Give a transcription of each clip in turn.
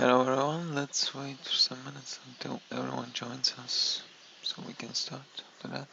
Hello everyone, let's wait for some minutes until everyone joins us so we can start after that.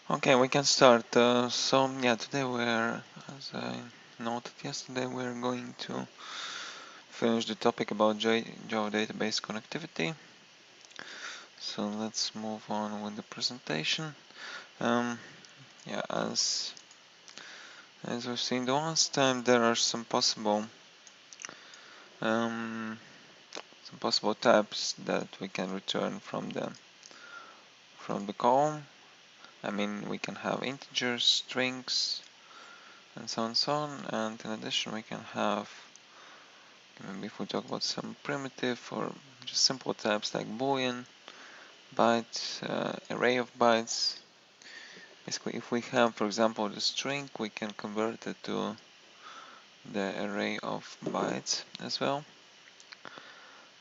Okay, we can start. So yeah, today we're, as I noted yesterday, we're going to finish the topic about Java database connectivity. So let's move on with the presentation. Yeah, as we've seen the last time, there are some possible types that we can return from the column. I mean, we can have integers, strings, and so on and so on. And in addition, we can have, maybe if we talk about some primitive or just simple types like boolean, byte, array of bytes. Basically, if we have, for example, the string, we can convert it to the array of bytes as well.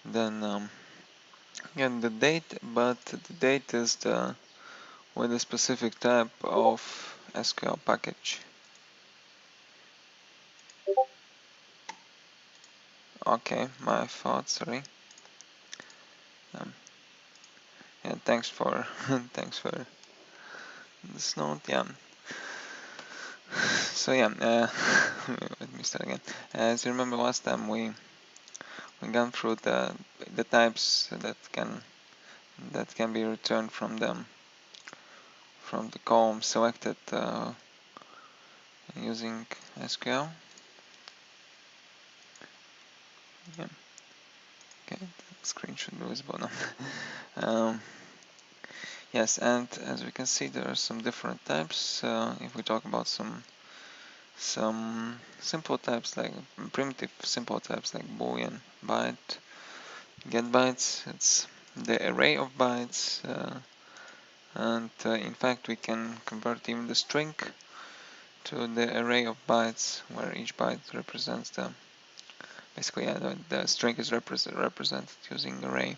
Then again the date, but the date is with a specific type of SQL package. Okay, my fault, sorry. Yeah, thanks for thanks for this note. Yeah. So yeah, let me start again. As you remember last time, we gone through the types that can be returned from the column selected using SQL. Yeah. Okay, the screen should be visible now. Yes, and as we can see, there are some different types. If we talk about some simple types like primitive simple types like boolean, byte, get bytes, it's the array of bytes, and in fact we can convert even the string to the array of bytes, where each byte represents basically the string is represented using array.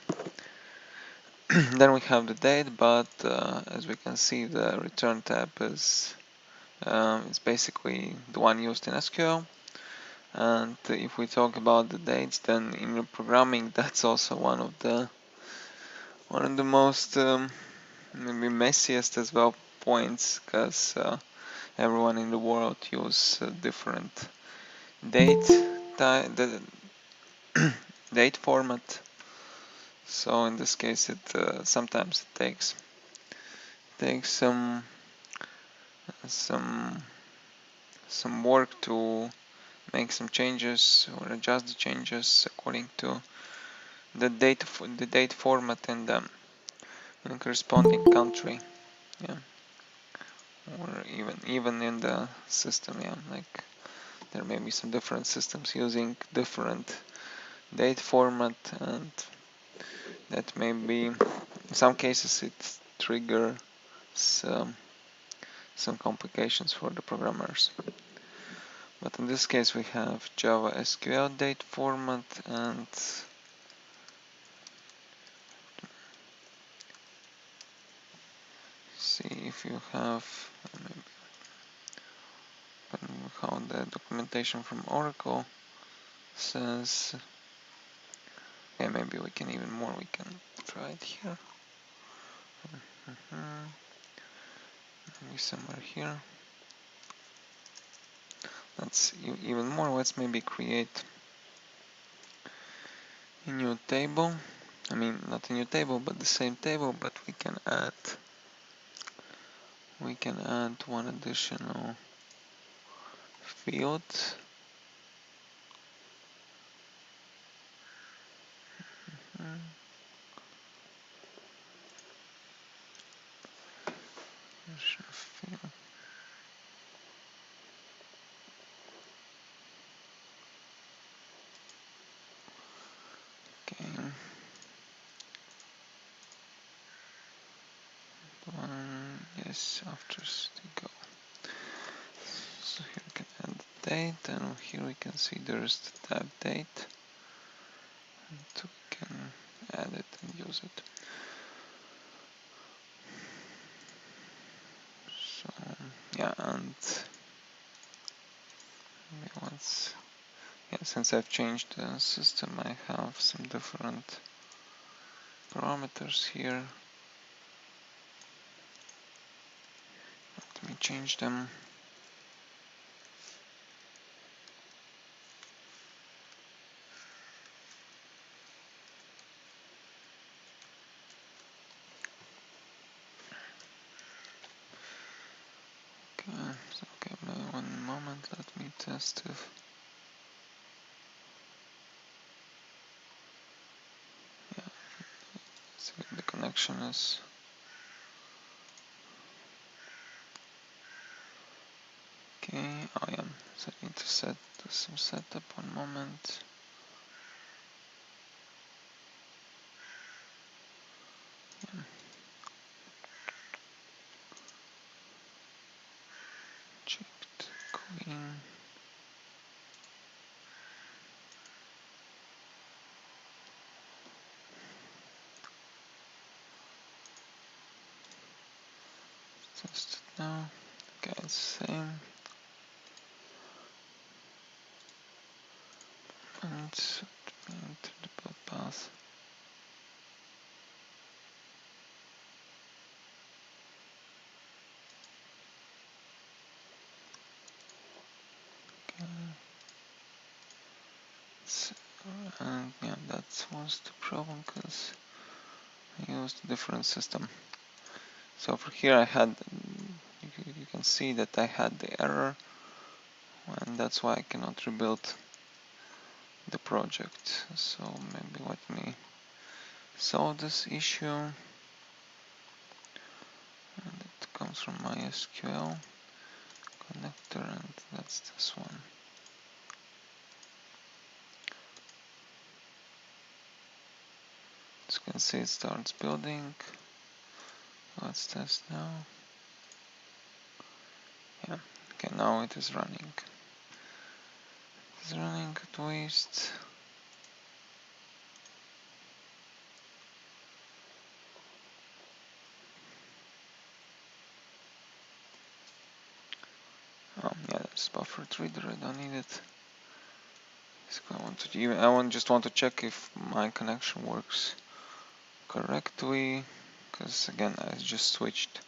Then we have the date, but as we can see, the return type is it's basically the one used in SQL. And if we talk about the dates, then in programming, that's also one of the most maybe messiest as well points, because everyone in the world use different date the date format. So in this case, it sometimes it takes some work to make some changes or adjust the changes according to the date format in the corresponding country. Yeah, or even in the system. Yeah, like there may be some different systems using different date format, and that may be in some cases it triggers some complications for the programmers. But in this case we have Java SQL date format, and see if you have maybe how the documentation from Oracle says. Okay, maybe we can even more. We can try it here. Maybe somewhere here. Let's even more. Let's maybe create a new table. I mean, not a new table, but the same table. But we can add one additional field. Okay. Yes, after the go. So here we can add the date, and here we can see there's the tab date, and we can add it and use it. So yeah, and once since I've changed the system, I have some different parameters here. Let me change them. Okay, one moment, let me test if so the connection is okay. I am so I need to do some setup. One moment. Checked clean. Test it now. Okay, it's same. And enter the boot path. Okay. So, and yeah, that was the problem because I used a different system. So for here I had, you can see that I had the error, and that's why I cannot rebuild the project. So maybe let me solve this issue. And it comes from MySQL connector, and that's this one. As you can see, it starts building. Let's test now. Yeah, okay, now it is running. It's running at waste. Yeah, there's buffered reader. I don't need it. So I just want to check if my connection works correctly, because again I just switched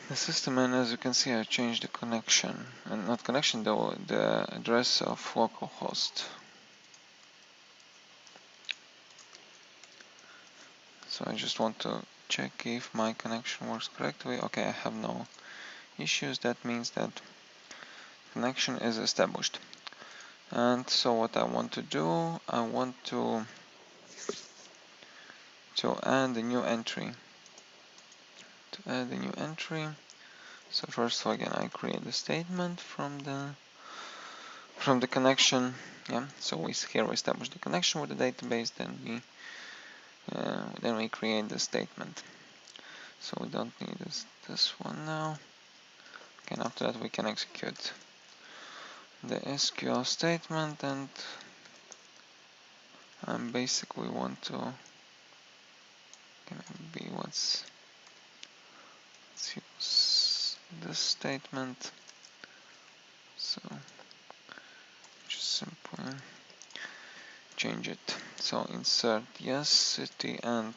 the system, and as you can see I changed the connection, and not connection though, the address of localhost. So I just want to check if my connection works correctly. Okay, I have no issues. That means that connection is established. And so what I want to do, I want to add a new entry. So first of all, again, I create the statement from the connection. Yeah. So here we establish the connection with the database. Then we create the statement. So we don't need this one now. And after that, we can execute the SQL statement, and I basically want to maybe let's use this statement. So just simply change it. So insert yes, city, and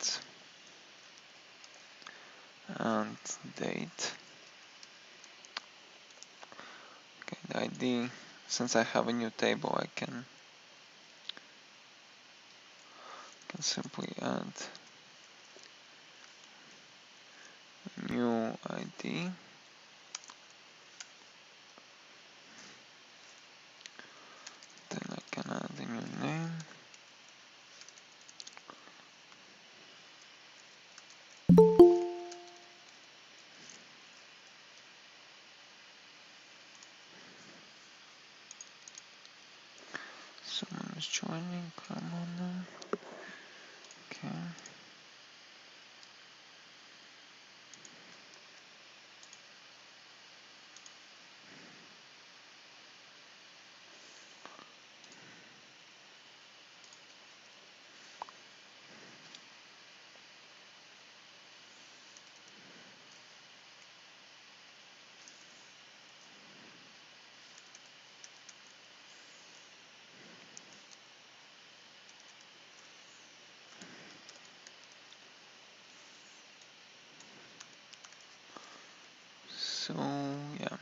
date. Okay, the ID. Since I have a new table, I can simply add a new ID. Then I can add a new name. Someone is joining, come on now. Okay. So yeah.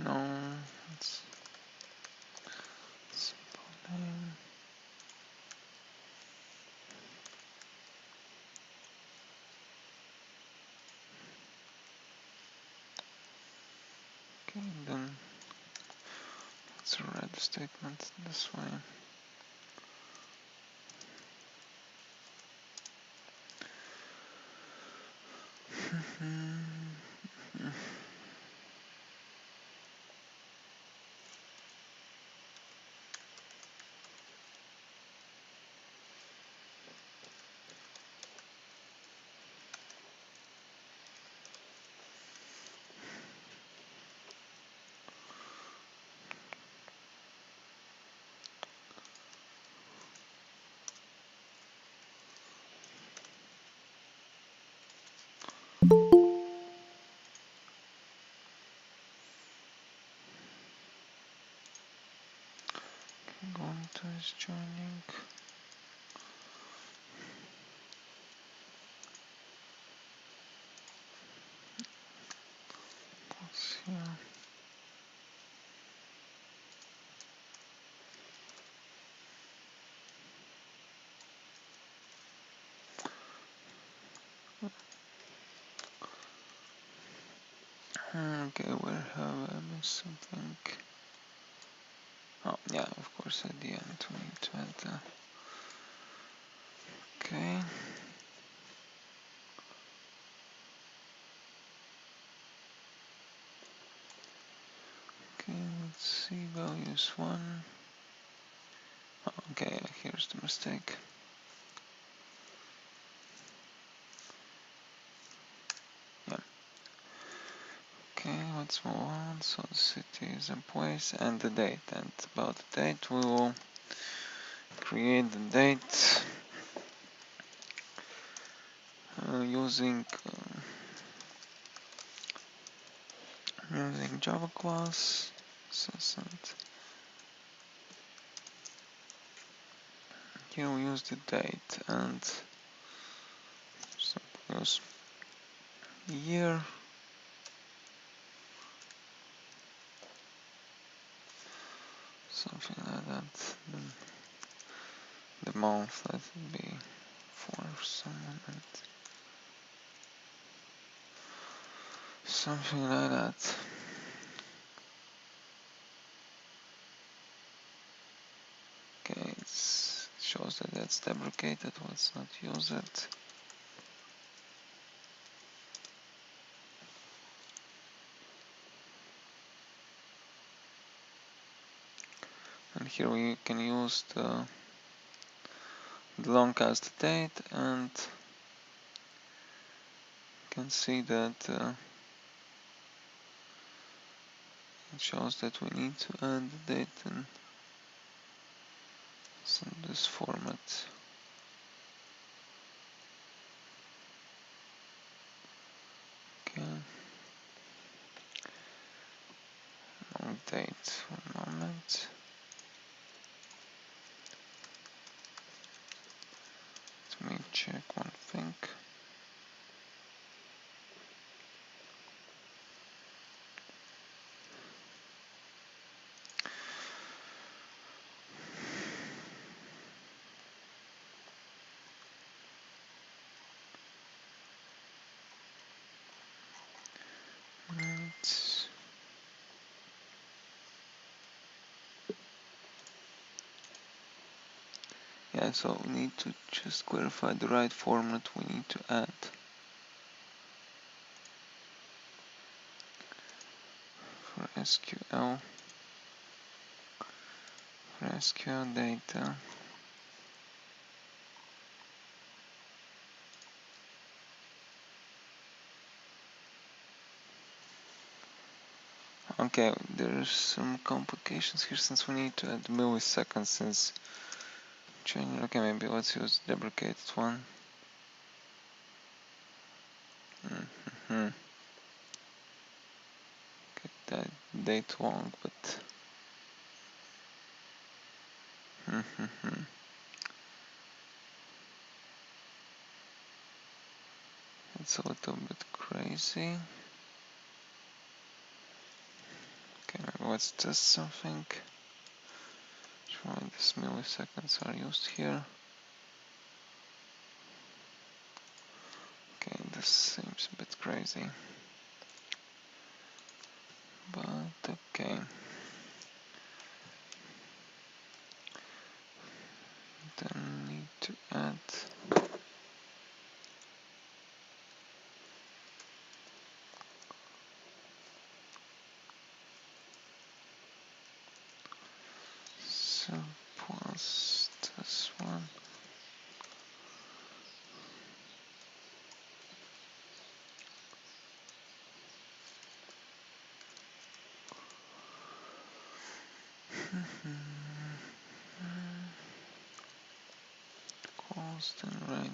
No, it's simple name. Okay, then let's write the statement this way. Going to is joining. Pause here. Okay, where have I missed something? Oh, yeah, of course, at the end we need to add the. Okay. Okay, let's see, values 1. Oh, okay, here's the mistake. Yeah. Okay, let's move on. So the city is in place and the date. And about the date, we will create the date using Java class. Here we use the date and simply use year. Something like that. Then the month, let it be for someone, and something like that. Okay, it shows that that's deprecated. Let's not use it. And here we can use the long cast date, and you can see that it shows that we need to add the date in this format. Okay. Long date, 1 moment. Let me check one thing. Yeah, so we need to just clarify the right format we need to add. For SQL data. Okay, there's some complications here since we need to add milliseconds since changing. Okay, maybe let's use deprecated one. Mm-hmm. Get that date wrong, but mm-hmm. It's a little bit crazy. Okay, maybe let's test something. Try this milliseconds are used here. Okay, this seems a bit crazy, but okay. Then need to add sub plus this one. Constant right.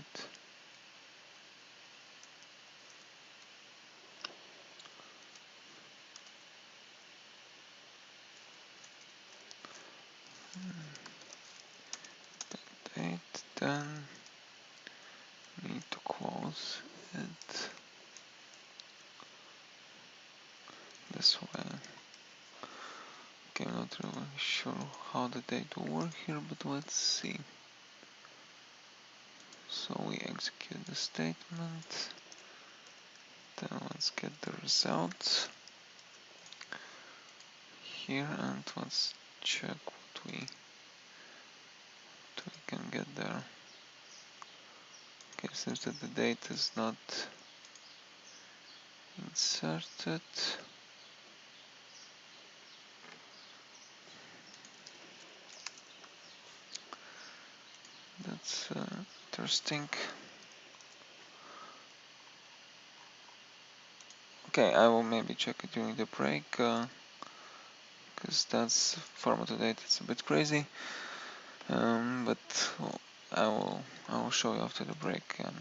Date, then need to close it this way. Okay, I'm not really sure how the date will work here, but let's see. So we execute the statement, then let's get the result here, and let's check what we can get there. Okay, seems that the date is not inserted. That's interesting. Okay, I will maybe check it during the break, because that's formatted date. It's a bit crazy, but well, I will show you after the break. And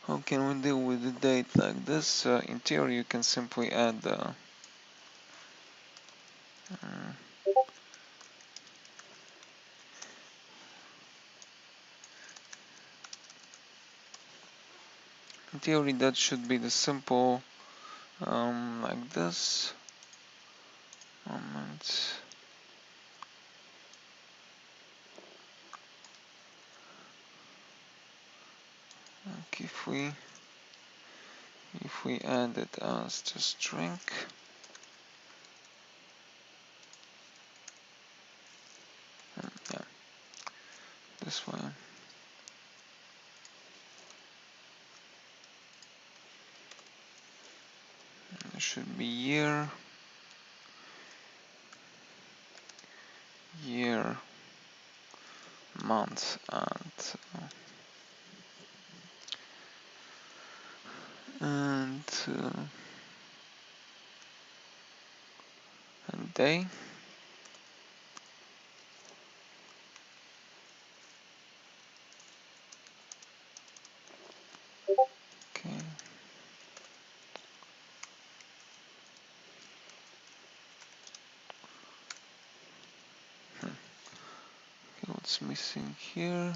how can we deal with the date like this? In theory, you can simply add in theory, that should be the simple like this. Moment. Like if we add it as the string, yeah, this way. It should be year, month, and day. Okay. Okay, what's missing here?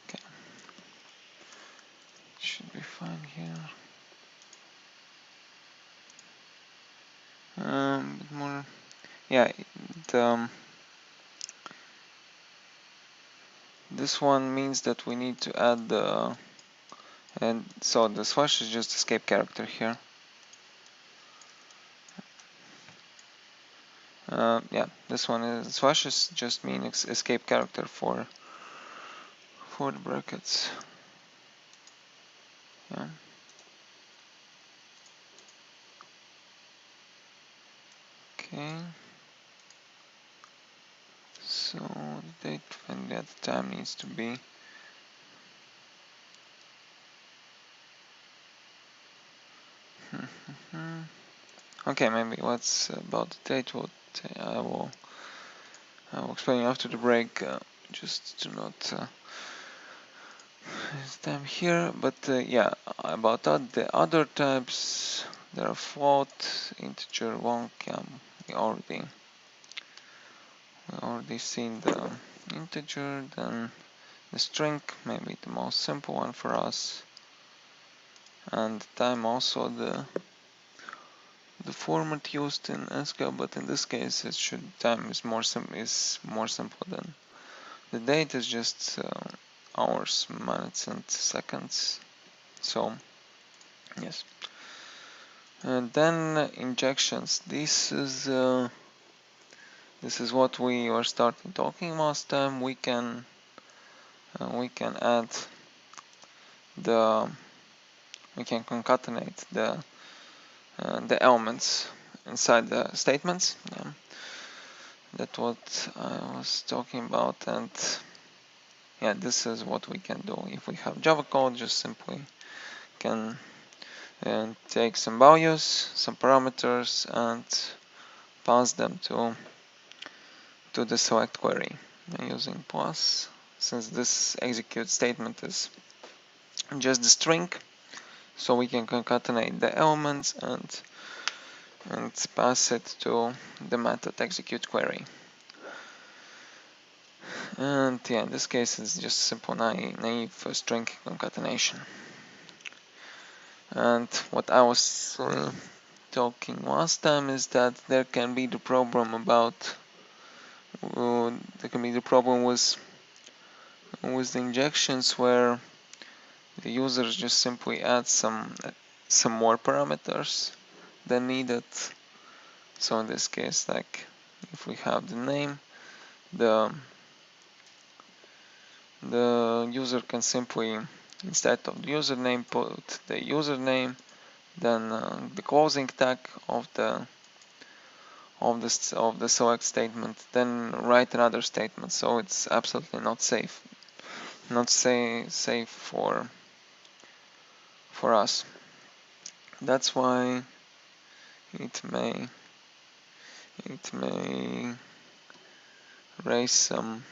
Okay, should be fine here. Bit more. Yeah, this one means that we need to add the, and so the slash is just escape character here. Yeah, this one is slash is just mean escape character for the brackets. Yeah. Okay. So the date and the time needs to be Okay, maybe what's about the date, what I will explain after the break, just to not waste time here. But yeah, about that, the other types, there are float, integer, BootCamp. We already seen the integer, then the string, maybe the most simple one for us, and time also the format used in SQL, but in this case time is more simple than the date is just hours, minutes, and seconds. So yes, and then injections. This is what we were starting talking last time. We can add we can concatenate the elements inside the statements. Yeah. That's what I was talking about, and yeah, this is what we can do. If we have Java code, just simply can take some values, some parameters, and pass them to the select query using plus. Since this execute statement is just the string, so we can concatenate the elements and pass it to the method execute query. And yeah, in this case it's just simple naive string concatenation. And what I was talking last time is that there can be the problem with the injections where the users just simply add some more parameters than needed. So in this case, like if we have the name, the user can simply, instead of the username, put the username, then the closing tag of the select statement, then write another statement. So it's absolutely not safe, safe for us. That's why it may raise some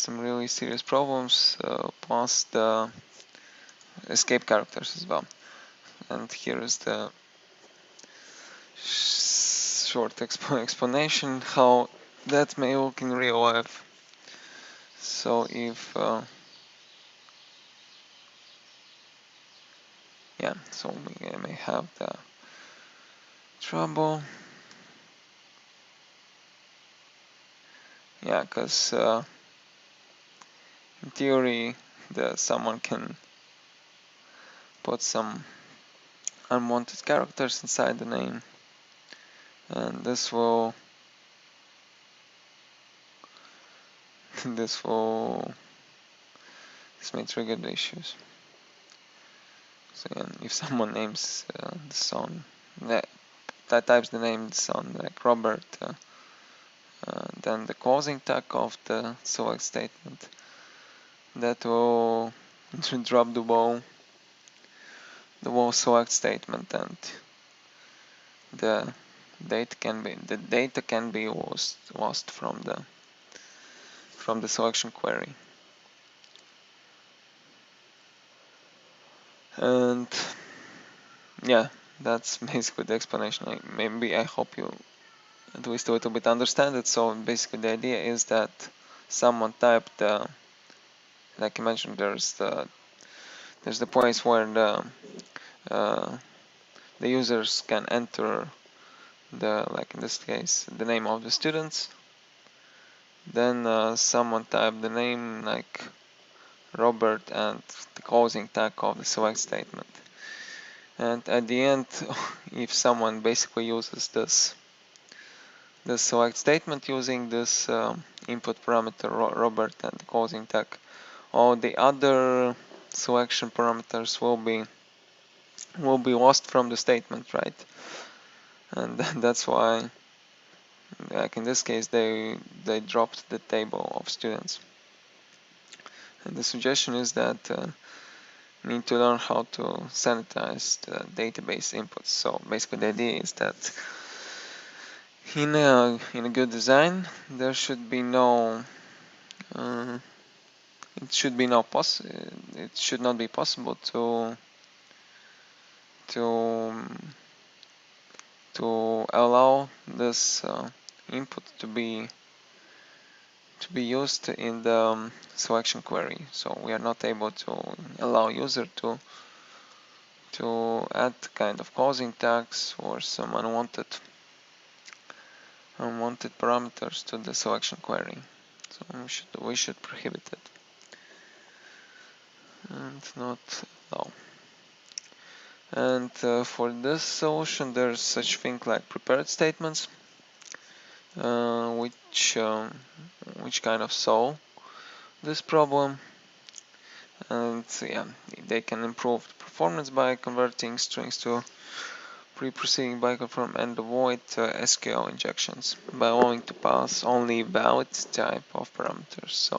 really serious problems, plus the escape characters as well. And here is the short explanation how that may look in real life. So if yeah, so we may have the trouble. Yeah, because in theory, someone can put some unwanted characters inside the name, and this may trigger the issues. So again, if someone names the son, that types the name the son like Robert, then the closing tag of the select statement, that will drop the whole select statement, and the data can be lost from the selection query. And yeah, that's basically the explanation. I hope you at least a little bit understand it. So basically the idea is that someone typed like I mentioned, there's the place where the users can enter like in this case the name of the students. Then someone typed the name like Robert and the closing tag of the select statement. And at the end, if someone basically uses this select statement using this input parameter Robert and the closing tag, all the other selection parameters will be lost from the statement, right? And that's why, like in this case, they dropped the table of students. And the suggestion is that you need to learn how to sanitize the database inputs. So basically the idea is that in a good design there should be no it should not be possible to allow this input to be used in the selection query. So we are not able to allow user to add kind of causing tags or some unwanted parameters to the selection query. So we should prohibit it and not allow. And for this solution, there's such thing like prepared statements, which kind of solve this problem. And yeah, they can improve the performance by converting strings to pre-proceeding bytecode form and avoid SQL injections by allowing to pass only valid type of parameters.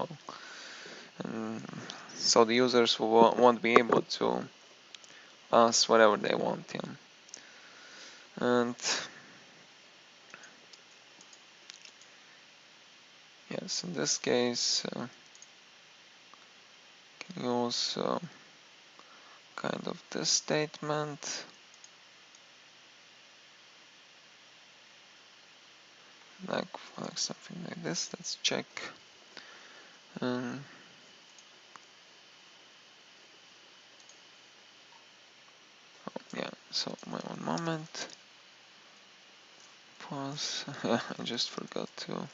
So the users won't be able to pass whatever they want. Yeah. And yes, in this case, can use kind of this statement. Like something like this. Let's check. Yeah, so one moment. Pause. Yeah, I just forgot to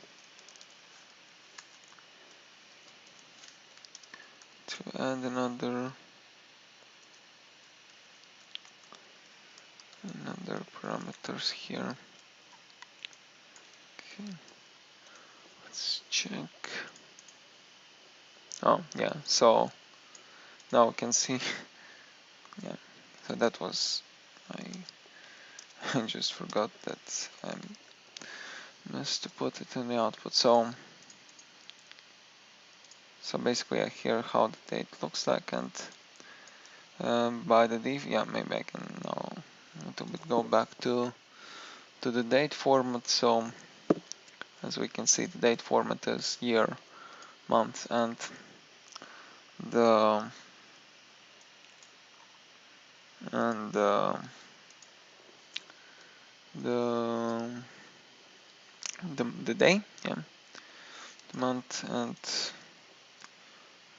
add another parameters here. Okay, let's check. Oh yeah, so now we can see. Yeah, so that was I just forgot that I missed to put it in the output. So basically I hear how the date looks like, and by the div, yeah, maybe I can now a little bit go back to the date format. So as we can see, the date format is year, month, and the the day, yeah, the month, and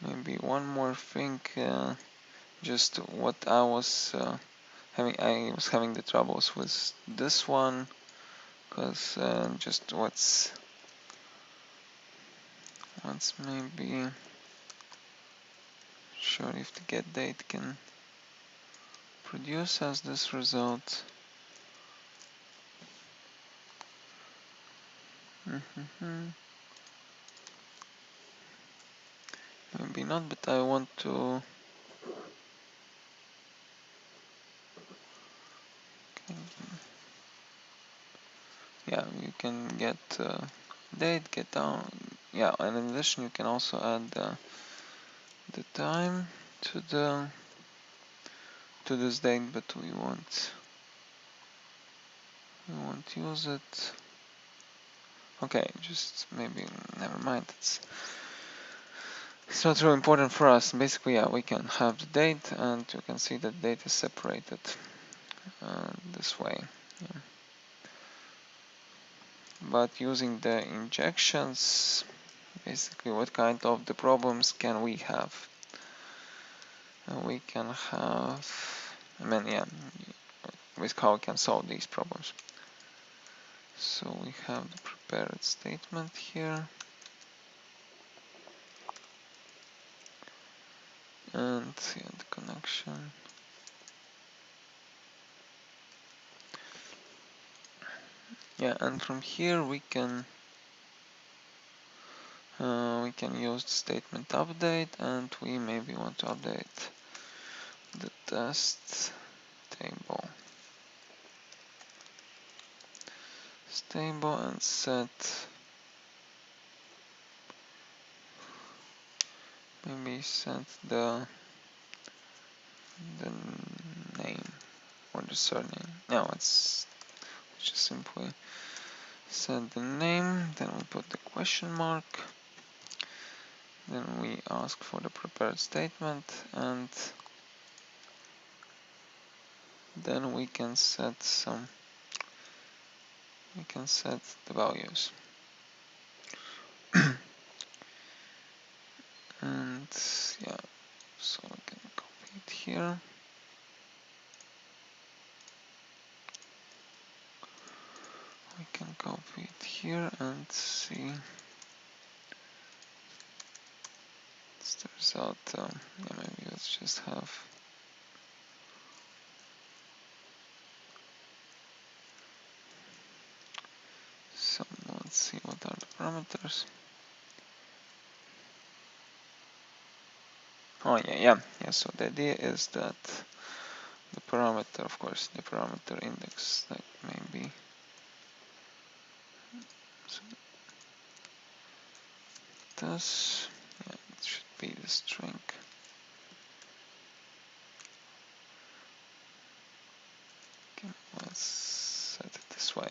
maybe one more thing, just what I was having the troubles with this one, because just what's maybe sure if the get date can produce as this result. Maybe not, but I want to yeah, you can get date, get down, yeah, and in addition you can also add the time to this date, but we won't use it. Okay, just maybe never mind. It's not really important for us. Basically, yeah, we can have the date, and you can see that date is separated this way. Yeah. But using the injections, basically, what kind of the problems can we have? We can have, yeah, with how we can solve these problems. So we have the prepared statement here, and yeah, the connection. Yeah, and from here we can use the statement update, and we maybe want to update the test table and set the the name or the surname. No, it's just simply set the name, then we put the question mark, then we ask for the prepared statement, and then we can set the values. And yeah, so we can copy it here. We can copy it here and see it's the result. Yeah, maybe let's just have some. Let's see what are the parameters. Oh yeah. So the idea is that the parameter, of course, the parameter index, like maybe. So this, yeah, it should be the string. Okay, let's set it this way.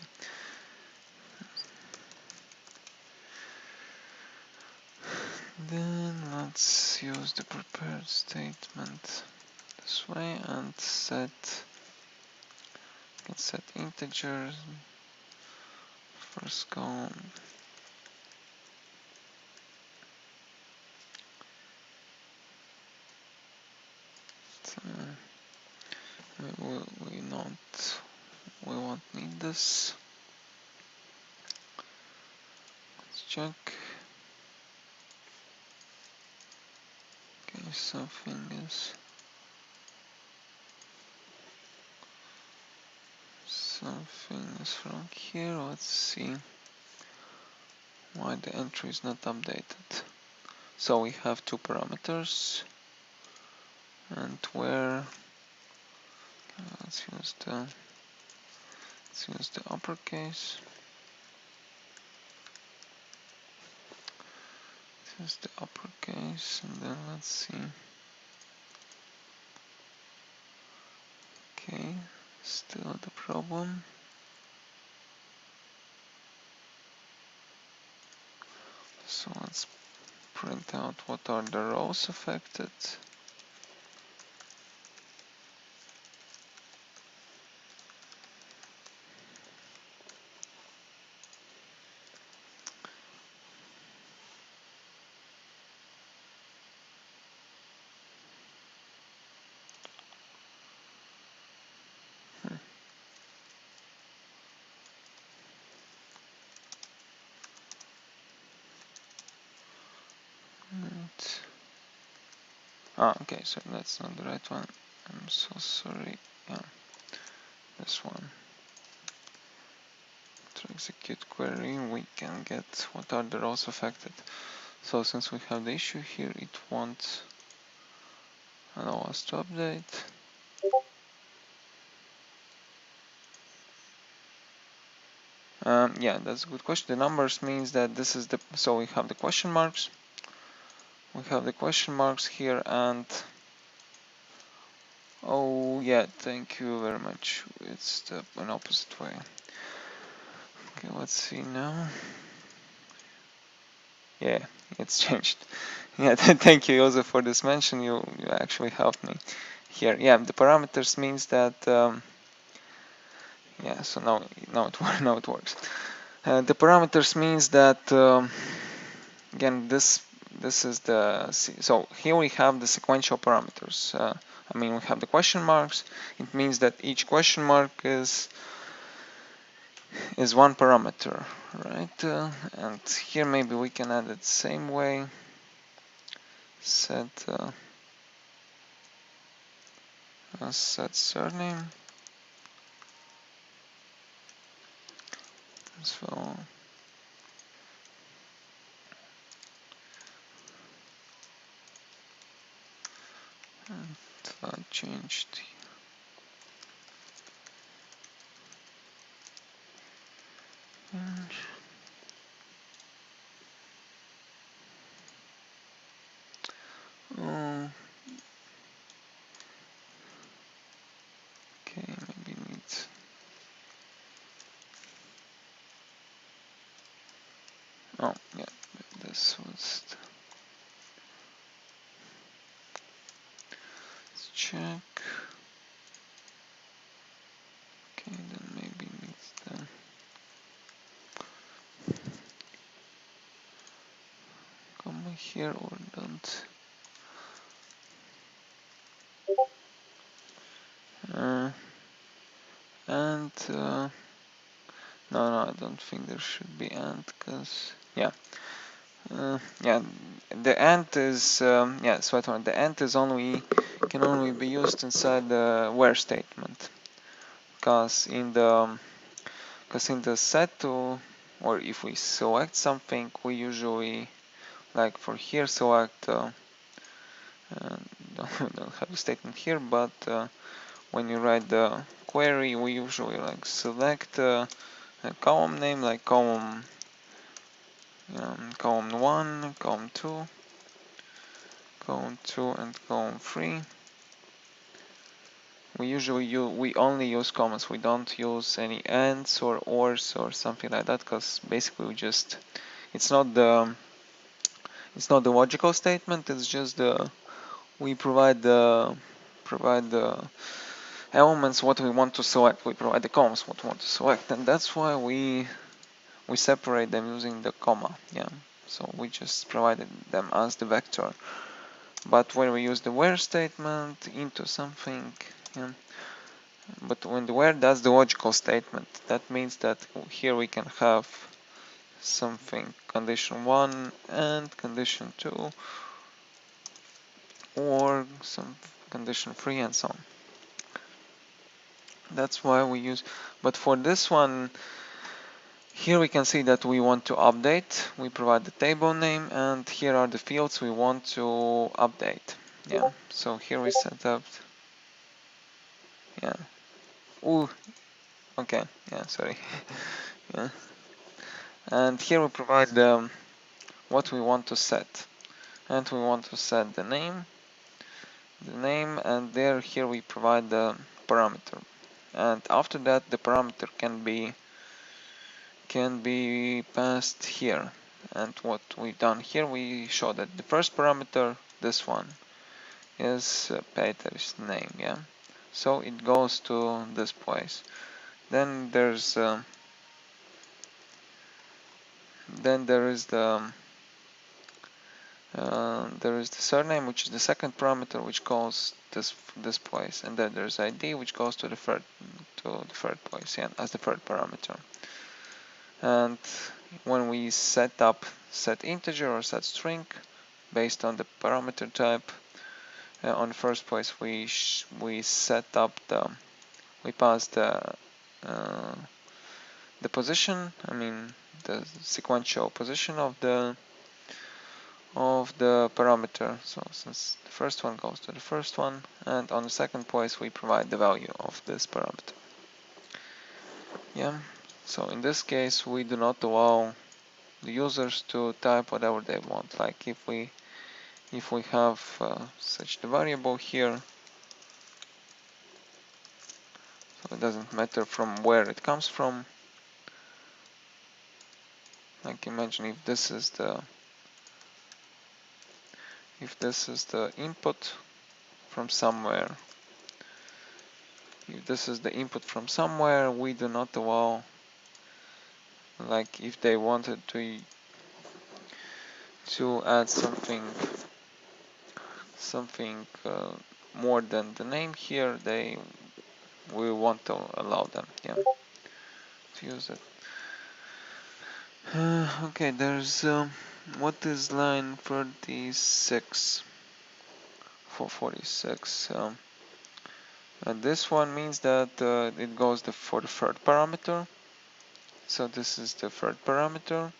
Then let's use the prepared statement this way and set integers first column. We won't need this. Let's check. Okay, something is wrong here. Let's see why the entry is not updated. So we have two parameters, and where let's use the uppercase. Use the uppercase, and then let's see. Okay, still the problem. So let's print out what are the rows affected. Okay, so that's not the right one. I'm so sorry. Yeah, this one. To execute query, we can get what are the rows affected. So since we have the issue here, it won't allow us to update. Yeah, that's a good question. The numbers means that this is so we have the question marks. We have the question marks here, and oh yeah, thank you very much. It's an opposite way. Okay, let's see now. Yeah, it's changed. Yeah, thank you also for this mention. You actually helped me here. Yeah, the parameters means that. Yeah, so now it works. The parameters means that again this is the so here we have the sequential parameters. I mean, we have the question marks. It means that each question mark is one parameter, right? And here maybe we can add it the same way. Set surname. So and changed. Oh yeah, this was let's check. Okay, then maybe needs the comma here or don't. And no, I don't think there should be and, because yeah, yeah, the and is yeah, so the and is only can only be used inside the where statement, because in the set to, or if we select something, we usually, like for here, select don't have a statement here, but when you write the query, we usually like select a column name, like column 1, column 2, column 2, and column 3. We only use commas. We don't use any ands or ors or something like that, because basically it's not the logical statement. It's just we provide the elements what we want to select. We provide the columns what we want to select, and that's why we separate them using the comma. Yeah, so we just provided them as the vector. But when we use the where statement into something, yeah, but when the where, that's the logical statement. That means that here we can have something condition 1 and condition 2, or some condition 3 and so on. That's why we use, but for this one, here we can see that we want to update. We provide the table name, and here are the fields we want to update. Yeah, so here we set up, yeah. Ooh, okay, yeah, sorry. Yeah. And here we provide what we want to set. And we want to set the name, and here we provide the parameter. And after that, the parameter can be passed here. And what we've done here, we show that the first parameter, this one, is Peter's name, yeah. So it goes to this place. Then there is the surname, which is the second parameter, which goes this place, and then there's ID, which goes to the third place, yeah, as the third parameter. And when we set integer or set string based on the parameter type, on the first place we pass the position, I mean the sequential position of the parameter. So since the first one goes to the first one, and on the second place we provide the value of this parameter. Yeah. So in this case we do not allow the users to type whatever they want. Like if we have such the variable here, so it doesn't matter from where it comes from. Like imagine if this is the input from somewhere. If this is the input from somewhere, we do not allow, like if they wanted to add something more than the name here, we want to allow them, yeah, to use it. Okay, there's what is line 36 for 46? This one means that it goes for the third parameter. So this is the third parameter,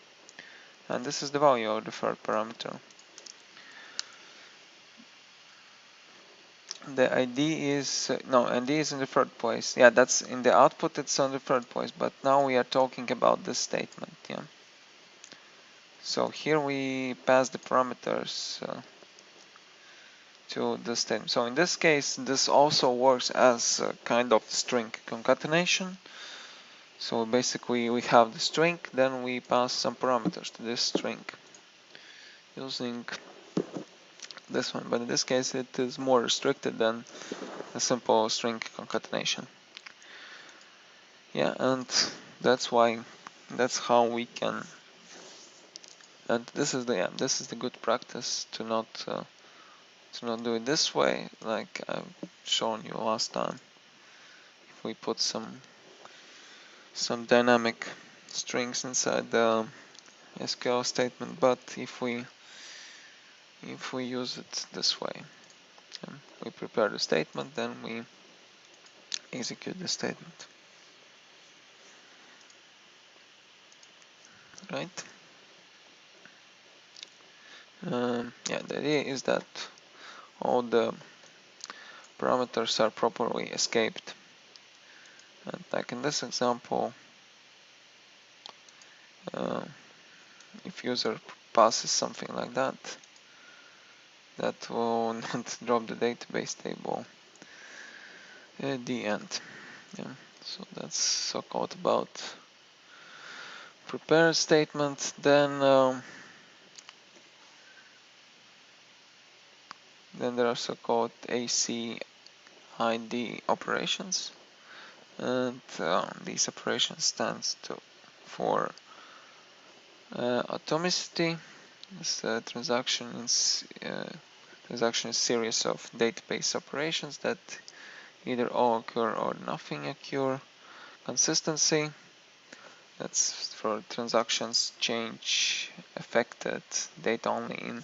and this is the value of the third parameter. The ID is no, ID is in the third place. Yeah, that's in the output. It's on the third place. But now we are talking about this statement. Yeah. So here we pass the parameters to the statement. So in this case, this also works as a kind of string concatenation. So basically we have the string, then we pass some parameters to this string using this one, but in this case it is more restricted than a simple string concatenation. Yeah, and that's how we can, and this is the good practice to not do it this way, like I've shown you last time. If we put some dynamic strings inside the SQL statement, but if we use it this way, we prepare the statement, then we execute the statement, right? Yeah, the idea is that all the parameters are properly escaped, and like in this example, if user passes something like that, that will not drop the database table at the end. Yeah, so that's so-called about prepare statement. Then there are so-called ACID operations, and these operations stands for atomicity. This transaction is a series of database operations that either all occur or nothing occur. Consistency, that's for transactions change affected data only in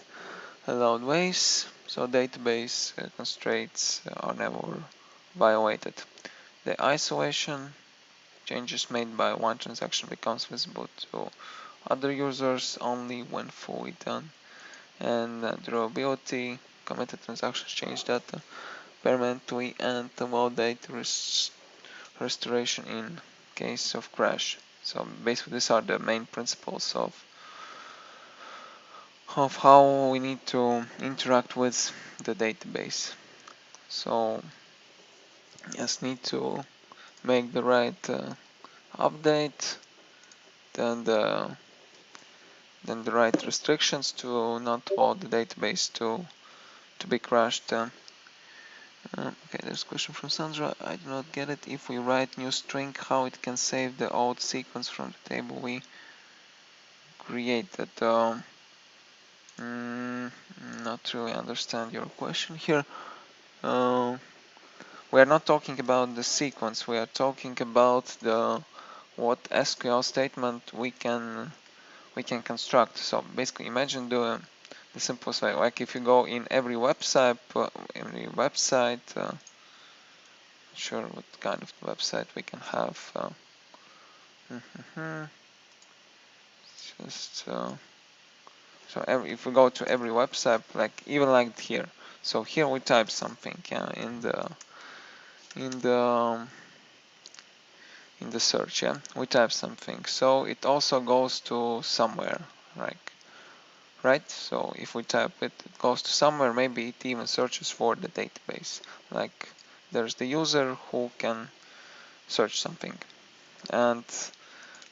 allowed ways, so database constraints are never violated. The isolation, changes made by one transaction becomes visible to other users only when fully done. And durability, committed transactions change data permanently and allow data restoration in case of crash. So basically these are the main principles of how we need to interact with the database. So just need to make the right update, then the right restrictions to not allow the database to be crashed. Okay, there's a question from Sandra. I do not get it. If we write new string, how it can save the old sequence from the table we created? Not really understand your question here. We are not talking about the sequence. We are talking about what SQL statement we can construct. So basically, imagine the simplest way. Like if you go in every website, not sure what kind of website we can have. Just so if we go to every website, like even like here. So here we type something, in the search, we type something. So it also goes to somewhere, like right? So if we type it, it goes to somewhere. Maybe it even searches for the database. Like there's the user who can search something, and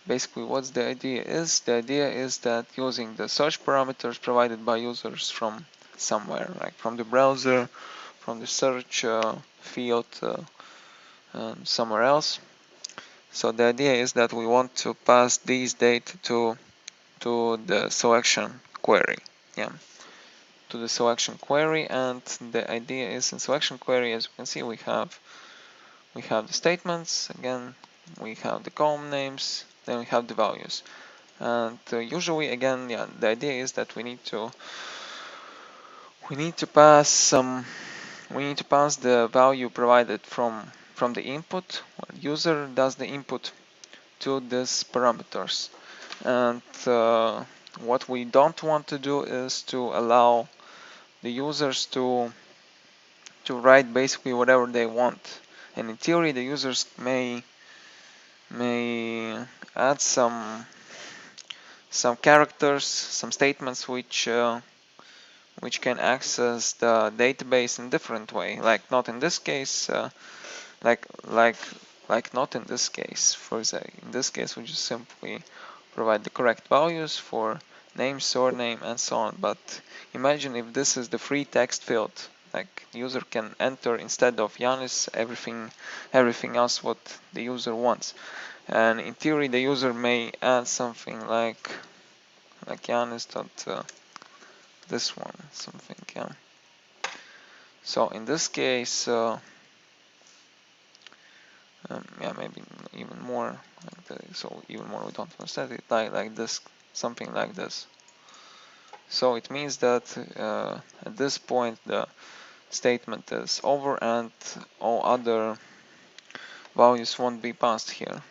basically what's the idea is? The idea is that using the search parameters provided by users from somewhere, like from the browser, from the search field, somewhere else. So the idea is that we want to pass these data to the selection query, to the selection query, and the idea is in selection query, as you can see, we have the statements, again we have the column names, then we have the values, and usually again, the idea is that we need to pass the value provided from the input. User does the input to these parameters, and what we don't want to do is to allow the users to write basically whatever they want. And in theory, the users may add some characters, some statements which can access the database in different way. Like not in this case, like like not in this case. For example, in this case we just simply provide the correct values for name, surname, and so on. But imagine if this is the free text field, like the user can enter instead of Yanis everything else what the user wants. And in theory the user may add something like Yanis dot this one, something, yeah. So in this case, yeah, maybe even more so even more we don't understand it, like this, something like this. So it means that at this point the statement is over and all other values won't be passed here.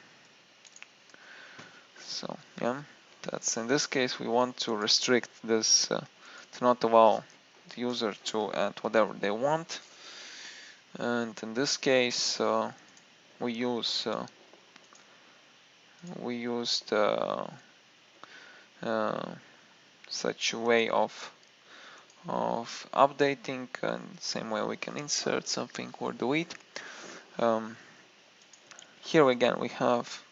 So yeah, that's in this case we want to restrict this to not allow the user to add whatever they want. And in this case we used such a way of updating, and same way we can insert something or delete. Here again we have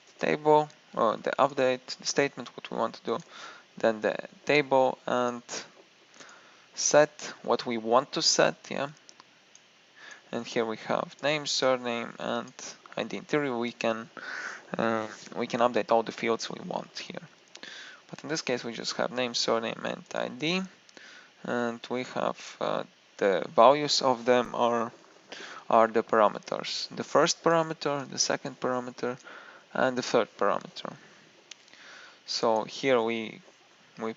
the table, or the update, the statement what we want to do, then the table, and set what we want to set, yeah. And here we have name, surname, and ID. In theory we can update all the fields we want here. But in this case we just have name, surname, and ID, and we have the values of them are the parameters. The first parameter, the second parameter, and the third parameter. So here we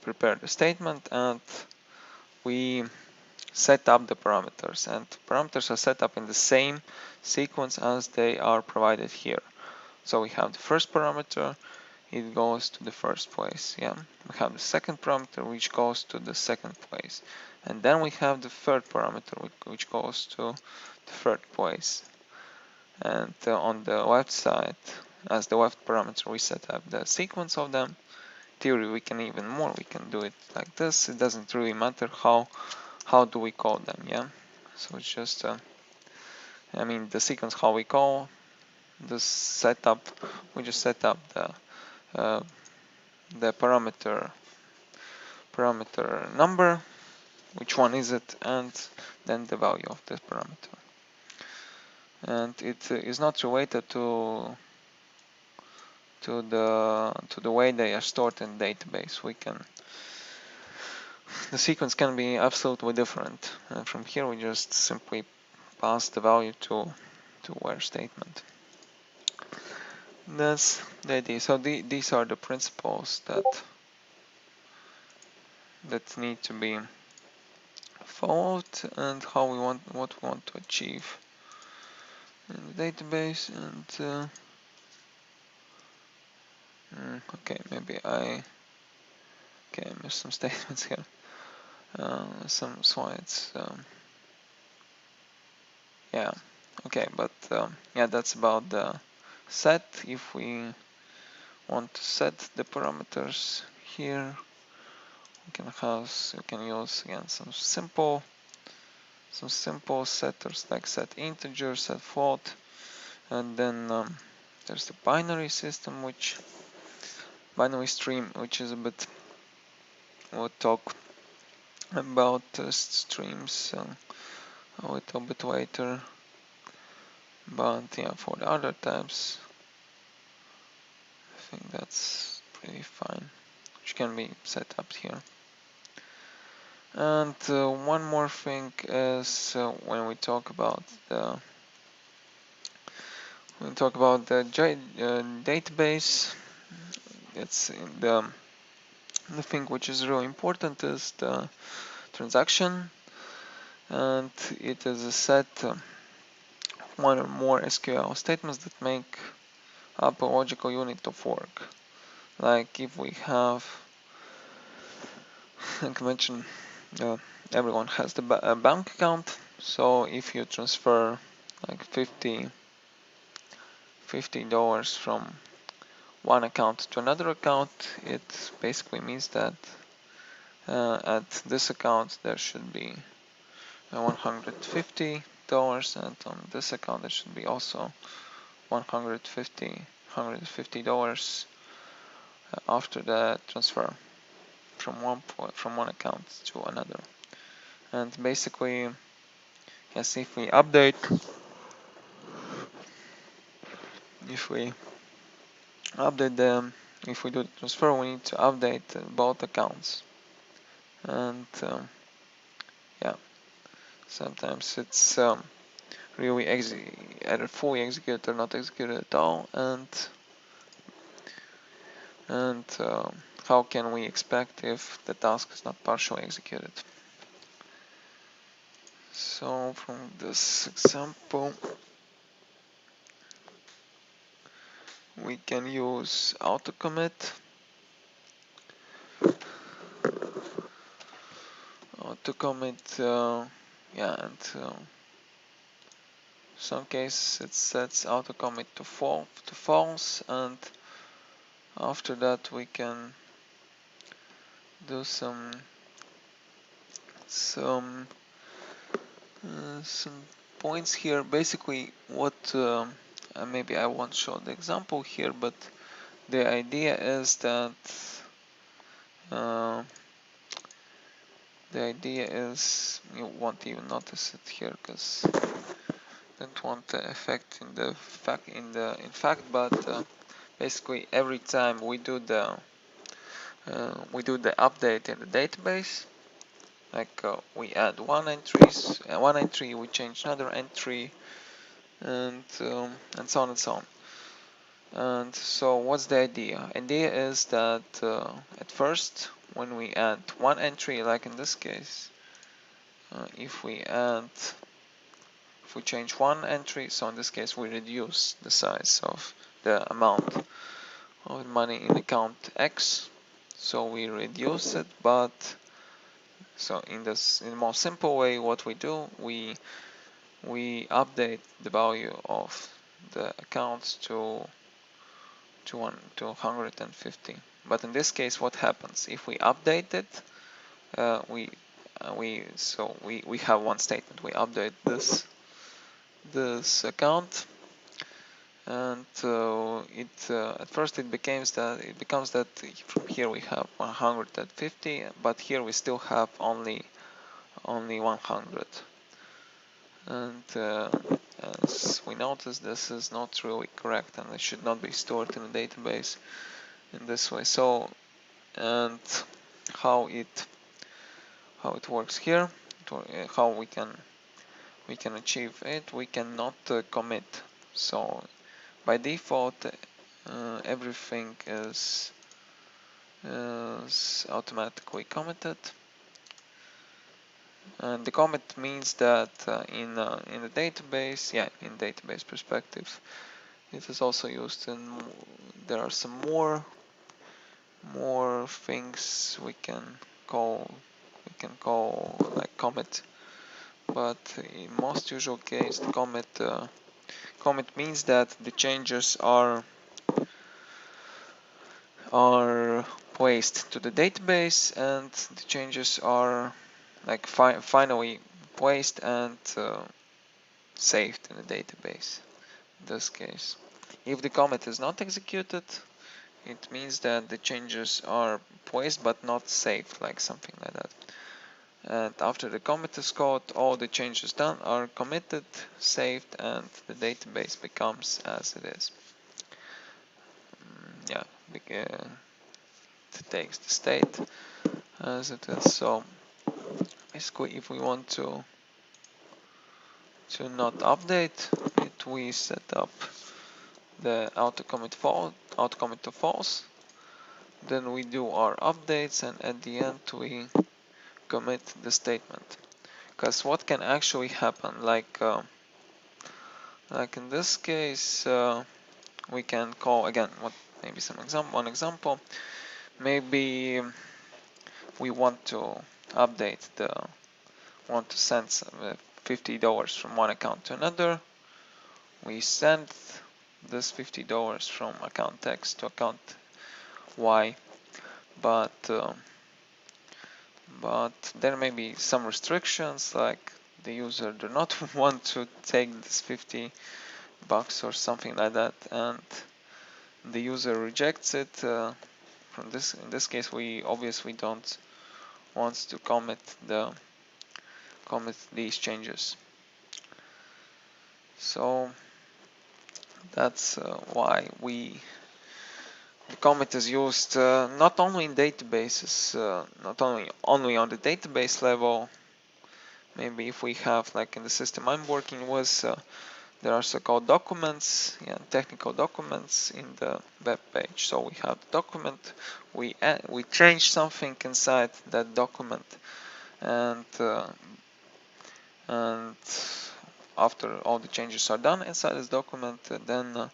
prepare the statement and we set up the parameters, and parameters are set up in the same sequence as they are provided here. So we have the first parameter, it goes to the first place, yeah. We have the second parameter which goes to the second place, and then we have the third parameter which goes to the third place. And on the left side, as the left parameter, we set up the sequence of them. In theory we can even more, we can do it like this. It doesn't really matter how do we call them, yeah. So it's just I mean the sequence how we call this setup, we just set up the parameter number, which one is it, and then the value of the parameter. And it is not related to the way they are stored in the database. The sequence can be absolutely different, and from here we just simply pass the value to where statement. That's the idea. So these are the principles that need to be followed, and what we want to achieve in the database. And okay, maybe I missed some statements here, some slides. Yeah, okay, but yeah, that's about the set. If we want to set the parameters here, we can use again some simple setters like set integer, set float, and then there's the binary system, binary stream, which is a bit, we'll talk about streams a little bit later. But yeah, for the other types, I think that's pretty fine, which can be set up here. And one more thing is when we talk about the database, it's the thing which is really important is the transaction, and it is a set one or more SQL statements that make up a logical unit of work. Like if we have, like I mentioned, everyone has a bank account, so if you transfer like $50 from one account to another account, it basically means that at this account there should be $150, and on this account there should be also $150 after the transfer from one account to another. And basically, yes, if we update them, if we do the transfer, we need to update both accounts. And yeah, sometimes it's really either fully executed or not executed at all. And how can we expect if the task is not partially executed? So from this example, we can use autocommit. Yeah, and some cases it sets autocommit to false, and after that we can do some points here. Basically, what maybe I won't show the example here, but the idea is that you won't even notice it here because don't want the effect in fact, but basically every time we do the update in the database, like we add one entry, we change another entry, and so on and so on. And so what's the idea? Idea is that at first, when we add one entry, like in this case, if we change one entry, so in this case we reduce the size of the amount of money in account X, so we reduce it. But so in the most simple way, what we do, we update the value of the accounts to 150. But in this case, what happens if we update it? We have one statement. We update this account, and at first it becomes that from here we have 150, but here we still have only 100. And as we notice, this is not really correct, and it should not be stored in a database in this way. So, and how it works here, how we can achieve it, we cannot commit. So by default, everything is automatically committed. And the commit means that in the database, in database perspective, it is also used in. There are some more things we can call like commit, but in most usual case, the commit means that the changes are placed to the database, and the changes are like finally placed and saved in the database. In this case, if the commit is not executed, it means that the changes are placed but not saved, like something like that. And after the commit is called, all the changes done are committed, saved, and the database becomes as it is. It takes the state as it is. So basically, if we want to not update it, we set up the autocommit to false. Then we do our updates, and at the end we commit the statement. Because what can actually happen, like in this case, we can call again. Maybe one example. Maybe we want to send $50 from one account to another. We send this $50 from account X to account Y, but there may be some restrictions, like the user do not want to take this box or something like that, and the user rejects it. From this, in this case, we obviously don't want to commit these changes. So that's why the commit is used not only in databases, not only on the database level. Maybe if we have, like in the system I'm working with, there are so-called documents, technical documents in the web page. So we have the document, we change something inside that document, and after all the changes are done inside this document, then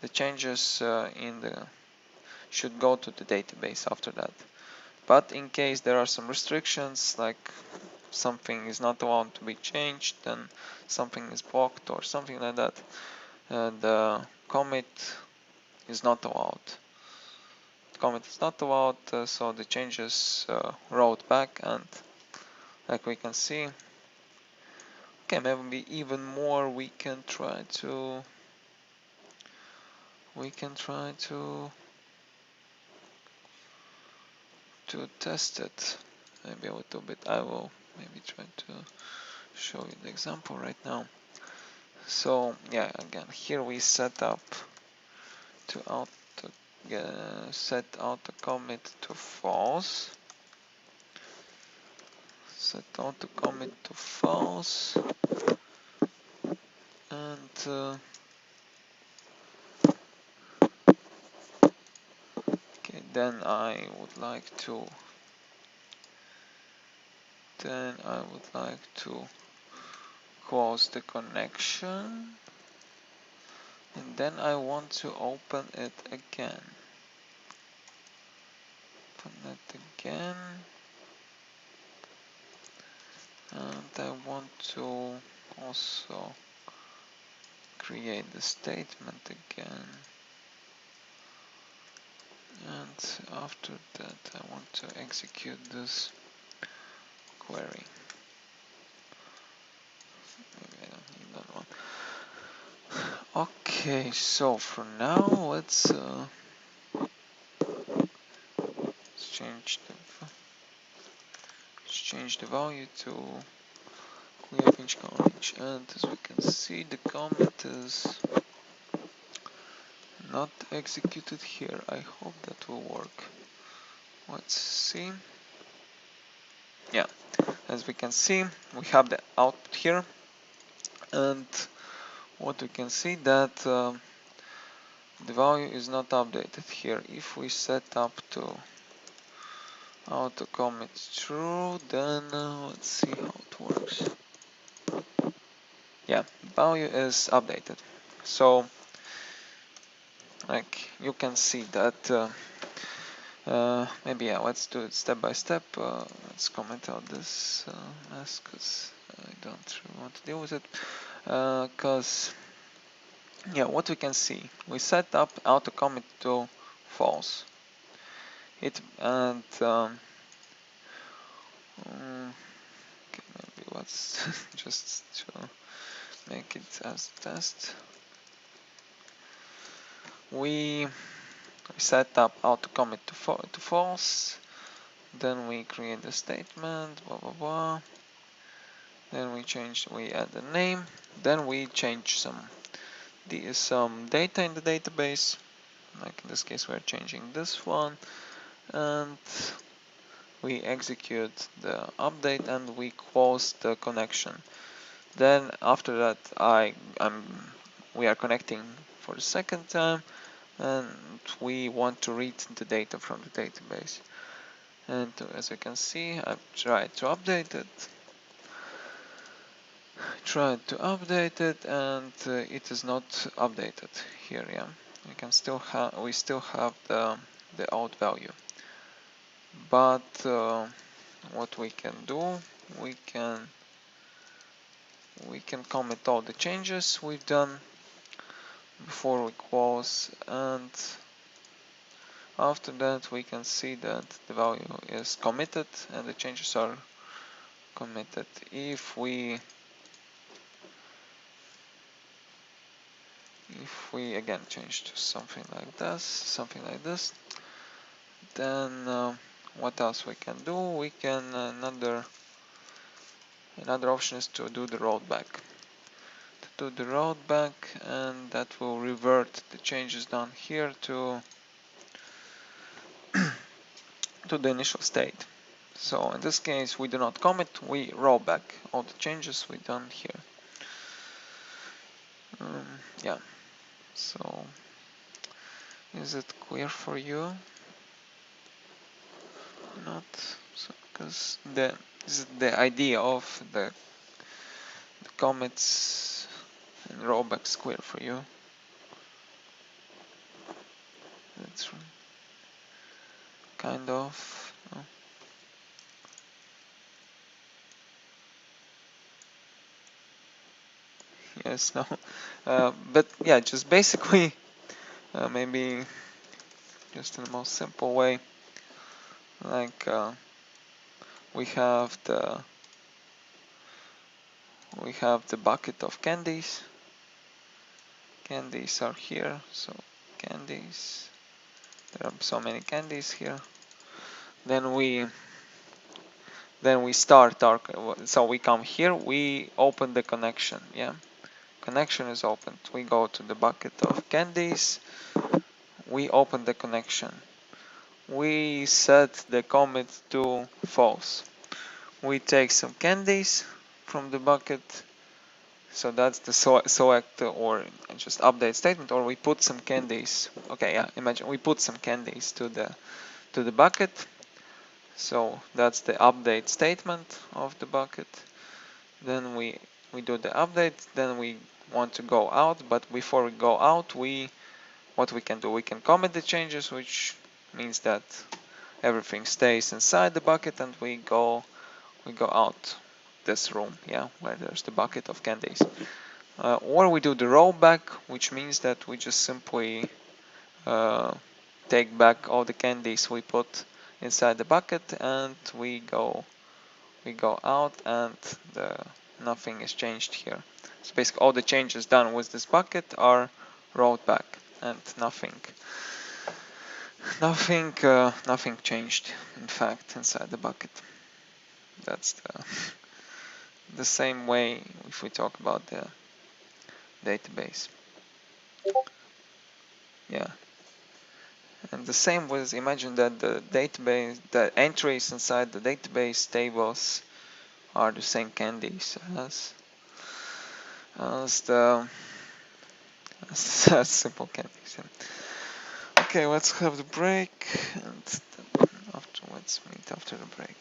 the changes should go to the database after that. But in case there are some restrictions, like something is not allowed to be changed, then something is blocked or something like that, the commit is not allowed. The commit is not allowed, so the changes rolled back, and like we can see, okay, maybe even more. We can try to test it maybe a little bit. I will maybe try to show you the example right now. So yeah, again, here we set up to set auto commit to false. Set auto commit to false, and okay, then I would like to close the connection, and then I want to open it again. And I want to also create the statement again, and after that I want to execute this query. Maybe I don't need that one. Okay, so for now let's change the value to clear pinch orange, and as we can see, the commit is not executed here. I hope that will work. Let's see. Yeah, as we can see, we have the output here, and what we can see that the value is not updated here. If we set up to auto commit true, then let's see how it works. Yeah, value is updated. So like you can see that maybe let's do it step by step. Let's comment out this mess because I don't really want to deal with it. Because yeah, what we can see, we set up auto commit to false. Okay, maybe let's just make it as test. We set up auto commit to false. Then we create the statement, blah blah blah. Then we add the name. Then we change some data in the database. Like in this case, we're changing this one, and we execute the update and we close the connection. Then after that, we are connecting for the second time, and we want to read the data from the database. And as you can see, I've tried to update it, and it is not updated here. Yeah, we still have the old value. But what we can do, we can comment all the changes we've done before we close, and after that we can see that the value is committed and the changes are committed. If we if we again change to something like this, then what else we can do? We can another option is to do the rollback. To do the rollback, and that will revert the changes done here to to the initial state. So in this case, we do not commit, we roll back all the changes we done here. Yeah. So is it clear for you? Not. So because the idea of the commits and rollbacks clear for you. That's kind of. Oh. Yes, no. But yeah, just basically, maybe just in the most simple way, like we have the bucket of candies. Candies are here, so candies. There are so many candies here. Then we start our. So we come here. We open the connection. Yeah, connection is opened. We go to the bucket of candies. We open the connection. We set the commit to false. We take some candies from the bucket. So that's the select or just update statement, or we put some candies. Okay, yeah, imagine we put some candies to the bucket. So that's the update statement of the bucket. Then we do the update. Then we want to go out, but before we go out, what we can do, we can commit the changes, which means that everything stays inside the bucket, and we go out this room, yeah, where there's the bucket of candies. Or we do the rollback, which means that we just simply take back all the candies we put inside the bucket, and we go out, and nothing is changed here. So basically all the changes done with this bucket are rolled back, and nothing changed in fact inside the bucket. That's the same way if we talk about the database. Yeah. And the same was, imagine that the entries inside the database tables are the same candies as the simple candies. Okay, let's have the break, and let's meet after the break.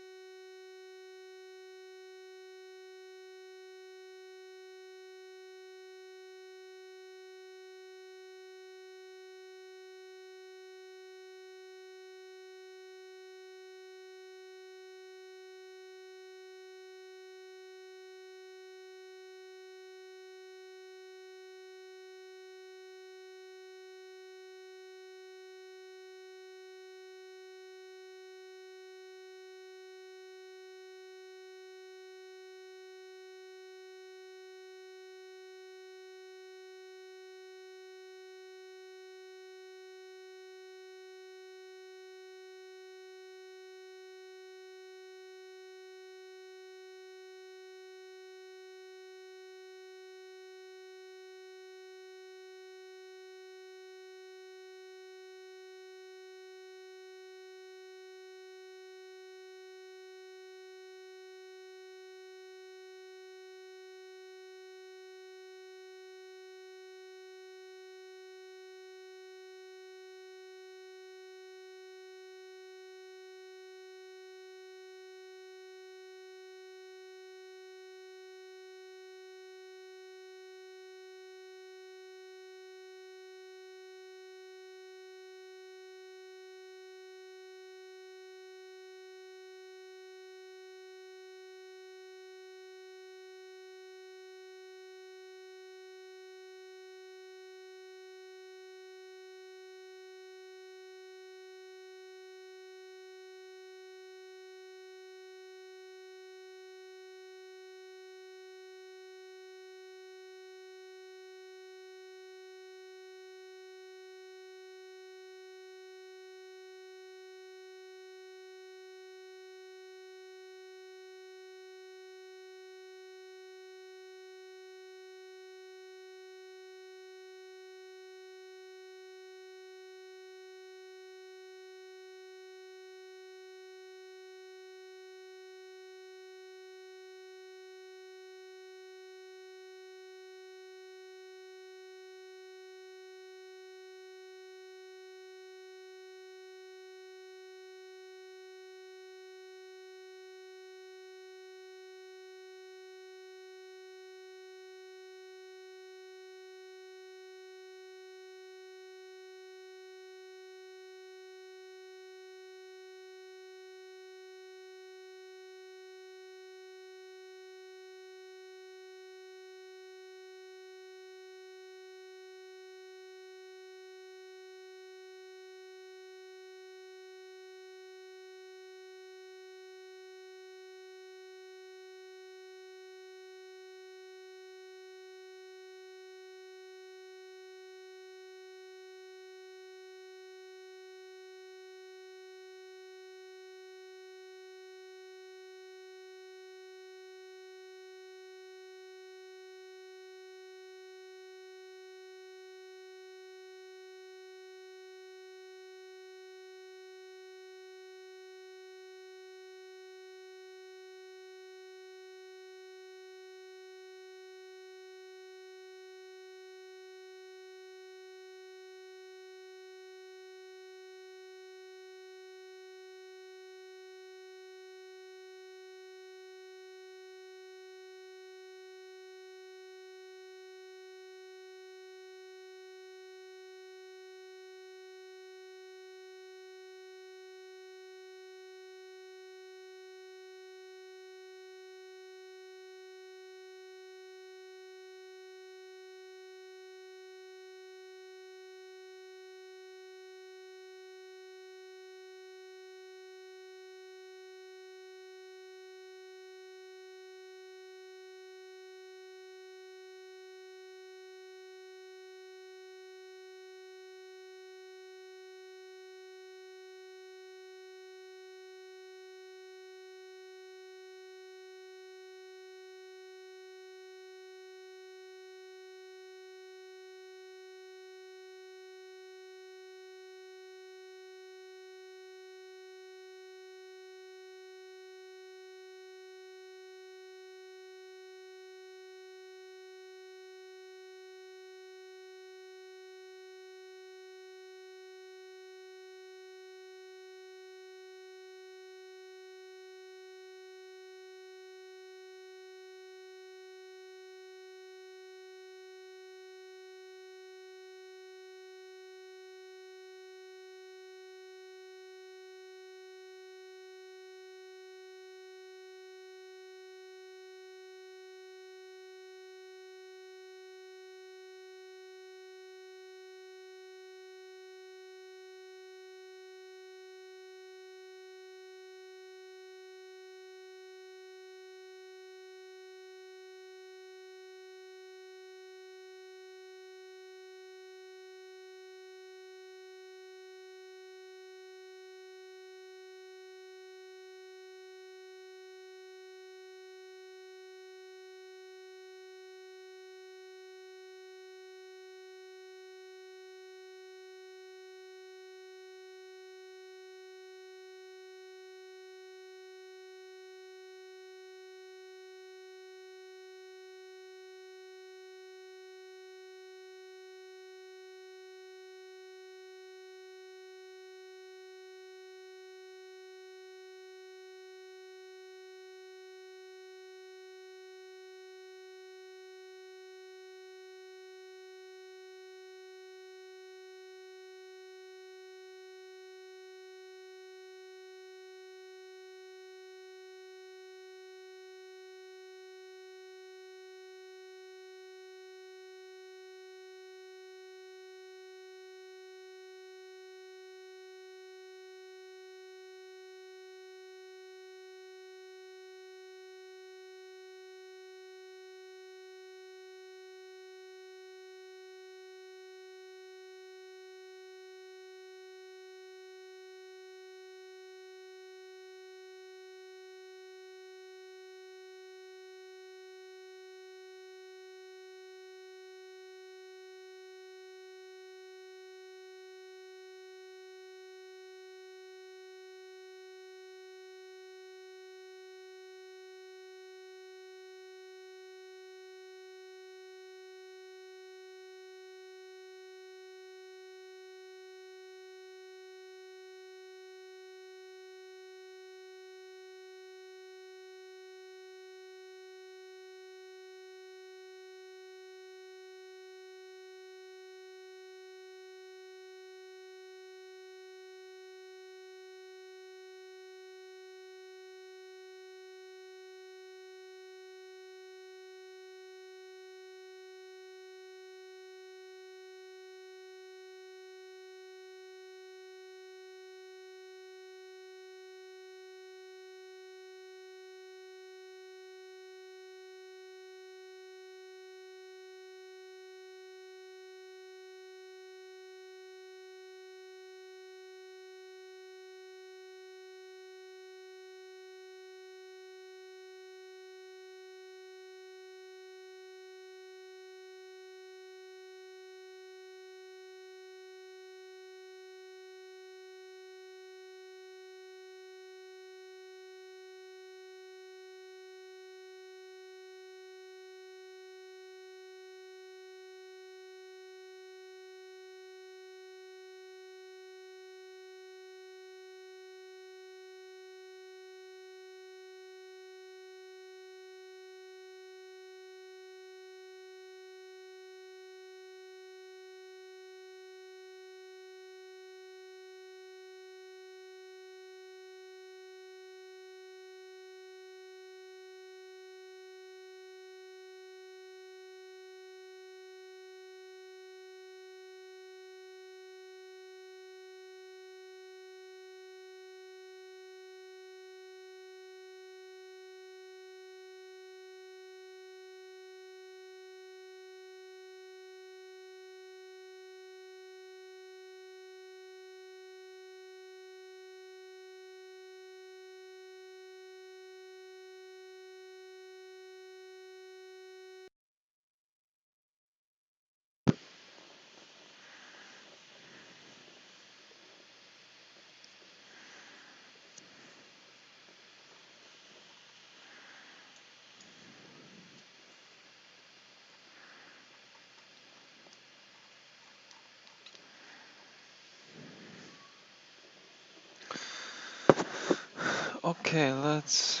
Okay, let's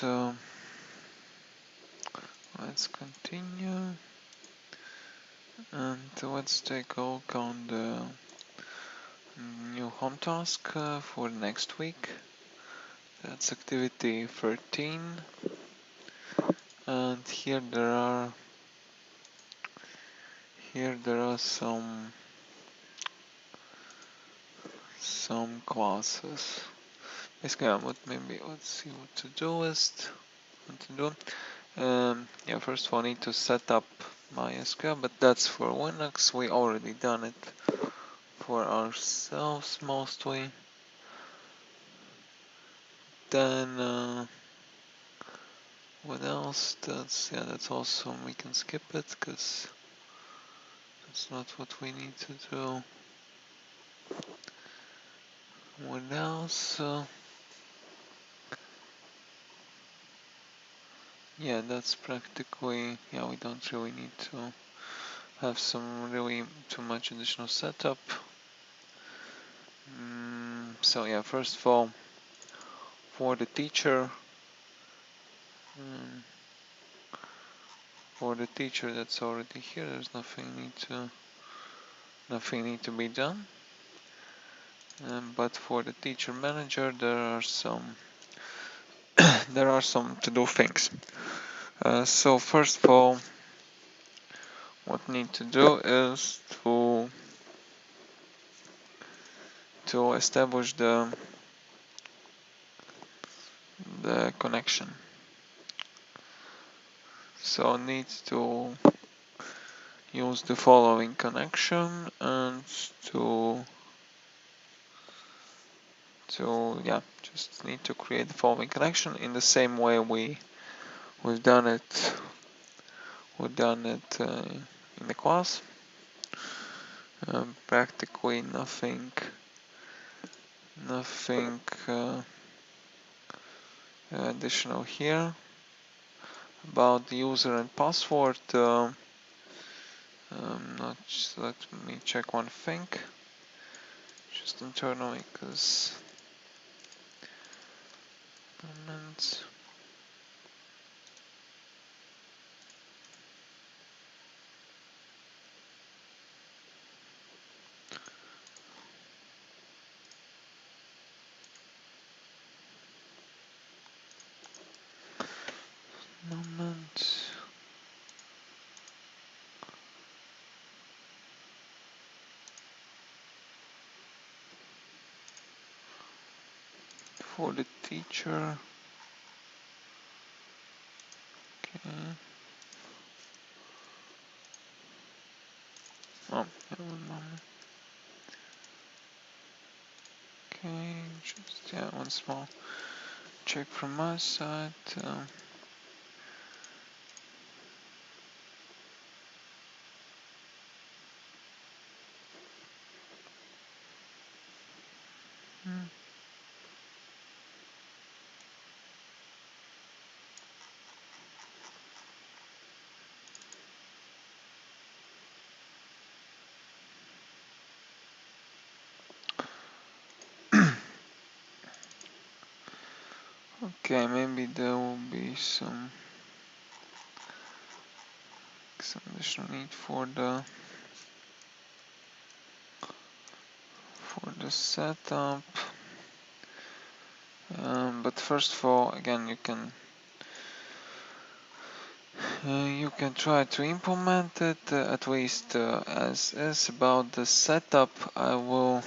continue, and let's take a look on the new home task for next week. That's activity 13, and here there are some classes. Basically, maybe let's see what to do list. What to do. Yeah, first of all, I need to set up MySQL, but that's for Linux. We already done it for ourselves mostly. Then what else? That's also, we can skip it because that's not what we need to do. What else? Yeah, that's practically, yeah, we don't really need to have some really too much additional setup. So yeah, first of all, for the teacher, that's already here. There's nothing need to be done. But for the teacher manager, there are some to do things. So first of all, what we need to do is to establish the connection. So need to use the following connection and just need to create the following connection in the same way we've done it in the class. Practically nothing additional here. About the user and password, let me check one thing, just internally, because for the teacher. Okay. Oh, yeah, 1 moment. Okay, just one small check from my side. Okay, maybe there will be some additional need for the setup. But first of all, again, you can try to implement it at least as is. About the setup, I will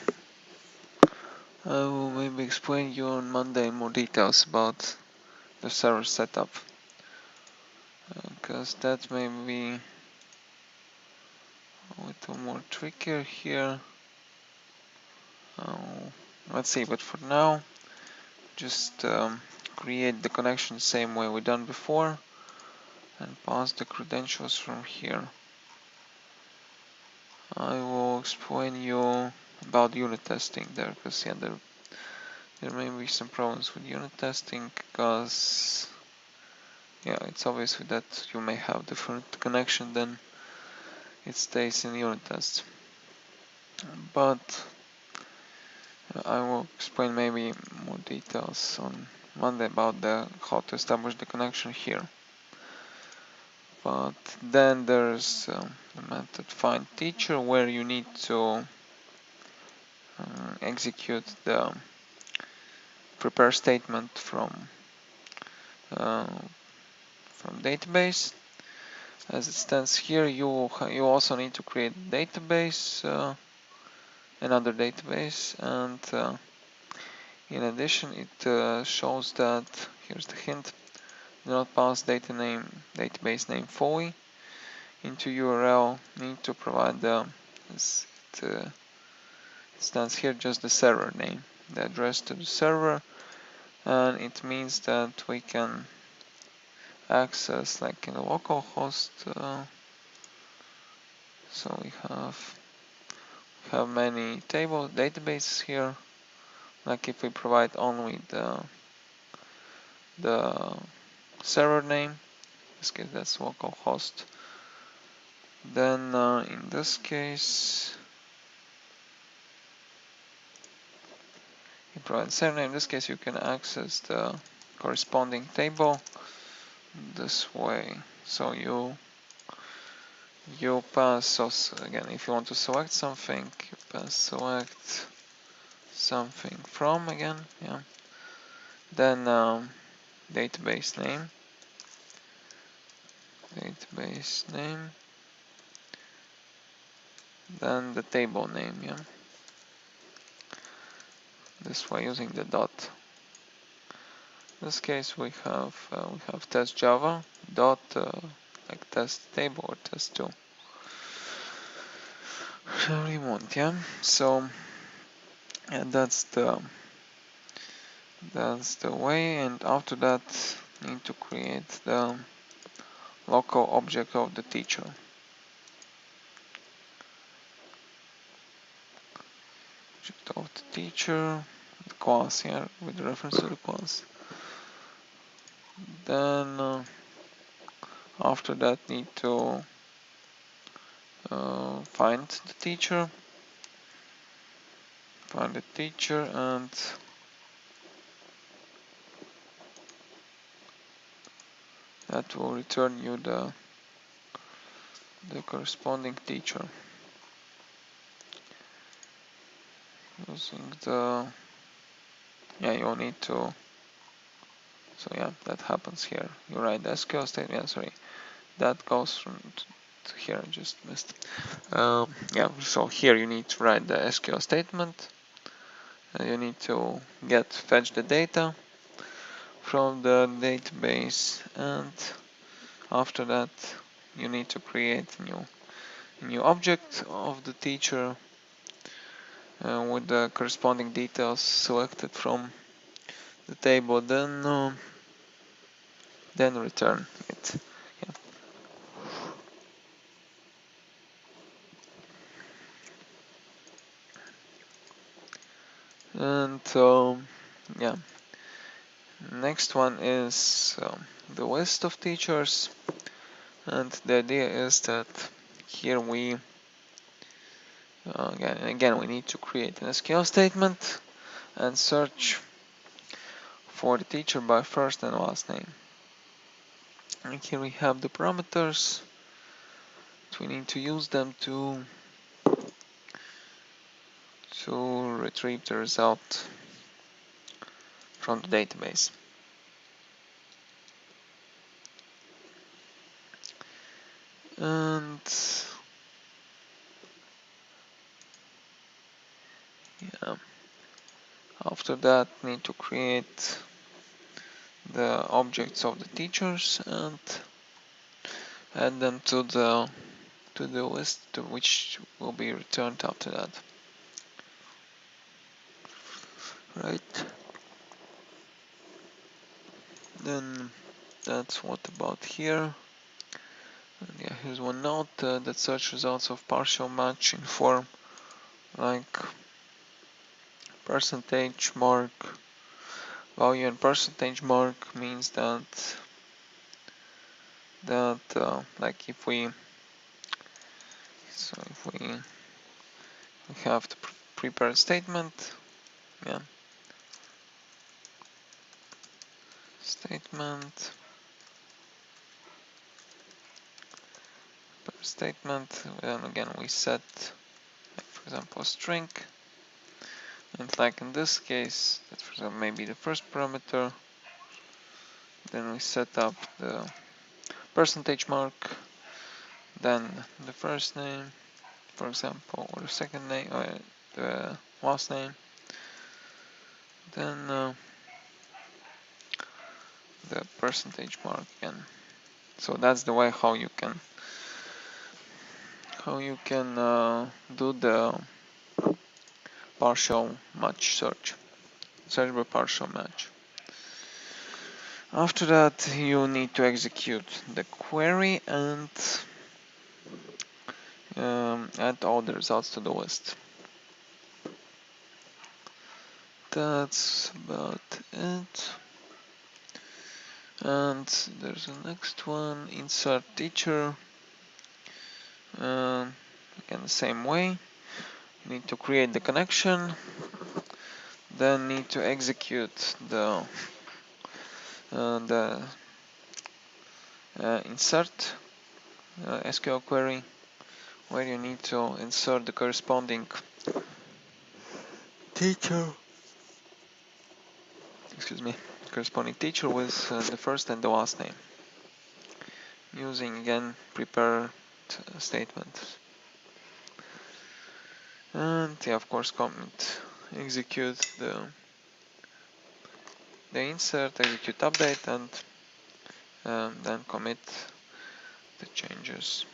maybe explain you on Monday in more details about the server setup, because that may be a little more trickier here. Let's see, but for now, just create the connection the same way we done before and pass the credentials from here. I will explain you about unit testing there, because yeah, there may be some problems with unit testing, because yeah, it's obvious that you may have different connection than it stays in unit tests. But I will explain maybe more details on one about how to establish the connection here. But then there's the method find teacher, where you need to execute the prepare statement from database. As it stands here, you also need to create a database, another database, and in addition, it shows that here's the hint: do not pass database name fully into URL. Need to provide it stands here just the server name, the address to the server, and it means that we can access like in a local host. So we have many databases here. Like if we provide only the server name, in this case that's localhost. Then in this case, you provide server name. In this case, you can access the corresponding table this way. So you pass. So again, if you want to select something, you pass select something from again. Yeah. Then database name. Then the table name, yeah. This way using the dot. In this case we have test Java dot like test table or test2. Whatever you want, yeah. So yeah, that's the way, and after that need to create the local object of the teacher. Object of the teacher, the class here with reference to the class. Then after that need to find the teacher. Find the teacher, and that will return you the corresponding teacher. Using the you'll need to. So yeah, that happens here. You write the SQL statement. Yeah, sorry, that goes from to here. I just missed. Yeah, so here you need to write the SQL statement. You need to fetch the data from the database, and after that you need to create a new object of the teacher with the corresponding details selected from the table. Then return it. Yeah. And yeah, next one is the list of teachers, and the idea is that here we again we need to create an SQL statement and search for the teacher by first and last name. And here we have the parameters. We need to use them to retrieve the result from the database. And yeah, after that need to create the objects of the teachers and add them to the list, which will be returned after that. Right. Then that's what about here. And yeah, here's one note that search results of partial match in form like percentage mark value, and percentage mark means that like if we have to prepare a statement, yeah, statement, per statement, and again we set, like for example, a string, and like in this case, that for example maybe the first parameter, then we set up the percentage mark, then the first name, for example, or the second name, or the last name, then the percentage mark again. So that's the way how you can do the partial match search by partial match. After that, you need to execute the query and add all the results to the list. That's about it. And there's the next one, insert teacher. Again, the same way. You need to create the connection, then need to execute the insert SQL query, where you need to insert the corresponding teacher. Corresponding teacher with the first and the last name, using again prepared statement. And yeah, of course, execute the insert, execute update, and then commit the changes.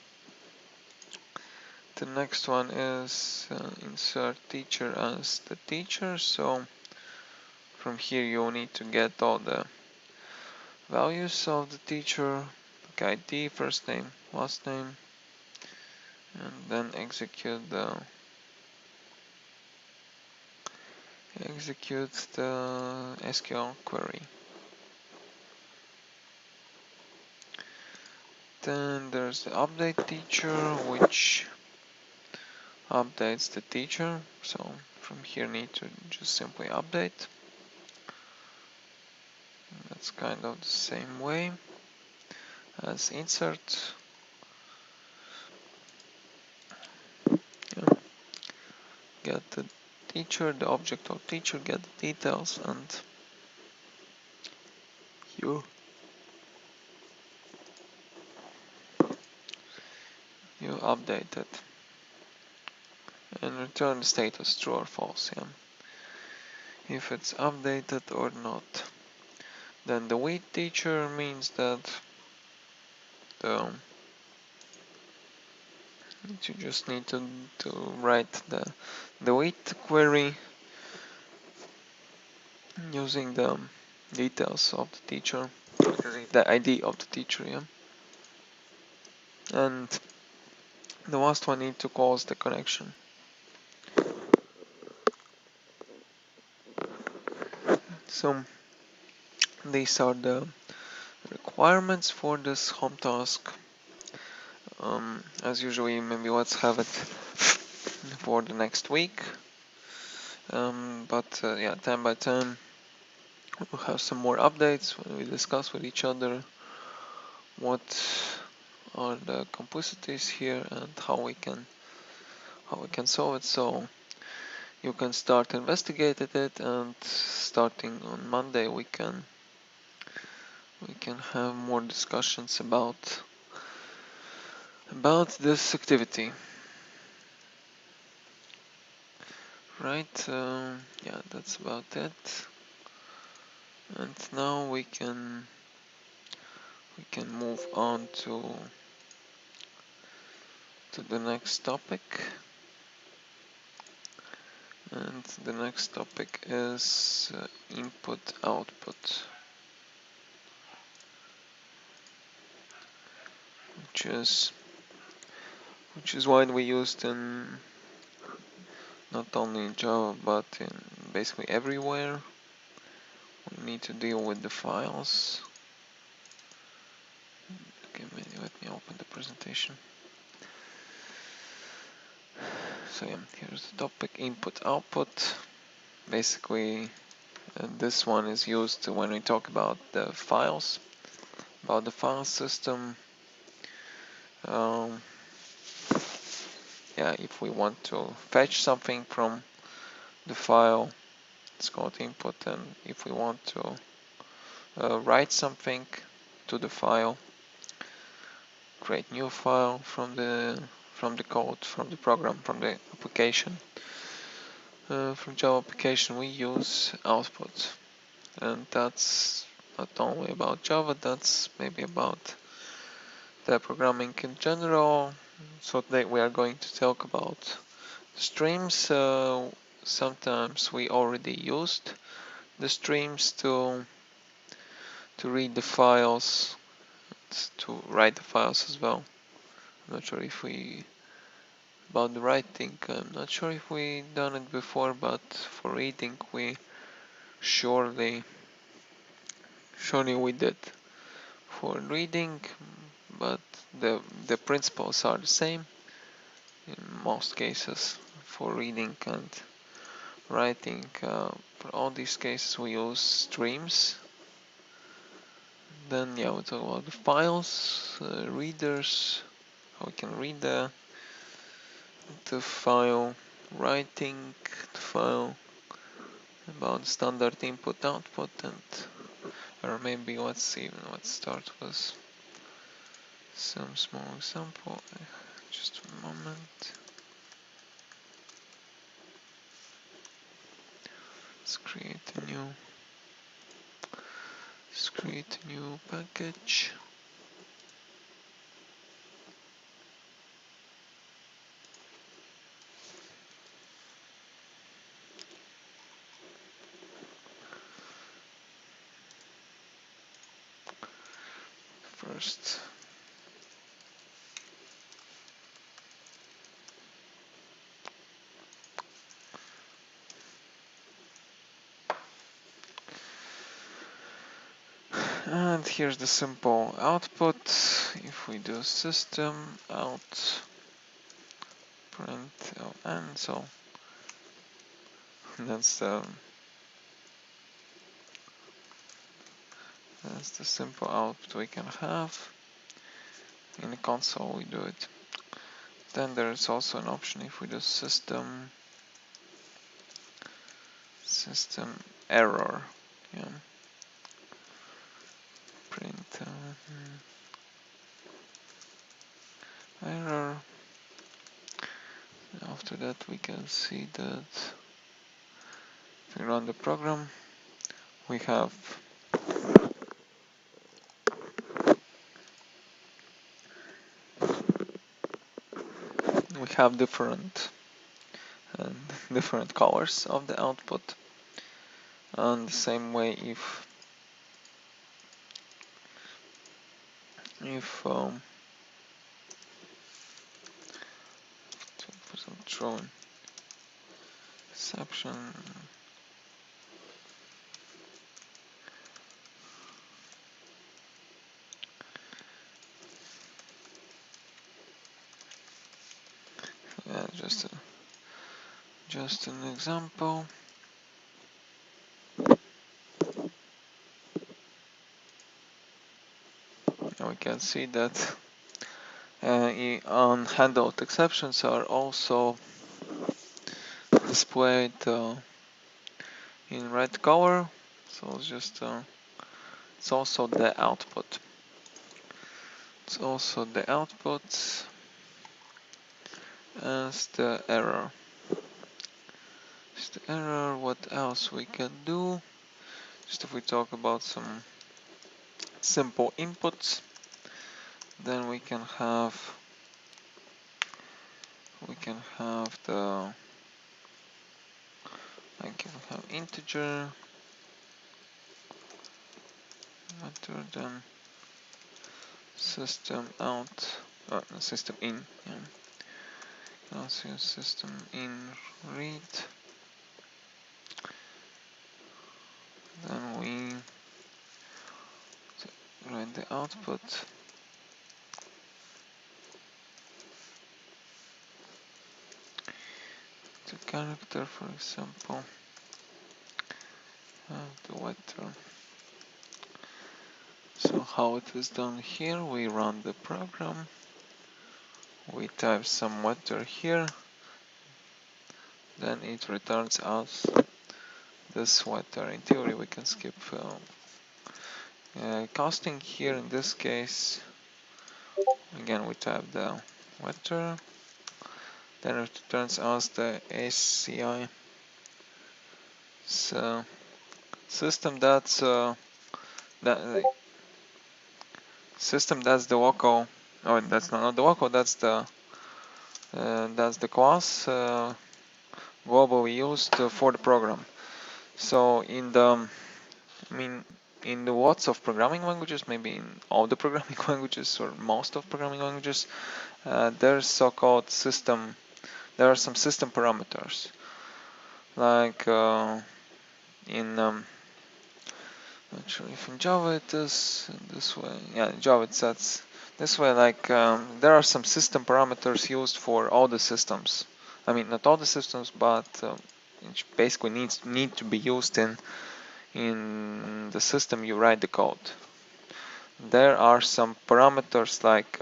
The next one is insert teacher as the teacher. So from here you need to get all the values of the teacher, like ID, first name, last name, and then execute the SQL query. Then there's the update teacher, which updates the teacher. So from here need to just simply update. That's kind of the same way as insert. Yeah. Get the teacher, the object of teacher, get the details, and you update it and return the status true or false. Yeah. If it's updated or not. Then the wait teacher means that you just need to write the wait query using the details of the teacher, the ID of the teacher, yeah. And the last one need to cause the connection. So these are the requirements for this home task. As usually, maybe let's have it for the next week. But yeah, time by time we'll have some more updates when we discuss with each other what are the complexities here and how we can solve it. So you can start investigating it, and starting on Monday we can have more discussions about this activity. Right, yeah, that's about it. And now we can move on to the next topic. And the next topic is input output, which is widely used in not only in Java but in basically everywhere. We need to deal with the files. Okay, let me open the presentation. So yeah, here's the topic, input output. Basically And this one is used when we talk about the files, about the file system. Um, yeah, if we want to fetch something from the file, it's called input, and if we want to write something to the file, create new file from the code, from the program, from the application, from Java application, we use output. And that's not only about Java, that's maybe about the programming in general. So today we are going to talk about streams. Sometimes we already used the streams to read the files, to write the files as well. I'm not sure if we about the writing, I'm not sure if we done it before, but for reading we surely we did. For reading, but the principles are the same in most cases for reading and writing. For all these cases we use streams. Then yeah, we talk about the files, readers, how we can read the file, writing the file, about standard input output, and or maybe let's start with some small example. Just a moment. Let's create a new package. First, and here's the simple output. If we do system out print ln, so that's the simple output we can have. In the console we do it. Then there's also an option if we do system error. Yeah. Print error. After that we can see that if we run the program, we have different colors of the output. And the same way if for some throwing exception, yeah, just an example. Now we can see that unhandled exceptions are also displayed in red color. So it's also the output. It's also the output as the error. What else we can do? Just if we talk about some simple inputs, then we can have integer rather than system out, system in. Yeah. Also use system in read. Then we write the output. The character, for example, the weather. So how it is done here, we run the program, we type some weather here, then it returns us this weather. In theory we can skip casting here. In this case, again we type the weather, then it returns us the ACI. So system that's that system that's the local. Oh, that's not the local. That's the class globally used for the program. So in the, I mean, in the lots of programming languages, maybe in all the programming languages or most of programming languages, there's so-called system. There are some system parameters, like in not sure if in Java it is this way. Yeah, in Java it sets this way. Like there are some system parameters used for all the systems. I mean, not all the systems, but which basically need to be used in the system you write the code. There are some parameters like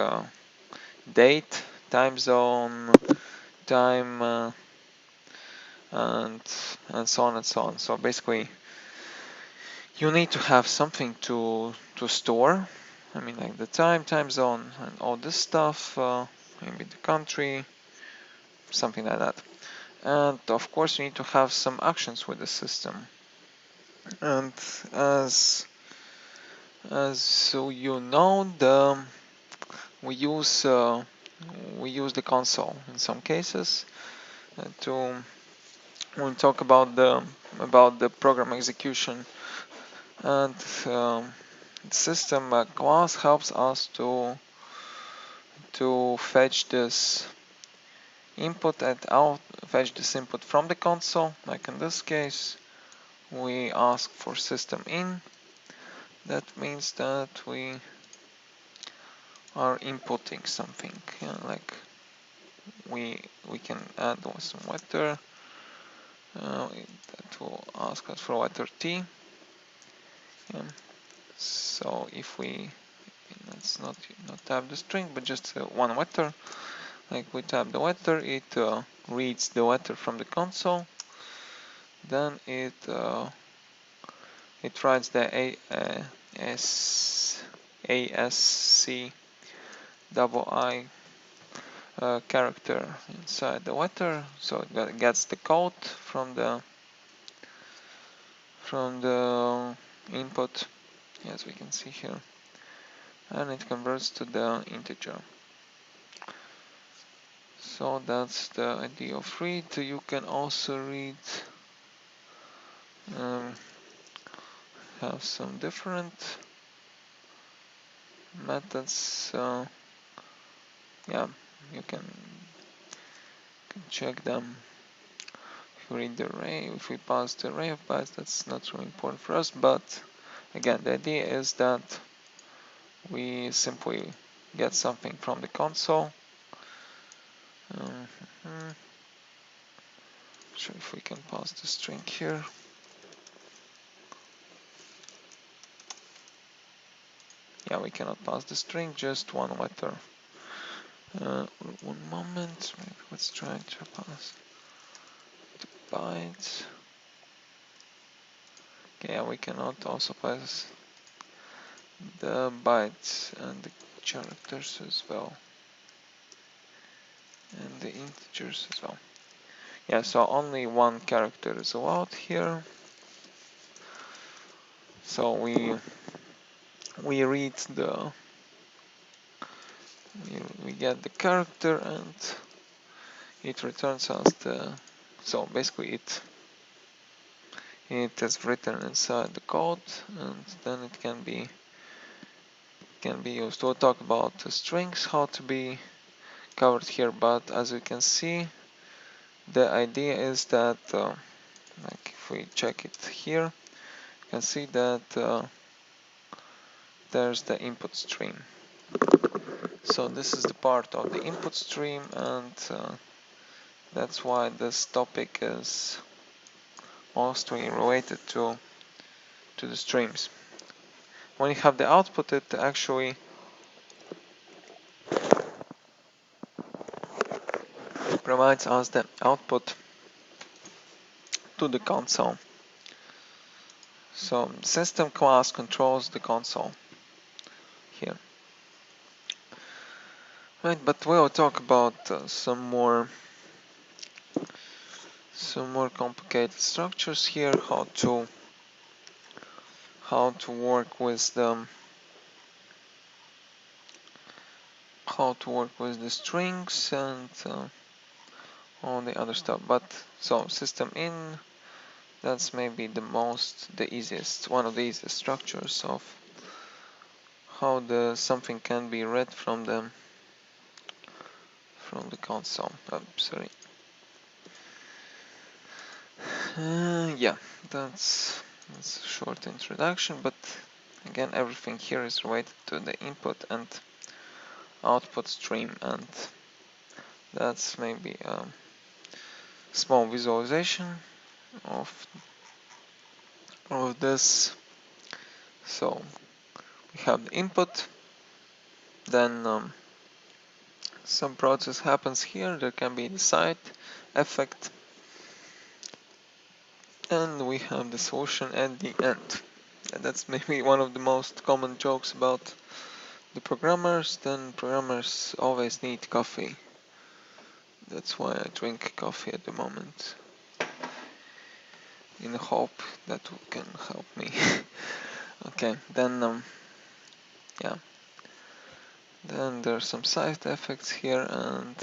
date, time zone, time, and so on and so on. So basically, you need to have something to store. I mean, like the time zone, and all this stuff. Maybe the country, something like that. And of course, you need to have some actions with the system. And as so you know, we use the console in some cases to when we talk about the program execution, and the system class helps us to fetch this input and fetch this input from the console. Like in this case, we ask for system in. That means that we are inputting something. Like we can add some weather. That will ask us for letter T. So if we, let's not type the string, but just one letter. Like we type the letter, it reads the letter from the console. Then it writes the ASC double I character inside the letter, so it gets the code from the input, as we can see here, and it converts to the integer. So that's the idea of read. You can also read, have some different methods. Yeah, you can check them. If we read the array, if we pass the array of bytes, that's not really important for us, but again, the idea is that we simply get something from the console. Sure if we can pass the string here. Yeah, we cannot pass the string, just one letter. One moment, maybe let's try to pass the bytes. Okay, yeah, we cannot also pass the bytes and the characters as well, and the integers as well. Yeah, so only one character is allowed here. So we read we get the character, and it returns us the, so basically it is written inside the code, and then it can be used. We'll talk about the strings, how to be covered here, but as you can see, the idea is that like if we check it here, you can see that there's the input stream. So this is the part of the input stream, and that's why this topic is mostly related to to the streams. When you have the output, it actually provides us the output to the console. So system class controls the console here. Right, but we'll talk about some more complicated structures here, how to work with them, how to work with the strings and all the other stuff. But so system in, that's maybe the easiest, one of the easiest structures of how something can be read from the console. Sorry. Yeah, that's a short introduction, but again, everything here is related to the input and output stream, and that's maybe a small visualization of this. So we have the input, then some process happens here. There can be the side effect, and we have the solution at the end. And that's maybe one of the most common jokes about the programmers. Then programmers always need coffee. That's why I drink coffee at the moment, in the hope that can help me. Okay, then yeah, then there are some side effects here and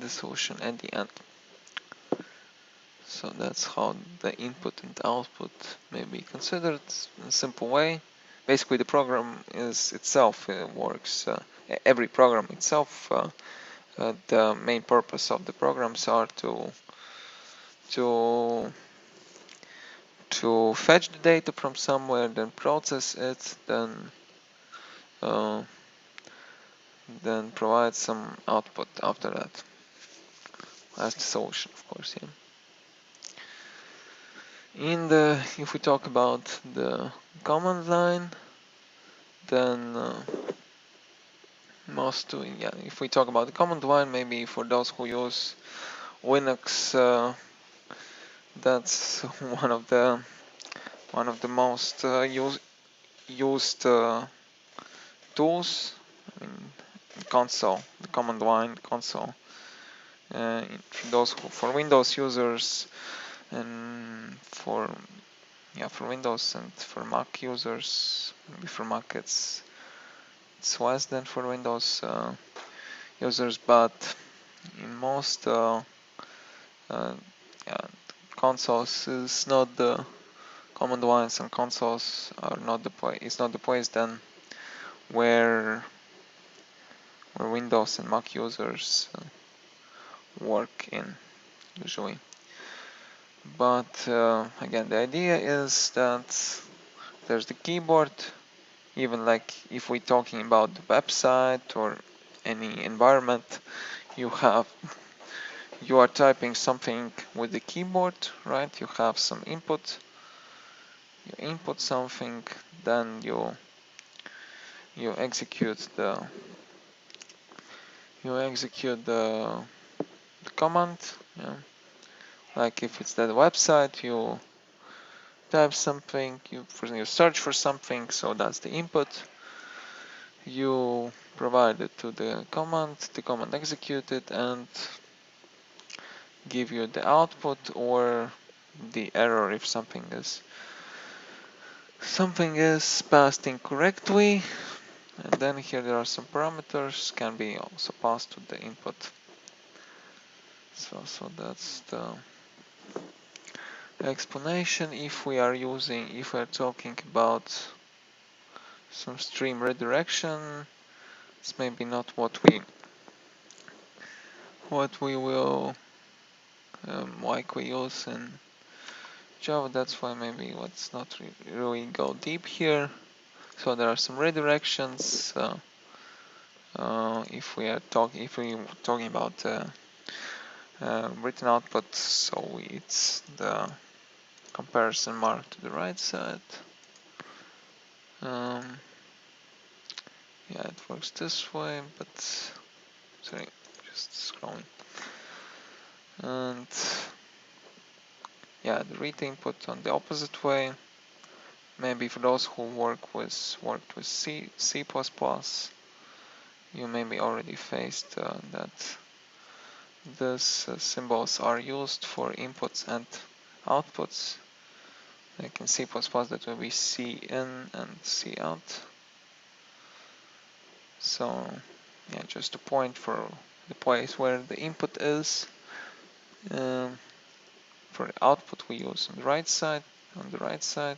the solution at the end. So that's how the input and output may be considered in a simple way. Basically, the program itself works. Every program itself. The main purpose of the programs are to fetch the data from somewhere, then process it, then provide some output after that as the solution, of course. Yeah. If we talk about the command line, then if we talk about the command line, maybe for those who use Linux, that's one of the most used tools. I mean, the command line console. For Windows users and for Windows and for Mac users, maybe for Mac it's less than for Windows users, but in most consoles is not the command lines, and consoles are not the place. It's not the place then where Windows and Mac users work in usually. But again, the idea is that there's the keyboard. Even like if we're talking about the website or any environment, you are typing something with the keyboard, right? You have some input. You input something, then you execute the command. Yeah. Like if it's that website, you type something, you search for something, so that's the input. You provide it to the command executed and give you the output or the error if something is passed incorrectly. And then here there are some parameters, can be also passed to the input. So that's the explanation. If we are talking about some stream redirection, it's maybe not what we will likely use in Java. That's why maybe let's not really go deep here. So there are some redirections. If we're talking about written output, so it's the comparison mark to the right side. Yeah, it works this way, but sorry, just scrolling. And yeah, the read input on the opposite way. Maybe for those who worked with C++, you maybe already faced that these symbols are used for inputs and outputs. Like in C++, that will be C in and C out. So yeah, just a point for the place where the input is. For the output we use on the right side. On the right side,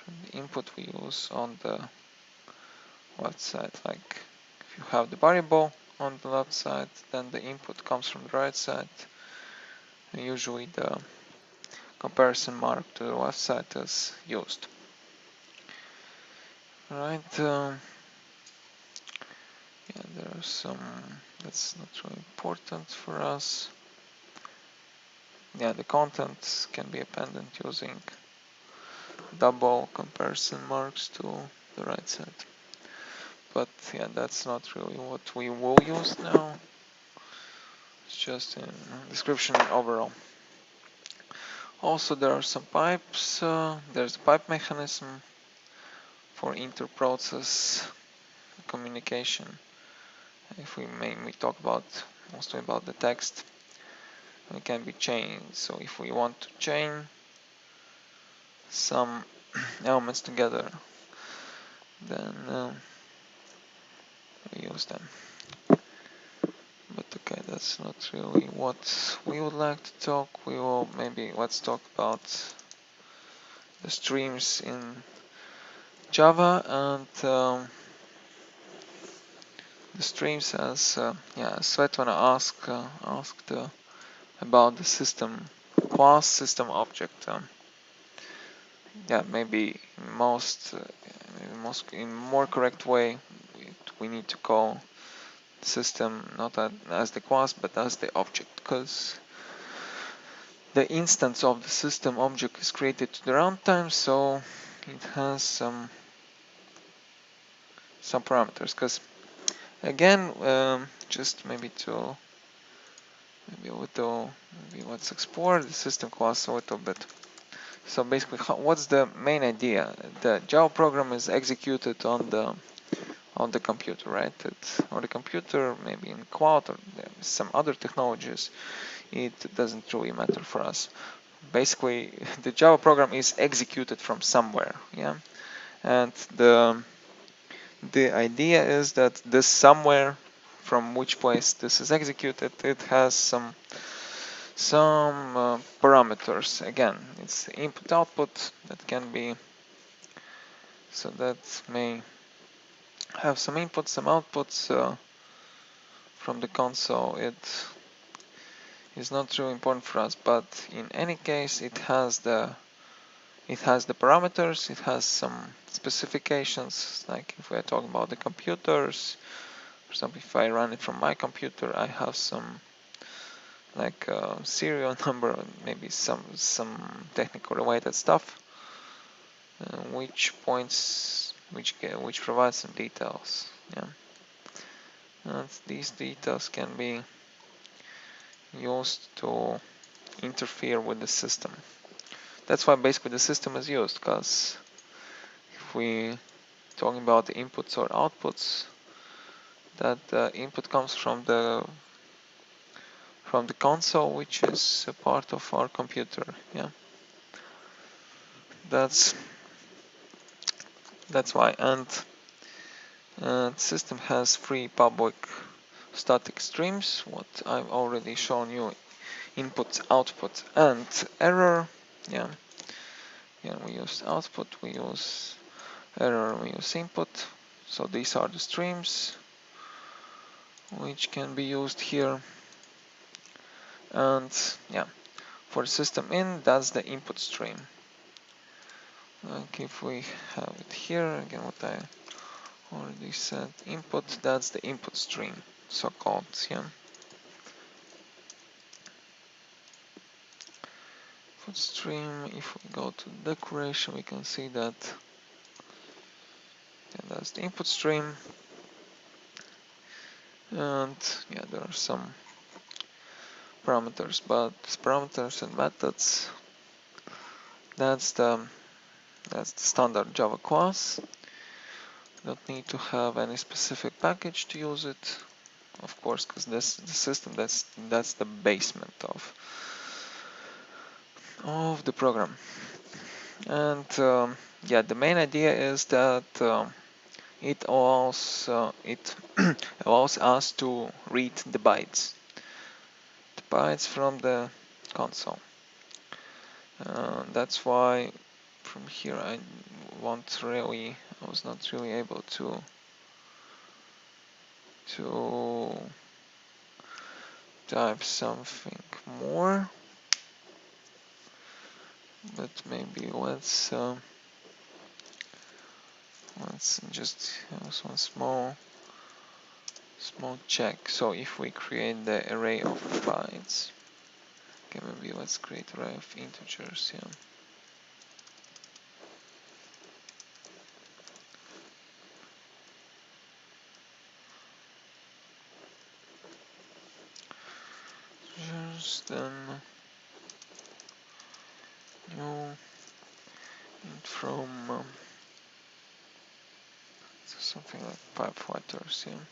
from the input we use on the left side. Like if you have the variable on the left side, then the input comes from the right side. And usually the comparison mark to the left side is used. Right. Yeah, there are some. That's not really important for us. Yeah, the contents can be appended using double comparison marks to the right side. But yeah, that's not really what we will use now. It's just in description overall. Also, there are some pipes. There's a pipe mechanism for inter-process communication. If we mainly talk about mostly about the text, it can be chained. So if we want to chain some elements together, then we use them. But okay, that's not really what we would like to talk. We will maybe let's talk about the streams in Java and the streams as yeah, Svetlana asked about the system class system object. Yeah, maybe in more correct way, we need to call the system not as the class but as the object, because the instance of the system object is created to the runtime, so it has some parameters. Because again, just maybe let's explore the system class a little bit. So basically, what's the main idea? The Java program is executed on the computer, right? On the computer, maybe in cloud or some other technologies. It doesn't really matter for us. Basically, the Java program is executed from somewhere, yeah. And the idea is that this somewhere, from which place this is executed, it has some parameters. Again, it's input output that can be, so that may have some inputs, some outputs from the console. It is not really important for us, but in any case, it has the parameters. It has some specifications. Like if we are talking about the computers, for example, if I run it from my computer, I have some like serial number, maybe some technical related stuff, which provides some details. Yeah, and these details can be used to interfere with the system. That's why basically the system is used, because if we talking about the inputs or outputs, that input comes from the console, which is a part of our computer. Yeah, that's why. And the system has three public static streams, what I've already shown you: input, output, and error. Yeah, we use output, we use error, we use input. So these are the streams which can be used here. And yeah, for system in, that's the input stream. Like if we have it here, again what I already said, input, that's the input stream, so-called. Yeah. input stream. If we go to decoration, we can see that that's the input stream, and yeah, there are some parameters, but parameters and methods, that's the standard Java class. Don't need to have any specific package to use it, of course, because this the system, that's the basement of the program. And yeah, the main idea is that it allows allows us to read the bytes from the console. That's why from here I was not really able to type something more, but maybe let's just have one small check. So if we create the array of bytes, okay, maybe let's create array of integers. Yeah. Then new and from something like pipe letters, yeah.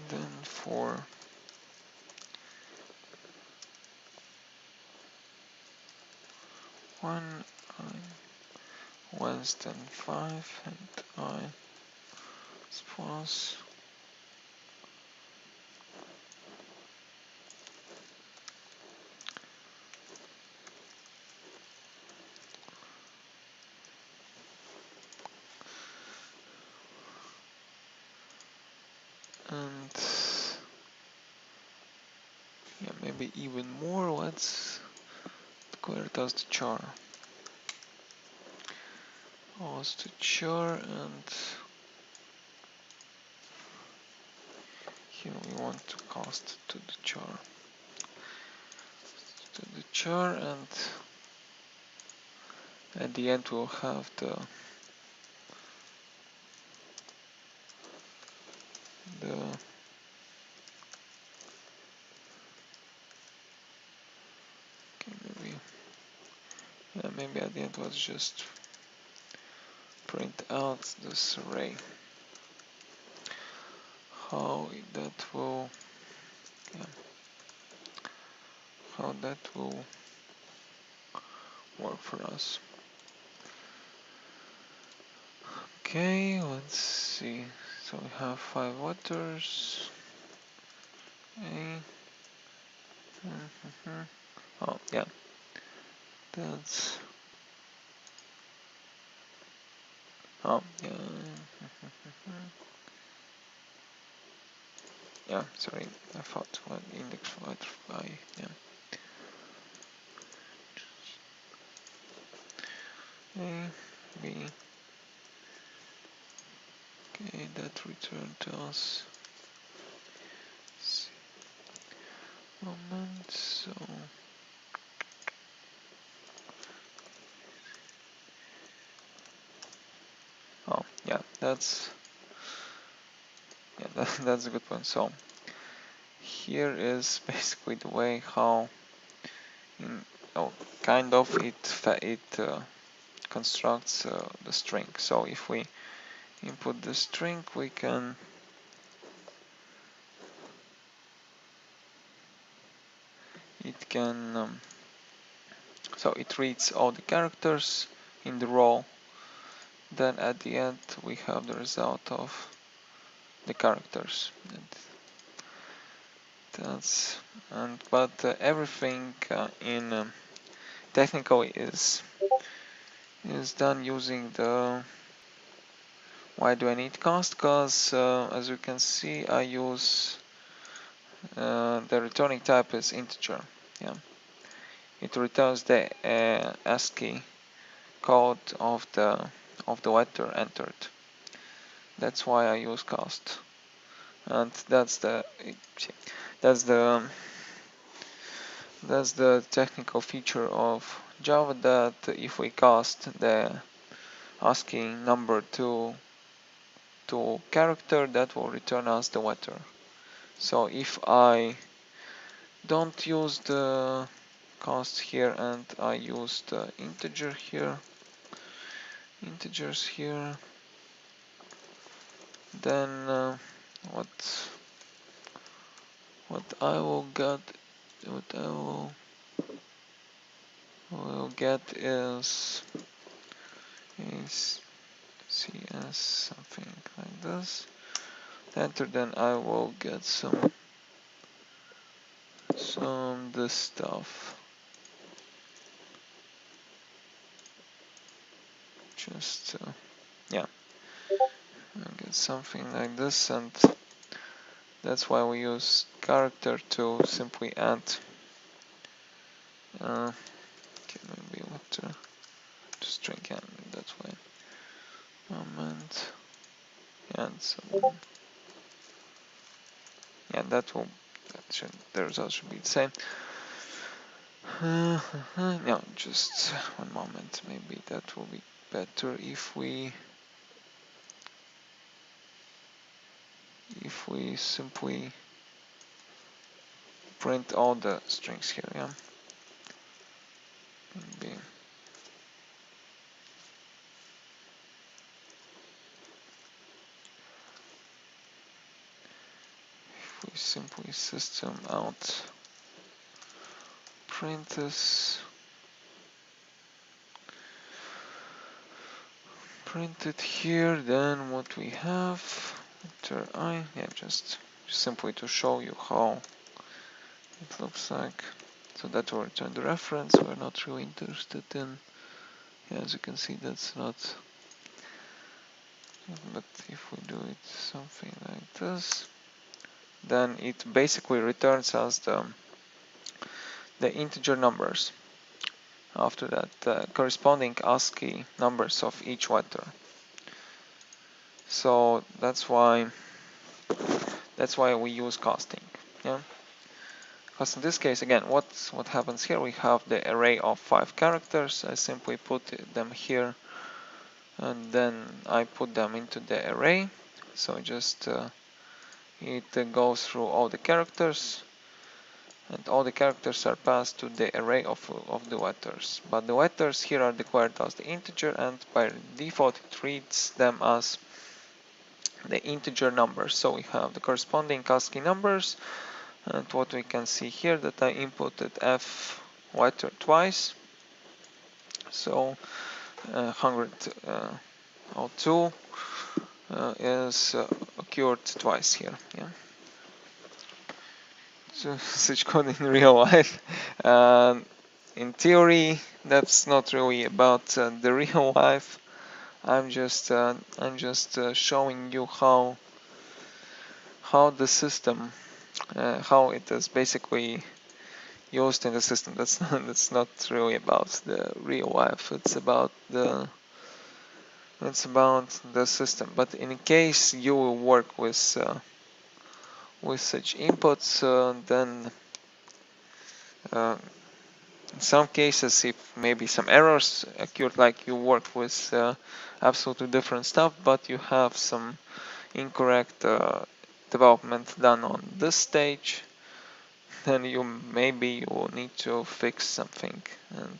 Then for one I less than 5 and I is plus and yeah, maybe even more. Let's declare it as the char. As the char, and here we want to cast to the char. And at the end we'll have the maybe at the end let's just print out this array. How that will work for us. Okay, let's see. So we have 5 letters. Okay. Oh yeah, that's yeah. Yeah, sorry, I thought one index letter I yeah. A, B. Okay, that returned to us. Moment, so yeah, that's that's a good point. So here is basically the way how kind of it constructs the string. So if we input the string, we can so it reads all the characters in the row. Then at the end we have the result of the characters. But everything in technically is done using the why do I need cast? Because as you can see, I use the returning type is integer. Yeah, it returns the ASCII code of the letter entered. That's why I use cast, and that's the That's the technical feature of Java, that if we cast the ASCII number to character, that will return us the vector. So if I don't use the cast here and I use the integers here, then what I will get is CS something like this. Enter, then I will get some this stuff. Just yeah, I'll get something like this, and that's why we use character to simply add. Okay, maybe what to string that way. Moment. And so yeah, the result should be the same. No, just one moment. Maybe that will be better if we simply print all the strings here. Yeah, maybe. If we simply system out print this, print it here, then what we have, enter I, yeah, just simply to show you how it looks like. So that will return the reference. We're not really interested in, yeah, as you can see, that's not, but if we do it something like this, then it basically returns us the integer numbers. After that, the corresponding ASCII numbers of each vector. So that's why we use casting. Yeah. Because in this case, again, what happens here? We have the array of 5 characters. I simply put them here, and then I put them into the array. So just it goes through all the characters, and all the characters are passed to the array of the vectors. But the vectors here are declared as the integer, and by default it reads them as the integer numbers. So we have the corresponding ASCII numbers, and what we can see here, that I inputted f vector twice. So 102 is occurred twice here. Yeah. So such code in real life. In theory, that's not really about the real life. I'm just showing you how the system, how it is basically used in the system. That's not really about the real life. It's about the system. But in case you will work with such inputs, then in some cases, if maybe some errors occurred, like you work with absolutely different stuff, but you have some incorrect development done on this stage, then maybe you will need to fix something, and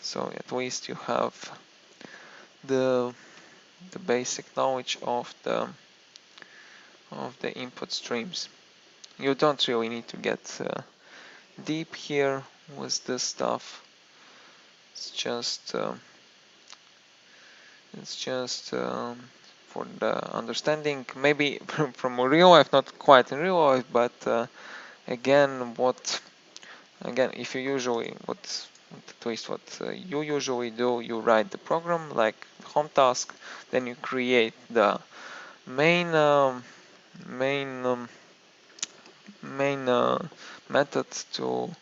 so at least you have the basic knowledge of the input streams. You don't really need to get deep here with this stuff. It's just for the understanding, maybe from real life, not quite in real life, but again, if you usually at least what you usually do, you write the program like home task, then you create the main method to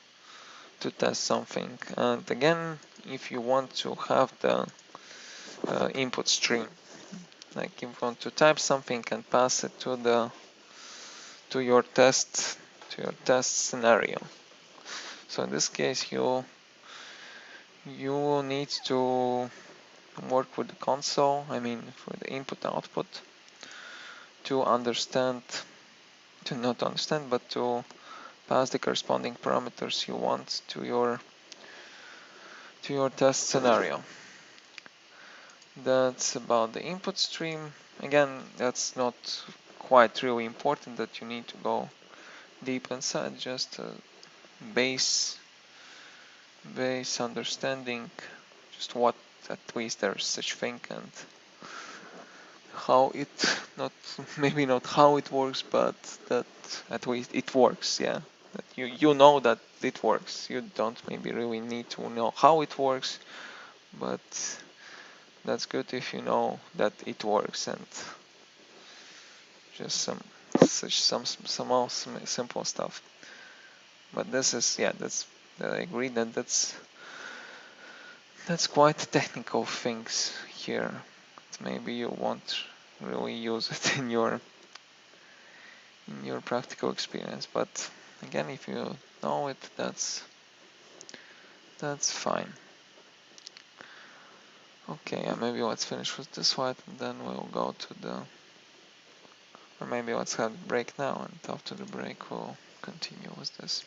test something. And again, if you want to have the input stream, like if you want to type something and pass it to your test scenario, So in this case, you need to work with the console, I mean for the input output, to understand, to not understand, but to pass the corresponding parameters you want to your test scenario. That's about the input stream. Again, that's not quite really important that you need to go deep inside, just a base understanding, just what at least there's such thing and how it, not maybe not how it works, but that at least it works. Yeah, that you know that it works. You don't maybe really need to know how it works, but that's good if you know that it works, and just some simple stuff. But this is, yeah, I agree that that's quite technical things here. Maybe you won't really use it in your practical experience, but again, if you know it, that's fine. Okay, maybe let's finish with this slide and then we'll go to the, or maybe let's have a break now, and after the break we'll continue with this.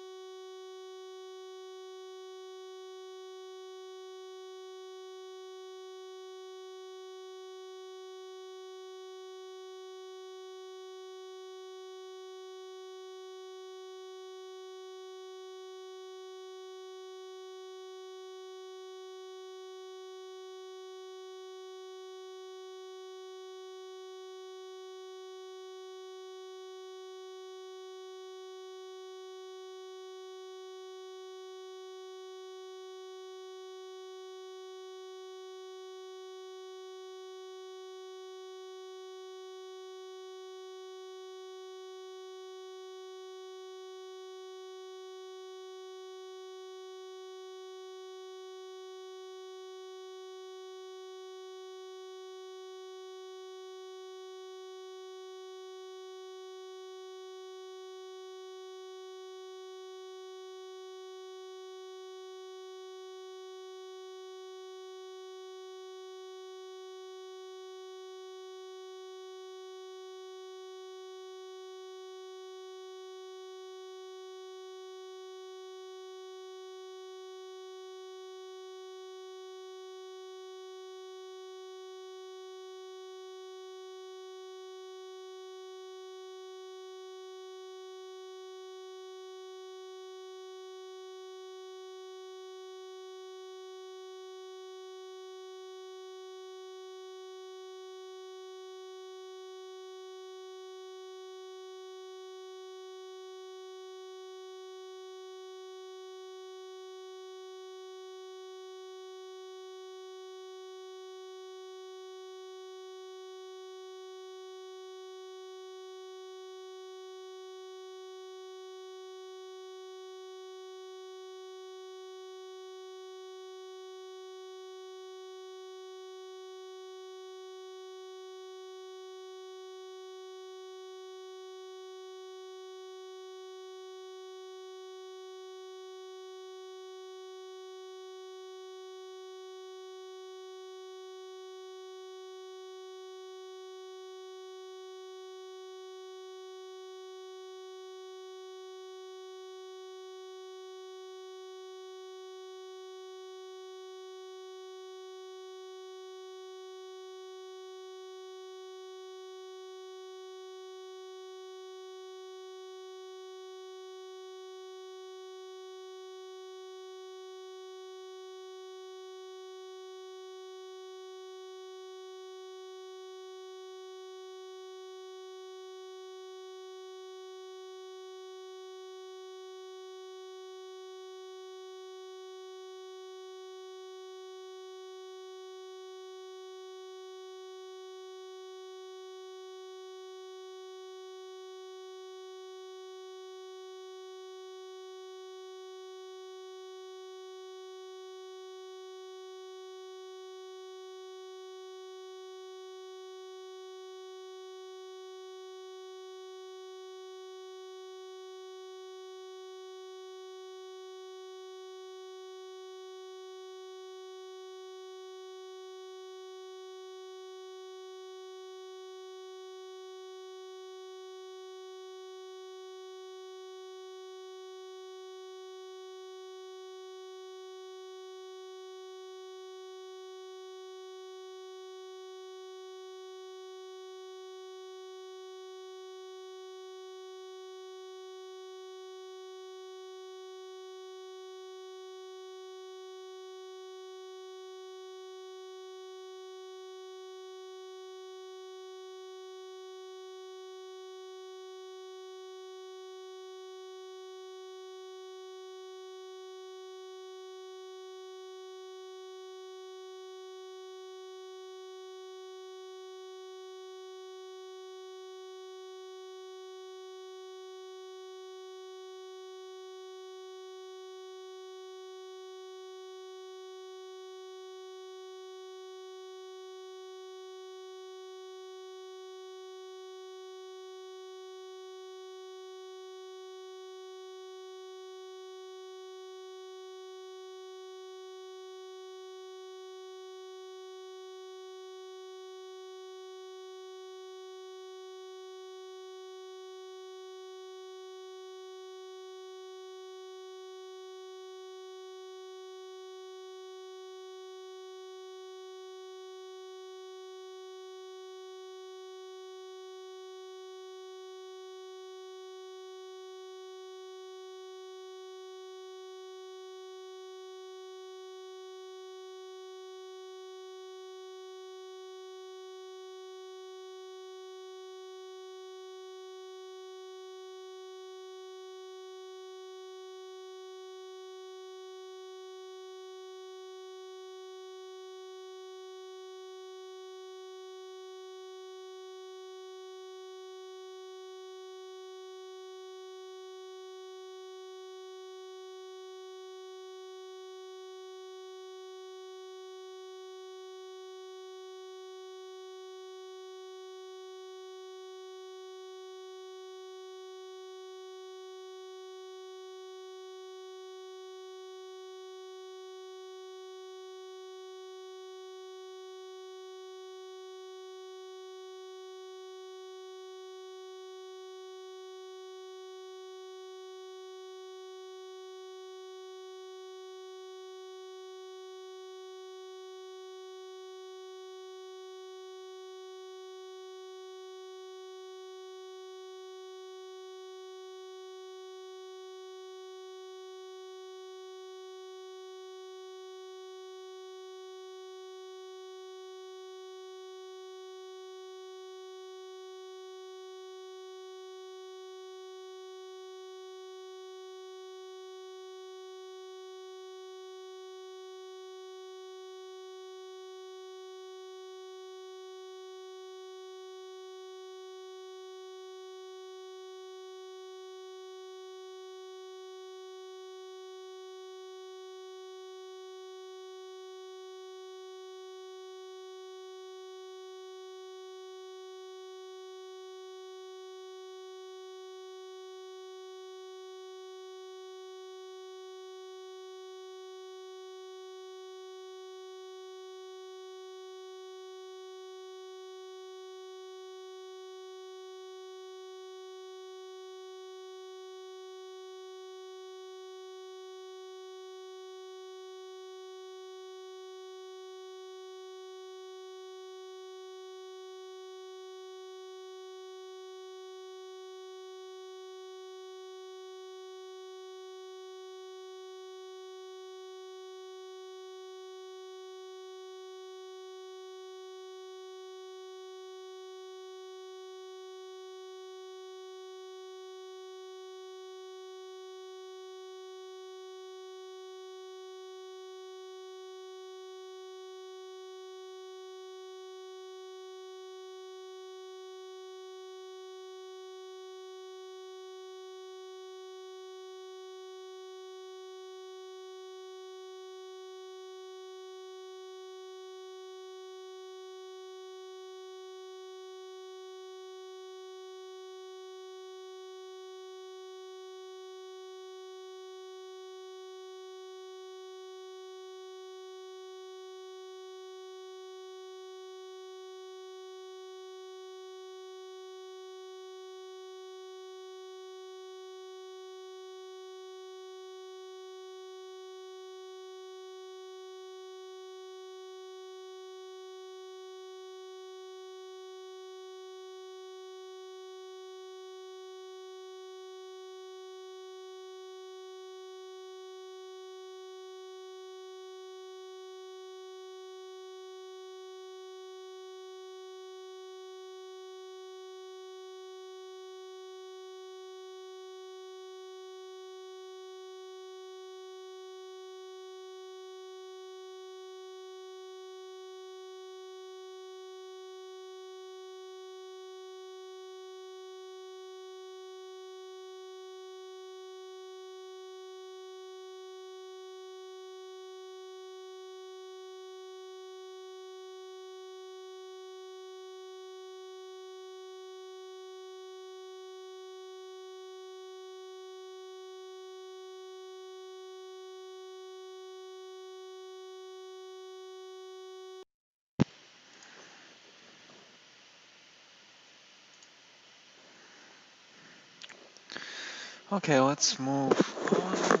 Okay, let's move on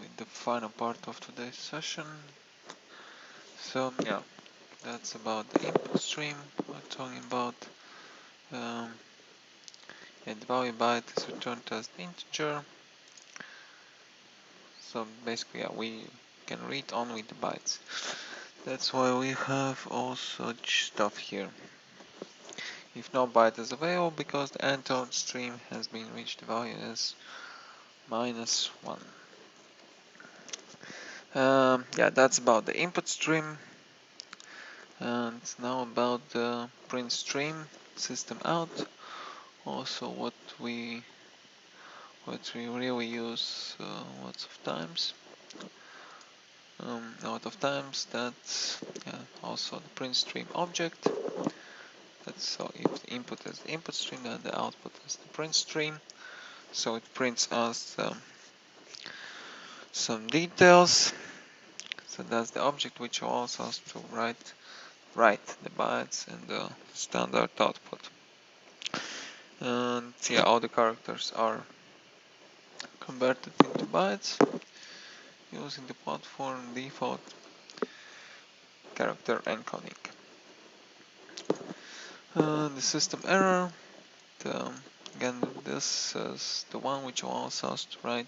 with the final part of today's session. So yeah, that's about the input stream. We're talking about um, the value byte is returned as the integer. So basically, yeah, we can read only the bytes. That's why we have all such stuff here. If no byte is available because the entered stream has been reached, the value is -1. Yeah, that's about the input stream. And now about the print stream system out. Also, what we really use lots of times. A lot of times that's also the print stream object. That's so if the input is the input stream, then the output is the print stream. So it prints us some details. So that's the object which allows us to write the bytes in the standard output. And yeah, all the characters are converted into bytes using the platform default character encoding. The system error, again this is the one which allows us to write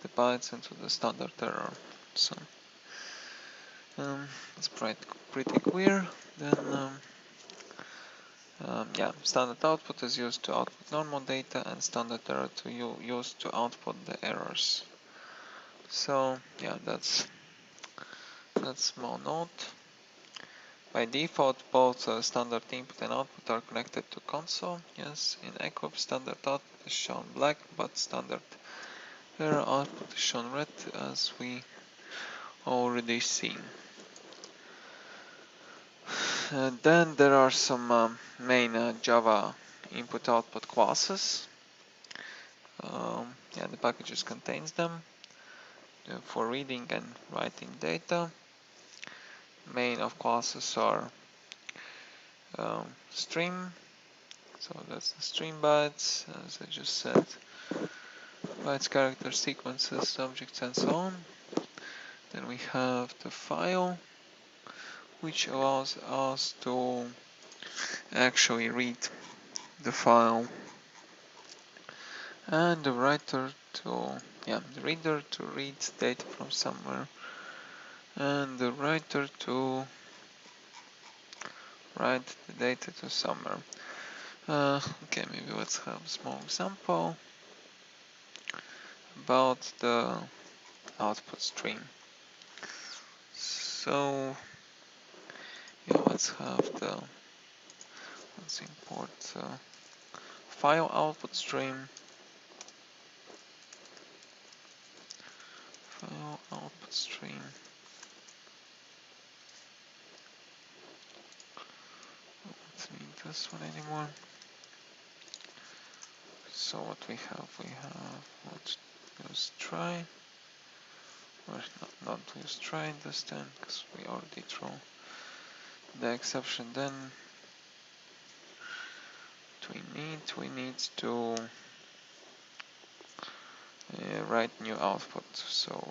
the bytes into the standard error. So it's pretty clear. Then yeah, standard output is used to output normal data and standard error to use to output the errors. So yeah, that's small note. By default, both standard input and output are connected to console. Yes, in Eclipse, standard output is shown black, but standard error output is shown red, as we already seen. Then there are some main Java input-output classes. Yeah, the packages contains them for reading and writing data. Main of classes are stream, so that's the stream bytes, as I just said, bytes, characters, sequences, objects, and so on. Then we have the file, which allows us to actually read the file, and the writer to, the reader to read data from somewhere, and the writer to write the data to somewhere. Okay, maybe let's have a small example about the output stream. So yeah, let's import file output stream. File output stream. Don't need this one anymore. So what we have, let's use try. Or not use try this time, because we already throw the exception. Then we need to write new output. So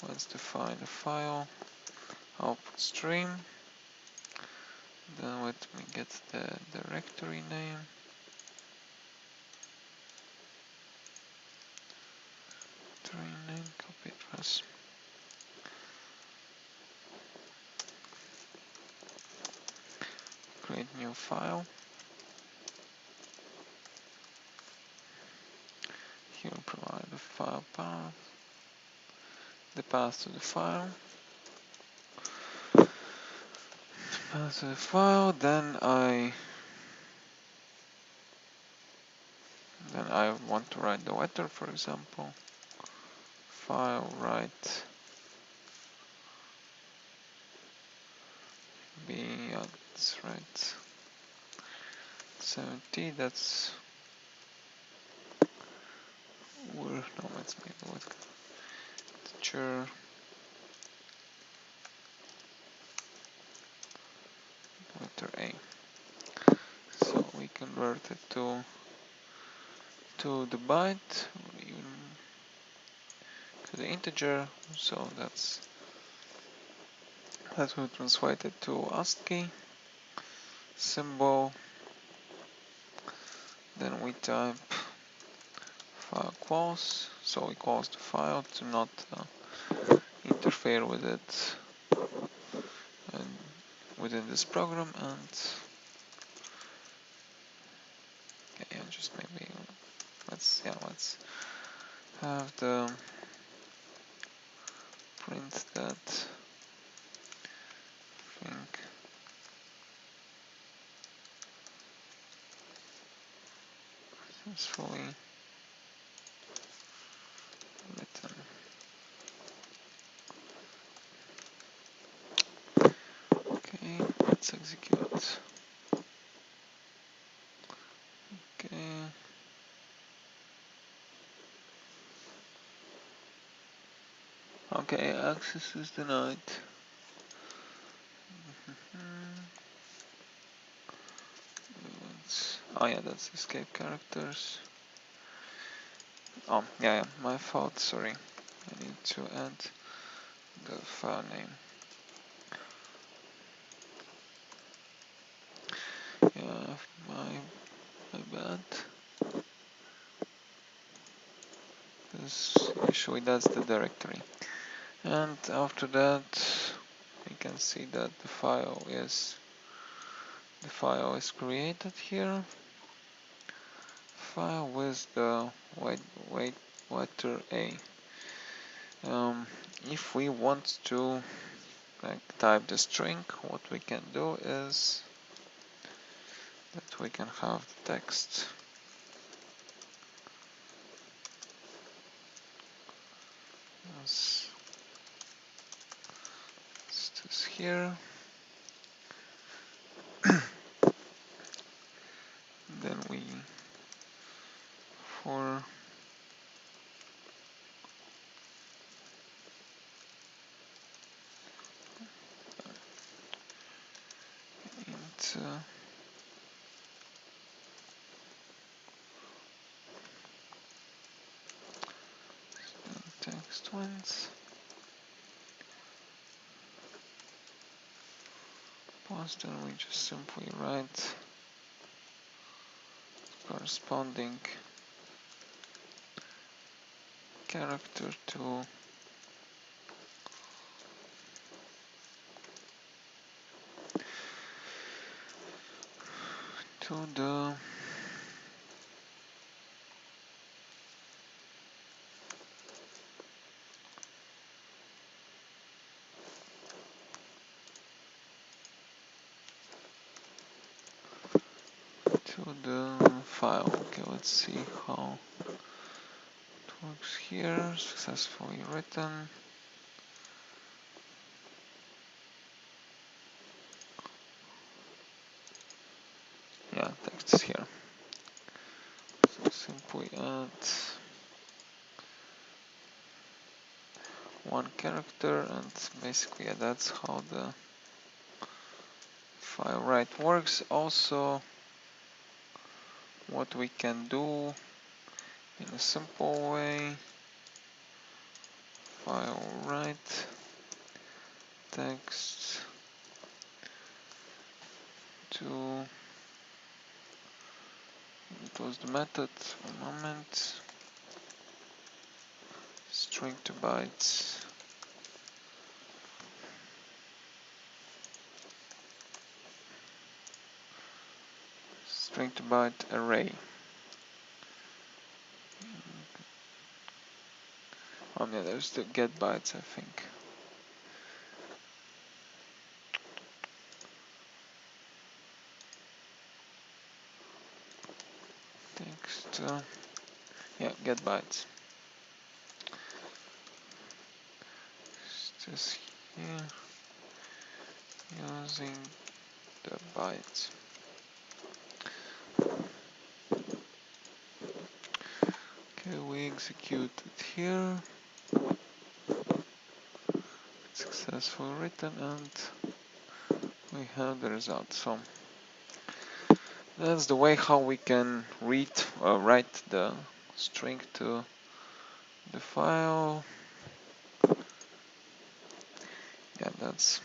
let's define a file output stream. Then let me get the directory name. Copy address. Create new file. Here provide the file path, the path to the file. Path to the file. Then I want to write the letter, for example. File write let's write 70. That's let's make what teacher letter A. So we convert it to to the byte, or even to the integer, so that will translate it to ASCII symbol. Then we type file equals, so equals to file to not interfere with it and within this program. And yeah, just maybe let's have the print that thing successfully written. Okay, let's execute. Okay. Okay, access is denied. Oh yeah, that's escape characters. Oh yeah, my fault. Sorry. I need to add the file name. Yeah, my bad. This usually that's the directory. And after that, we can see that the file is created here. File with the letter A. If we want to type the string, what we can do is that we can have the text as this here. Then we for int text ones post, and we just simply write corresponding character to the file. Okay, let's see how it works here. Successfully written. Yeah, text is here. So simply add one character, and basically that's how the file write works. Also, what we can do in a simple way, file write text to, it was the method, a moment, string to bytes, string to byte array. Oh yeah, there's the get bytes, I think. Text, yeah, get bytes. Just here, using the bytes. Okay, we execute it here. Successfully written, and we have the result. So That's the way how we can write the string to the file. Yeah, that's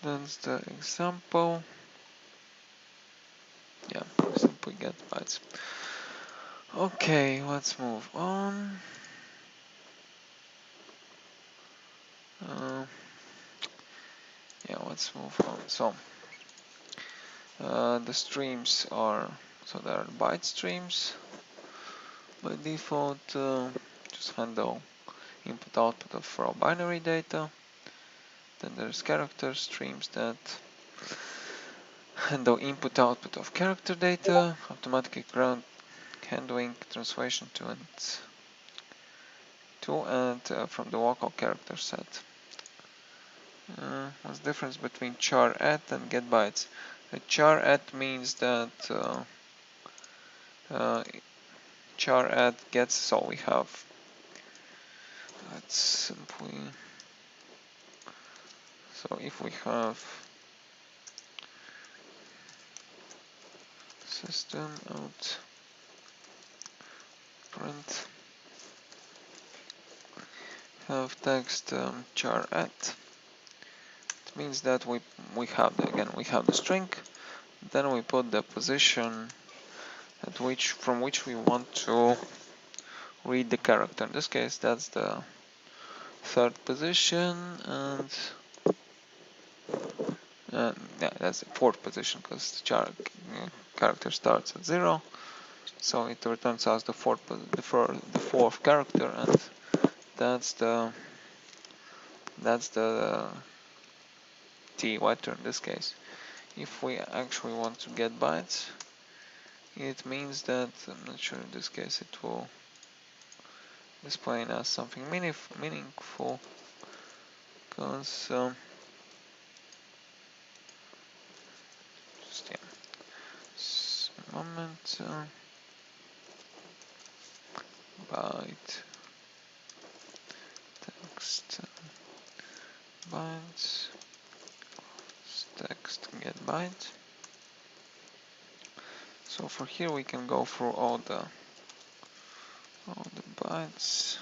the example. Yeah, simply get bytes. Okay, let's move on. Yeah, let's move on. So the streams are, so there are byte streams by default. Just handle input output of raw binary data. Then there's character streams that handle input output of character data, automatically handling translation to and from the local character set. What's the difference between char at and get bytes? Char at means that char at gets, so we have, let's simply, so if we have system out print have text char at, it means that we have the string, then we put the position at from which we want to read the character. In this case, that's the third position, and yeah, that's the fourth position because the character starts at 0, so it returns us the fourth character, and that's the T letter in this case. If we actually want to get bytes, it means that, I'm not sure in this case it will display as something meaningful, because just a moment, byte text bytes text get byte. So for here we can go through all the bytes.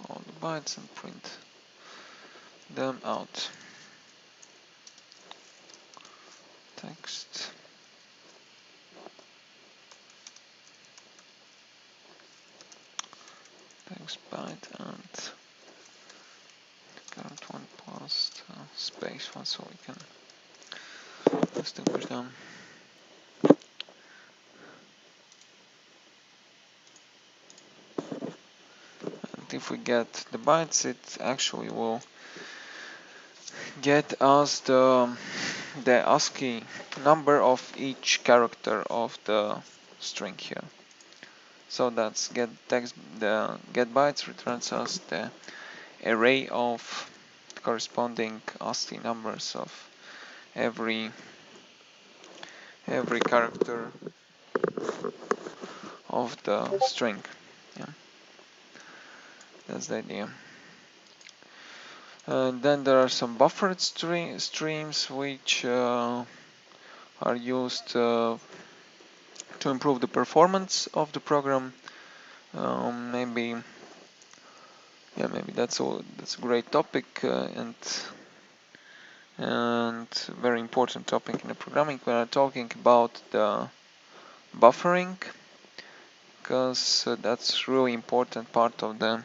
All the bytes and print them out. Text byte and current one plus space one, so we can distinguish them. And if we get the bytes, it actually will get us the ASCII number of each character of the string here. So that's get bytes returns us the array of corresponding ASCII numbers of every character of the string. Yeah, that's the idea. And then there are some buffered streams which are used to improve the performance of the program. Maybe that's a great topic and very important topic in the programming. We are talking about the buffering, because that's really important part of the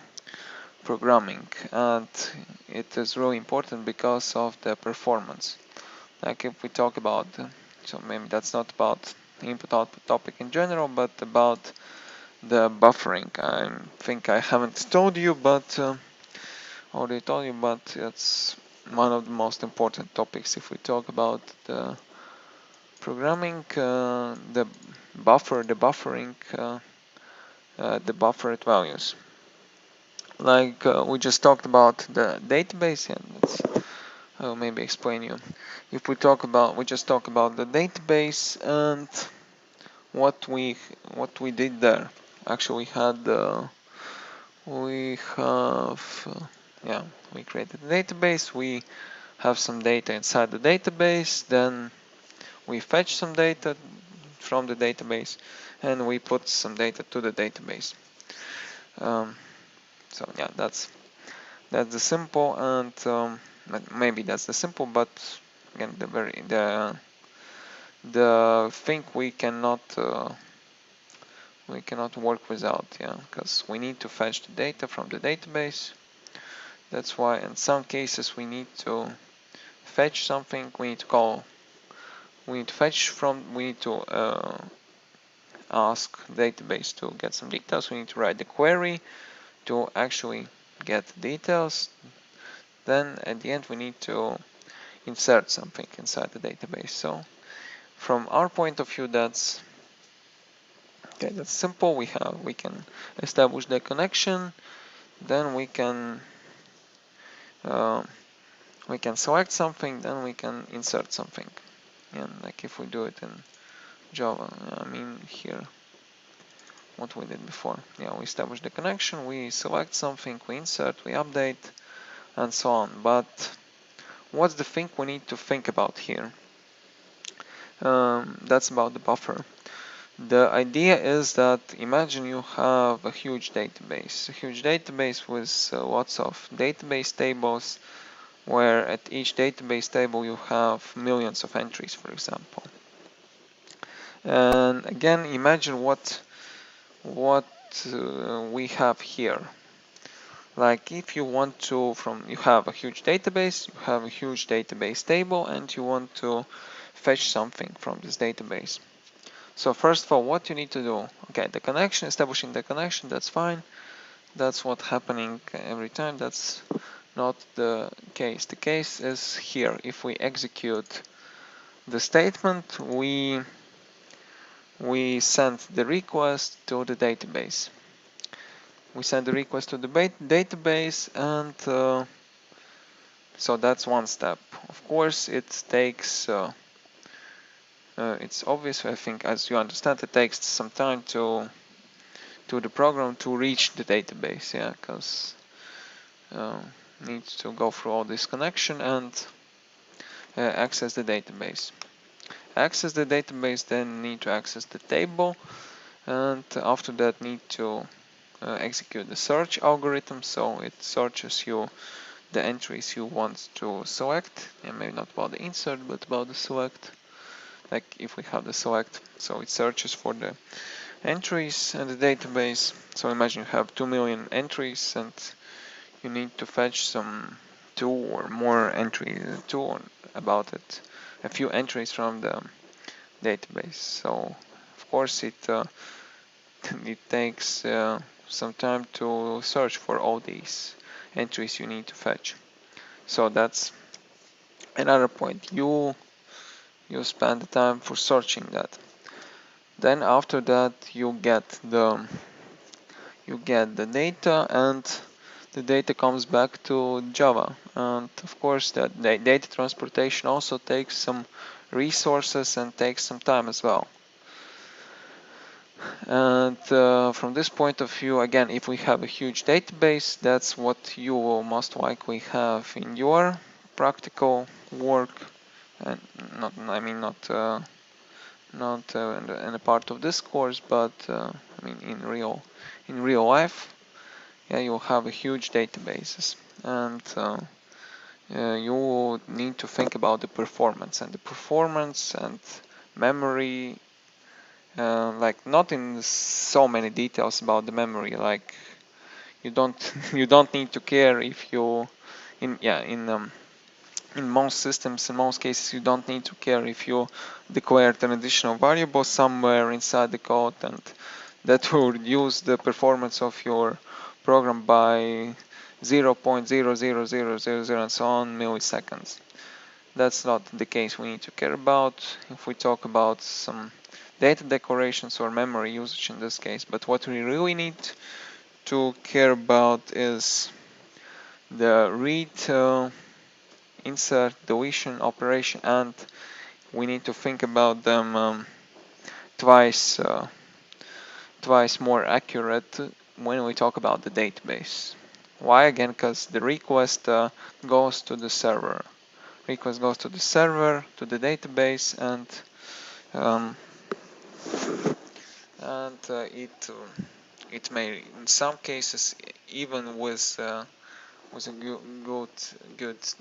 programming, and it is really important because of the performance. Like if we talk about, so maybe that's not about input output topic in general, but about the buffering. I think I haven't told you, but already told you, but it's one of the most important topics if we talk about the programming, the buffering, the buffered values. Like we just talked about the database, and let's maybe explain you. If we just talk about the database and what we did there. Actually, we had we have, yeah, we created a database, we have some data inside the database, then we fetch some data from the database, and we put some data to the database. So yeah, that's the simple, and maybe that's the simple, but again, the thing we cannot work without, yeah, because we need to fetch the data from the database. That's why in some cases we need to fetch something. We need to ask database to get some details. We need to write the query to actually get details. Then at the end we need to insert something inside the database. So from our point of view, that's simple. We can establish the connection, then we can select something, then we can insert something. And like if we do it in Java, I mean here what we did before. Yeah, we establish the connection, we select something, we insert, we update, and so on. But what's the thing we need to think about here? That's about the buffer. The idea is that imagine you have a huge database with lots of database tables, where at each database table you have millions of entries, for example. And again, imagine what we have here. Like if you want to, you have a huge database, you have a huge database table, and you want to fetch something from this database. So first of all, what you need to do, okay, the connection, establishing the connection, that's fine. That's what's happening every time. That's not the case. The case is here. If we execute the statement, we send the request to the database. We send the request to the database, and so that's one step. Of course, it takes it's obvious, I think, as you understand, it takes some time to the program to reach the database, yeah, because needs to go through all this connection and access the database. Access the database, then need to access the table, and after that need to execute the search algorithm, so it searches you the entries you want to select, and maybe not about the insert, but about the select. Like if we have the select, so it searches for the entries in the database. So imagine you have 2 million entries, and you need to fetch some 2 or more entries, about it, a few entries from the database. So of course it takes some time to search for all these entries you need to fetch. So that's another point. You spend the time for searching that. Then after that you get the data, and the data comes back to Java. And of course that data transportation also takes some resources and takes some time as well. And from this point of view, again, if we have a huge database, that's what you will most likely have in your practical work, and not in a part of this course, but I mean in real life. Yeah, you'll have a huge databases, and you need to think about the performance and memory. Like not in so many details about the memory. Like you don't need to care if you in most systems, in most cases, you don't need to care if you declared an additional variable somewhere inside the code, and that will reduce the performance of your program by 0.00000 and so on milliseconds. That's not the case we need to care about if we talk about some data declarations or memory usage in this case. But what we really need to care about is the read, insert, deletion operation, and we need to think about them twice more accurate when we talk about the database. Why? Again, because the request goes to the server. Request goes to the server, to the database, and um, it may, in some cases, even with a good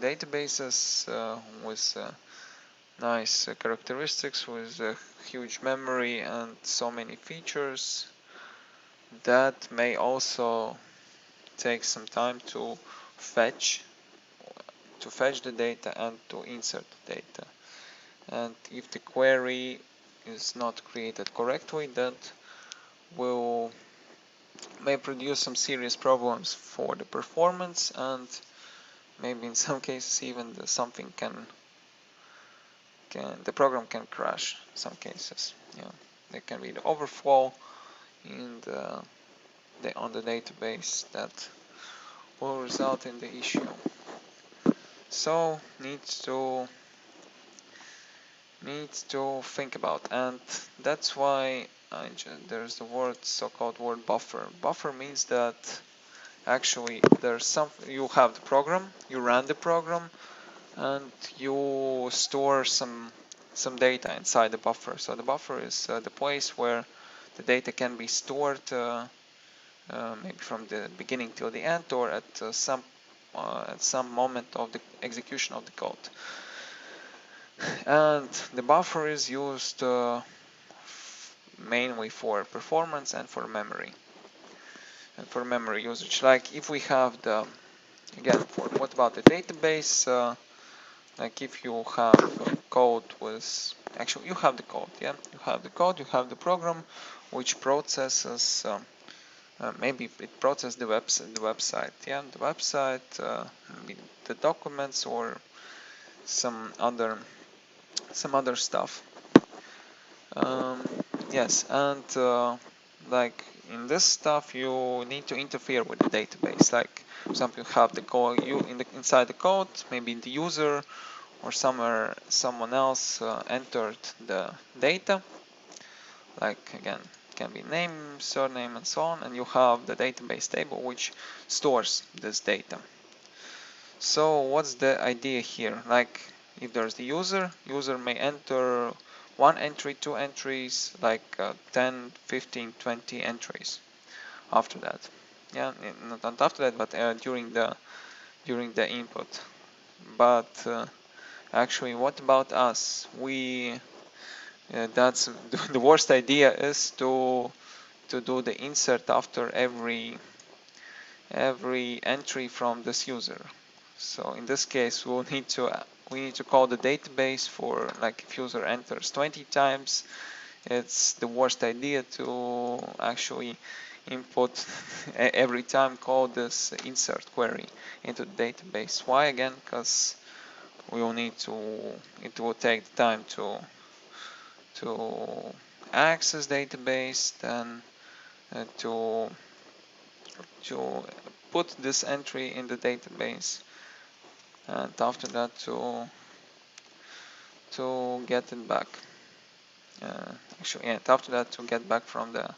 databases with nice characteristics, with huge memory and so many features, that may also take some time to fetch the data and to insert the data. And if the query is not created correctly, that may produce some serious problems for the performance, and maybe in some cases even the program can crash in some cases. Yeah, there can be the overflow in on the database that will result in the issue. So needs to think about, and that's why there's the so-called word buffer. Buffer means that actually there's you have the program, you run the program, and you store some data inside the buffer. So the buffer is the place where the data can be stored, maybe from the beginning till the end, or at some moment of the execution of the code. And the buffer is used mainly for performance and for memory. And for memory usage, like if we have what about the database? Like if you have code actually you have the code, yeah, you have the program which processes. Maybe it processes the website, yeah, the website, the documents, or some other stuff. Yes, and like in this stuff, you need to interfere with the database. Like, for example, you have the code inside the code, maybe the user or someone else entered the data. Like again, it can be name, surname, and so on, and you have the database table which stores this data. So what's the idea here? Like if there's the user may enter one entry, two entries, like 10, 15, 20 entries after that. Yeah, not after that, but during the input. But actually, what about us? That's the worst idea is to do the insert after every entry from this user. So in this case, we need to call the database for, like, if user enters 20 times, it's the worst idea to actually input every time, call this insert query into the database. Why? Again, because we will need it will take time to access database, then to put this entry in the database, and after that to get it back. Actually, yeah, after that to get back from the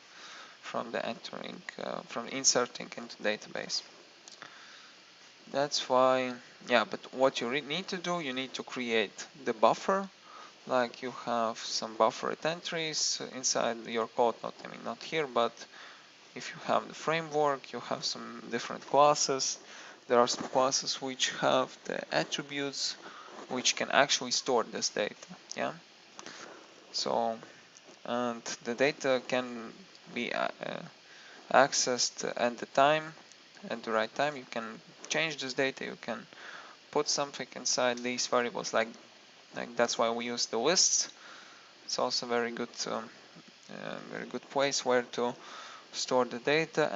entering, from inserting into database. That's why, yeah. But what you need to do, you need to create the buffer. Like you have some buffered entries inside your code. Not here, but if you have the framework, you have some different classes. There are some classes which have the attributes which can actually store this data. Yeah. So, and the data can be accessed at the right time. You can change this data. You can put something inside these variables. Like that's why we use the lists. It's also very good place where to store the data.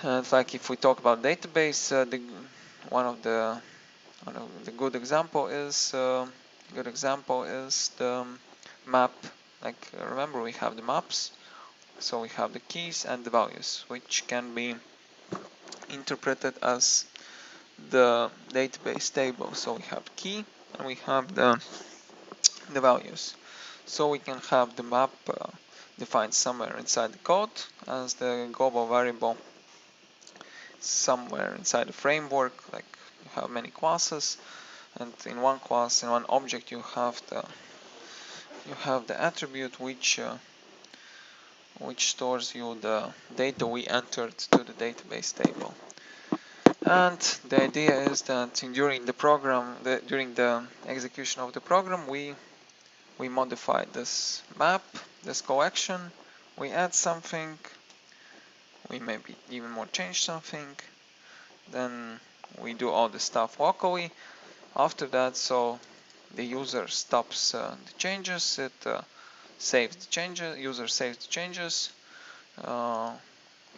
And like if we talk about database, one of the good example is the map. Like remember, we have the maps, so we have the keys and the values, which can be interpreted as the database table. So we have key and we have the values. So we can have the map defined somewhere inside the code as the global variable, somewhere inside the framework. Like you have many classes, and in one class, in one object, you have the attribute which stores you the data we entered to the database table. And the idea is that during the program, during the execution of the program, we modify this map, this collection, we add something, we maybe even more change something, then we do all the stuff locally. After that, so the user stops the changes, it saves the changes, user saves the changes.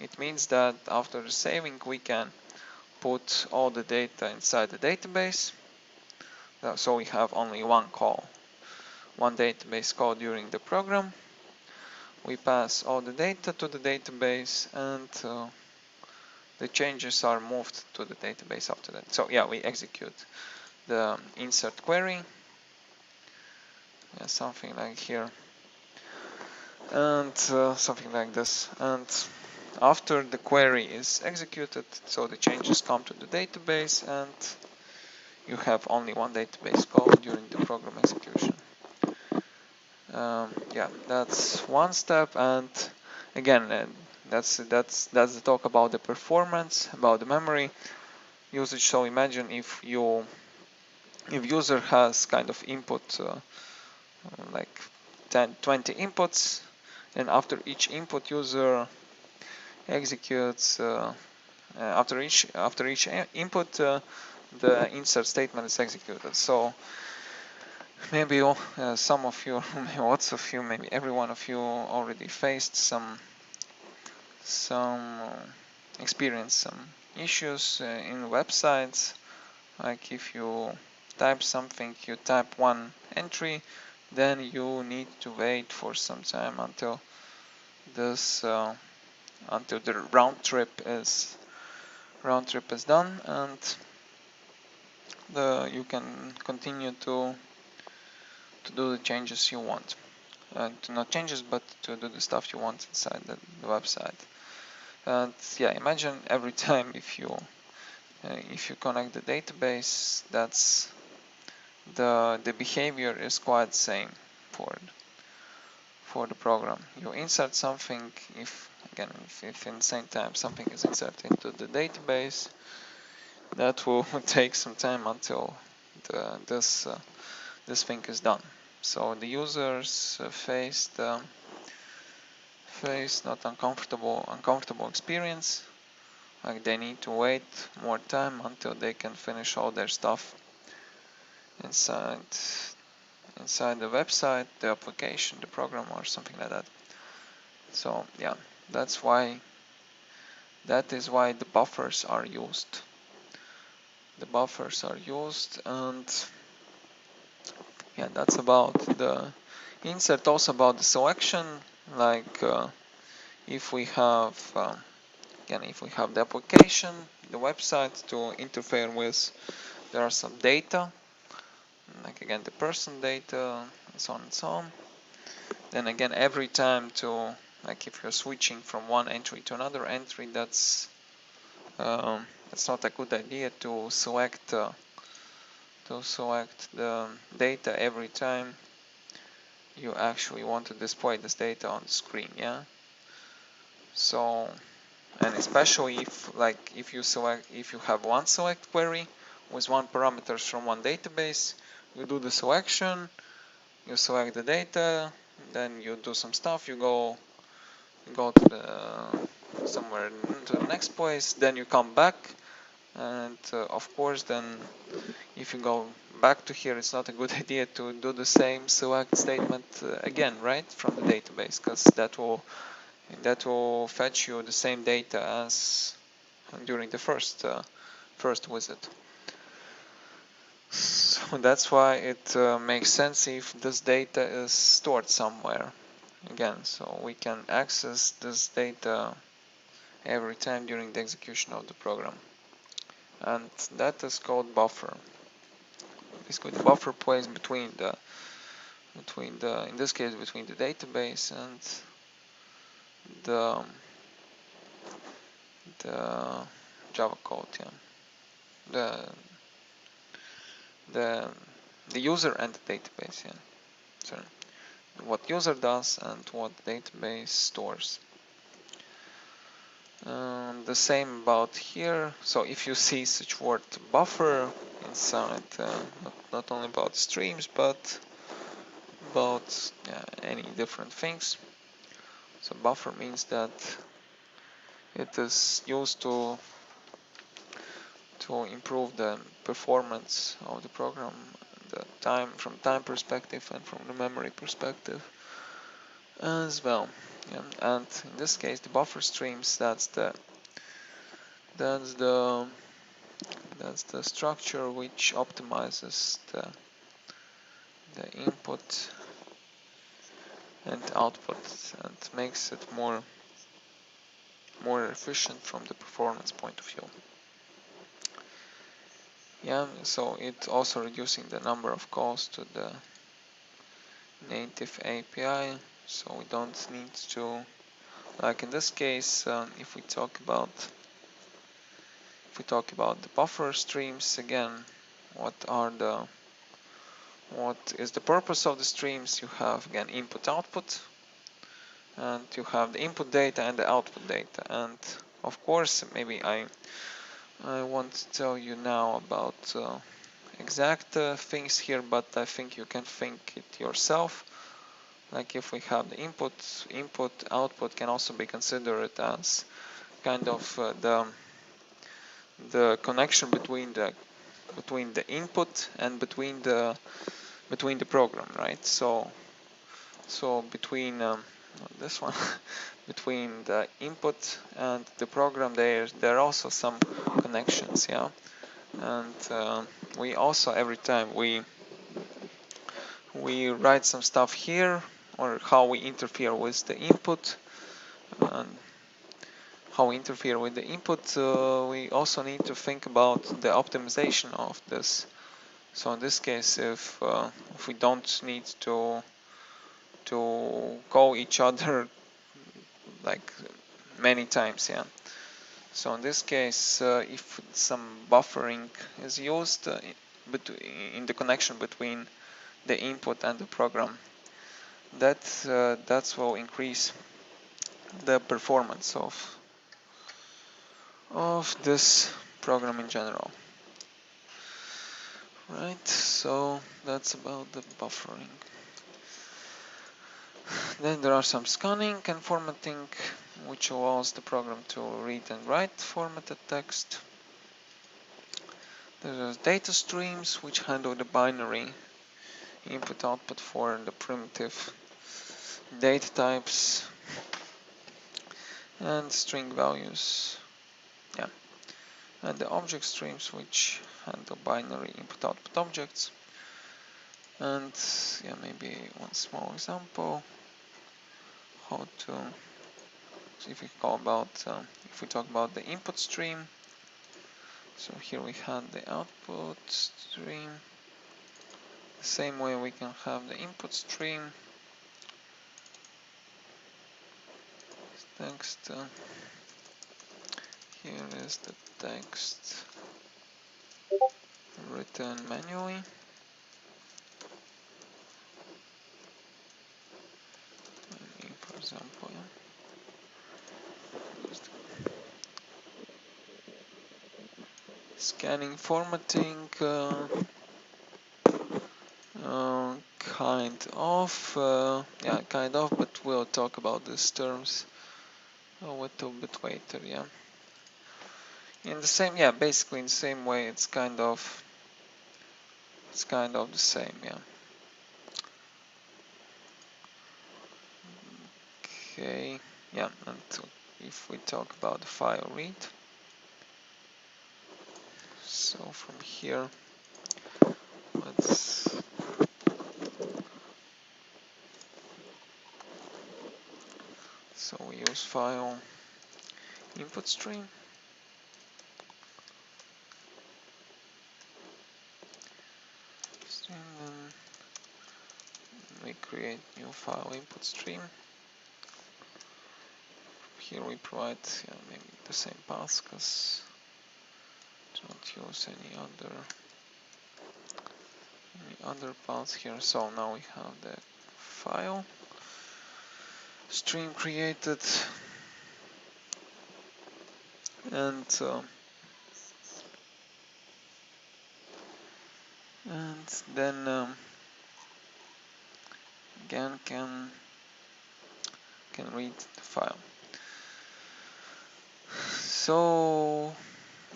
It means that after the saving, we can put all the data inside the database. So we have only one call, one database call during the program. We pass all the data to the database, and the changes are moved to the database after that. So yeah, we execute the insert query, something like here, and something like this. And after the query is executed, so the changes come to the database, and you have only one database call during the program execution. Yeah, that's one step, and again, that's the talk about the performance, about the memory usage. So imagine if user has kind of input like 10, 20 inputs, and after each input user executes after each input the insert statement is executed. So maybe some of you, maybe lots of you, maybe every one of you already faced some experienced some issues in websites. Like if you type something, you type one entry, then you need to wait for some time until this until the round trip is done, and you can continue to do the changes you want. To not changes, but to do the stuff you want inside the website. And yeah, imagine every time if you connect the database, that's the behavior is quite the same for the program. You insert something, if in the same time something is inserted into the database, that will take some time until this thing is done. So the users face not uncomfortable experience. Like they need to wait more time until they can finish all their stuff inside the website, the application, the program, or something like that. So yeah, that is why the buffers are used. The buffers are used, and yeah, that's about the insert. Also about the selection, like if we have the application, the website to interfere with, there are some data, like again the person data, and so on and so on. Then again, every time like if you're switching from one entry to another entry, that's not a good idea to select the data every time you actually want to display this data on the screen. Yeah. So, and especially if you have one select query with one parameters from one database, you do the selection, you select the data, then you do some stuff, you go to somewhere to the next place, then you come back, and of course then if you go back to here, it's not a good idea to do the same select statement again, right, from the database, because that will fetch you the same data as during the first visit. So that's why it makes sense if this data is stored somewhere again, so we can access this data every time during the execution of the program, and that is called buffer. Basically, the buffer plays between the in this case between the database the the Java code, yeah, the the the user and the database, yeah. So what user does and what database stores. The same about here. So if you see such word buffer inside, not only about streams but about any different things. So buffer means that it is used to improve the performance of the program, the time from time perspective and from the memory perspective as well. Yeah. And in this case, the buffer streams, that's the structure which optimizes the input and output and makes it more efficient from the performance point of view. Yeah, so it also reducing the number of calls to the native API, so we don't need to, like in this case, if we talk about the buffer streams again, what is the purpose of the streams? You have again input output, and you have the input data and the output data, and of course maybe I want to tell you now about exact things here, but I think you can think it yourself. Like if we have the input output can also be considered as kind of the connection between the input and between the program, right? So between this one between the input and the program, there are also some connections, yeah. And we also, every time we write some stuff here, or how we interfere with the input, and we also need to think about the optimization of this. So in this case, if we don't need to call each other like many times, yeah. So in this case, if some buffering is used in the connection between the input and the program, that will increase the performance of this program in general. Right, so that's about the buffering. Then there are some scanning and formatting, which allows the program to read and write formatted text. There are data streams, which handle the binary input-output for the primitive data types and string values. Yeah, and the object streams, which handle binary input-output objects. And yeah, maybe one small example how to. So if we talk about the input stream, so here we had the output stream. The same way we can have the input stream. Text. Here is the text written manually. For example, scanning formatting, kind of, but we'll talk about these terms a little bit later, yeah. In the same, basically in the same way, it's kind of the same, yeah. Okay, yeah, and if we talk about the file read, so from here, so we use file input stream. And then we create new file input stream. here we provide maybe the same path, because don't use any other path here. So now we have the file stream created, and then again can read the file. So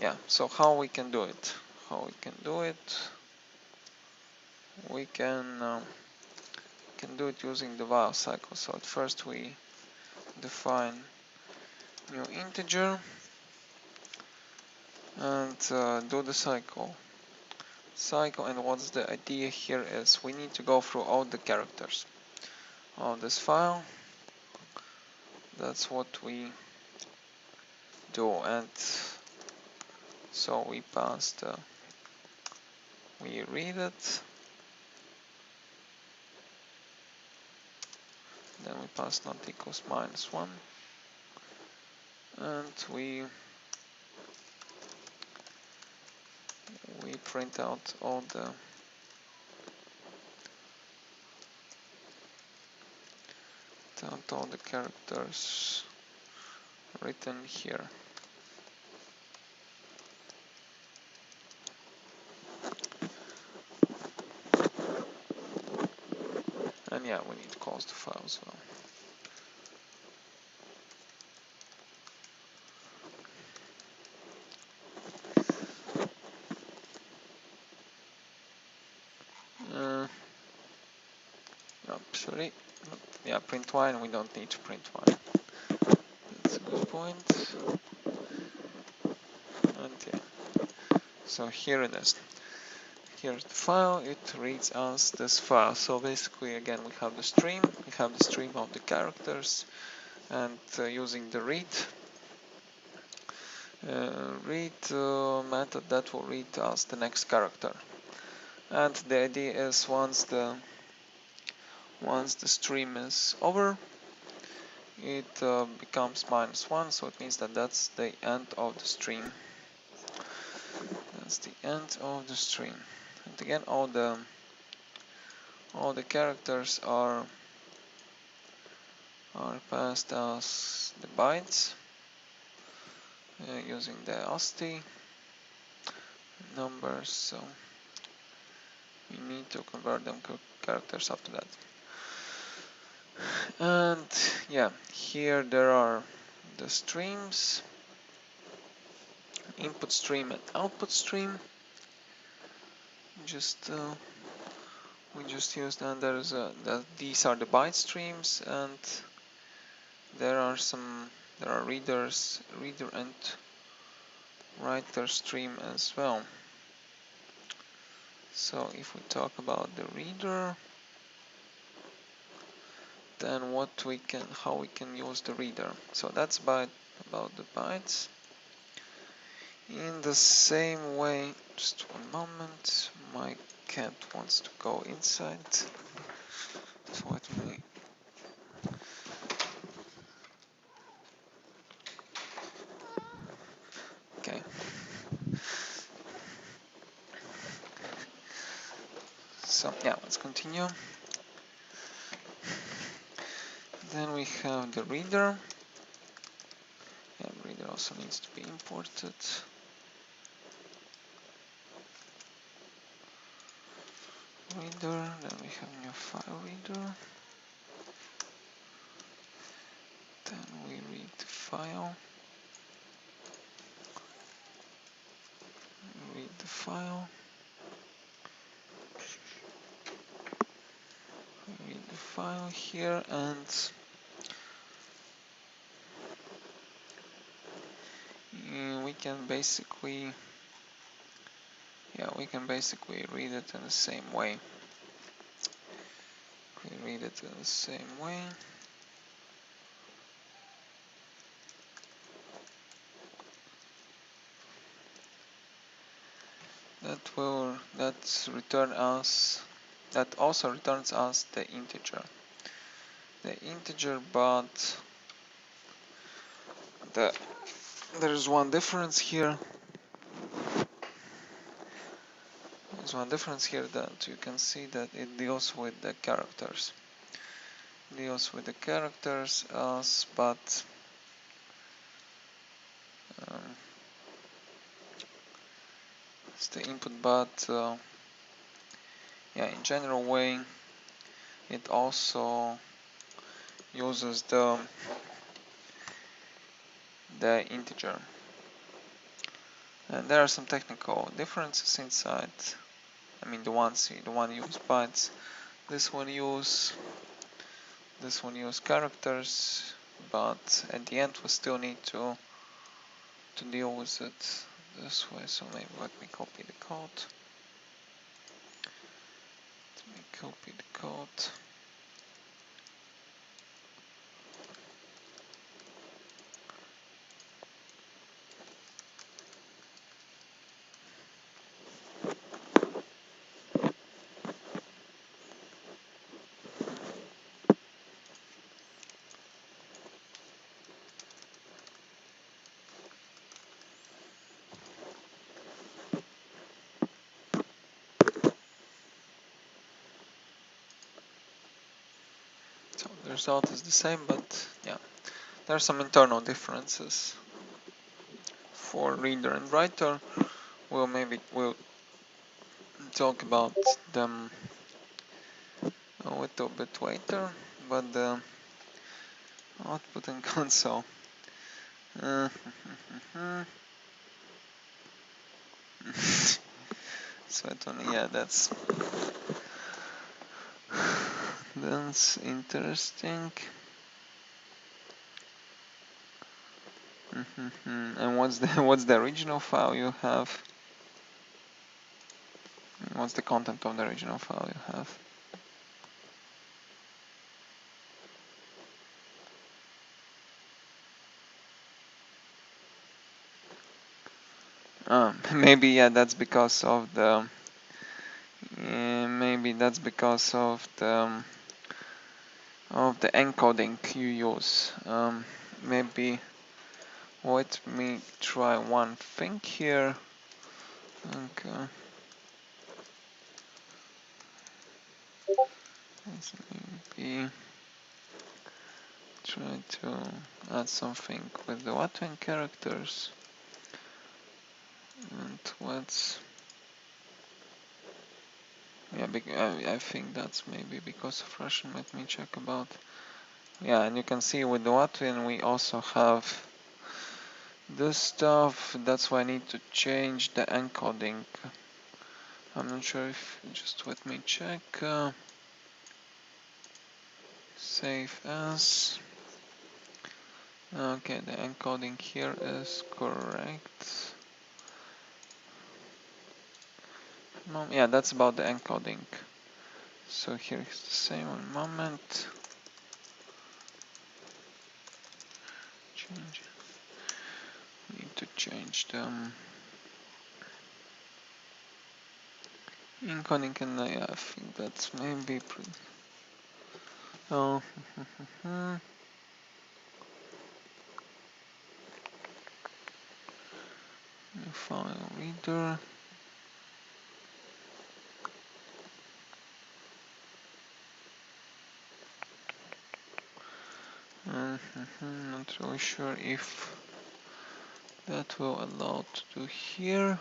yeah, so how we can do it? We can do it using the while cycle. So at first we define new integer and do the cycle. And what's the idea here is we need to go through all the characters of this file. That's what we do, and so we passed we read it, then we pass not equals -1, and we print out all the characters written here. And yeah, we need to close the file as well. Sorry, but yeah, print y, we don't need to print y. That's a good point. And yeah, so here it is. Here's the file, it reads us this file. So basically, again, we have the stream of the characters, and using the read method, that will read us the next character. And the idea is once the stream is over, it becomes -1, so it means that that's the end of the stream. That's the end of the stream. And again, all the characters are passed as the bytes using the ASCII numbers, so we need to convert them to characters after that. And yeah, here there are the streams, input stream and output stream. We just used, and there's these are the byte streams, and there are reader and writer stream as well. So if we talk about the reader, then how we can use the reader. So that's about the bytes. In the same way, just one moment, my cat wants to go inside. So let me. Okay. So yeah, let's continue. Then we have the reader. Yeah, reader also needs to be imported. Reader, then we have new file reader. Then we read the file. Read the file. Read the file here, and we can basically read it in the same way. That also returns us the integer. But there is one difference here. There's one difference here that you can see that it deals with the characters. But it's the input, but yeah, in general way, it also uses the integer. And there are some technical differences inside. I mean, the one use bytes. This one use characters, but at the end we still need to deal with it this way. So maybe let me copy the code. So the result is the same, but yeah, there are some internal differences. For reader and writer, we'll talk about them a little bit later, but the output and console. So yeah, that's interesting. And what's the original file you have? What's the content of the original file you have? Maybe yeah, that's because of the encoding you use. Maybe let me try one thing here. Okay. Let's maybe try to add something with the Latin characters. And let's... Yeah, I think that's maybe because of Russian. Let me check about... Yeah, and you can see with the Latvian we also have this stuff. That's why I need to change the encoding. I'm not sure if... Just let me check. Save as... Okay, the encoding here is correct. Yeah, that's about the encoding. So here is the same. One moment. Change. Need to change them. Encoding, and yeah, I think that's maybe. Oh. New file reader. Not really sure if that will allow to do here.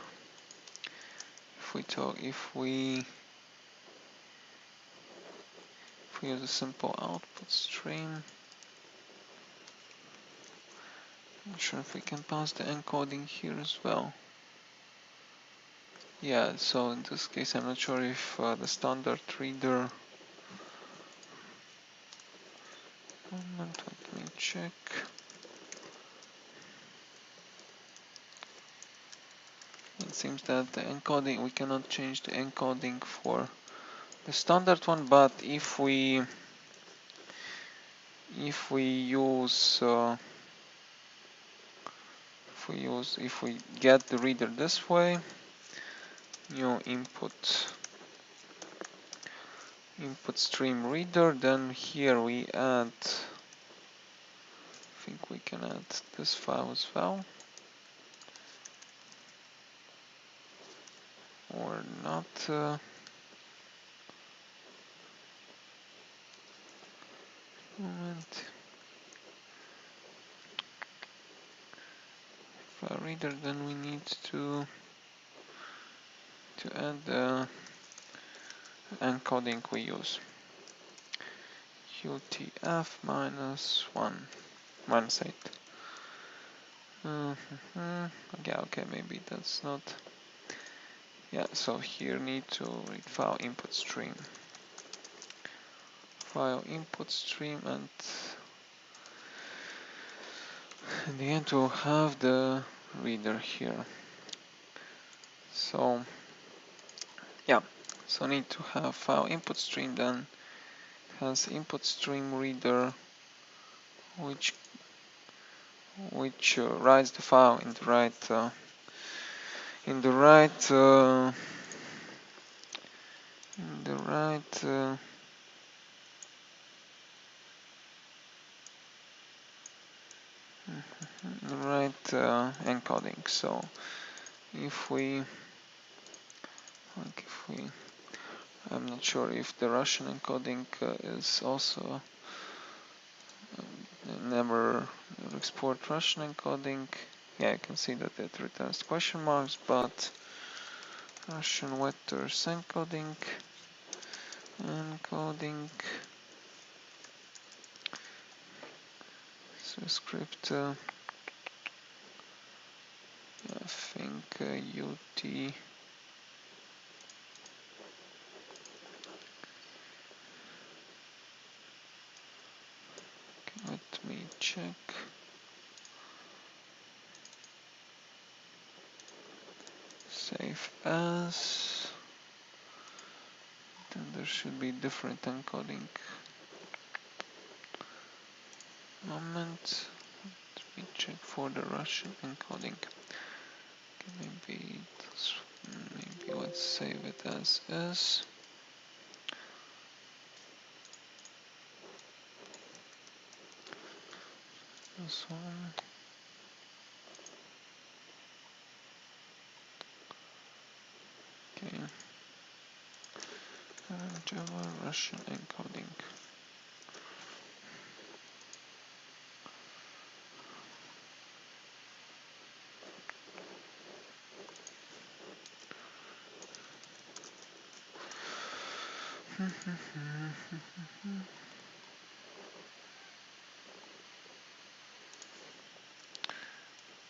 If we use a simple output stream. Not sure if we can pass the encoding here as well. Yeah, so in this case I'm not sure if the standard reader... Moment, let me check. It seems that the encoding, we cannot change the encoding for the standard one, but if we get the reader this way, new input stream reader, then here we add think we can add this file as well, or not. Moment. File reader, then we need to add the encoding we use. UTF -1 -8. Yeah, okay, maybe that's not. Yeah, so here need to read file input stream. File input stream, and in the end we'll have the reader here. So yeah, so need to have file input stream, then has input stream reader which writes the file in the right in the right encoding. So if we I'm not sure if the Russian encoding is also never export Russian encoding. Yeah, you can see that it returns question marks, but Russian vectors encoding so script I think UT. Let me check. Save as. Then there should be different encoding. Moment. Let me check for the Russian encoding. Okay, maybe let's save it as is. This one. Okay. Java Russian encoding.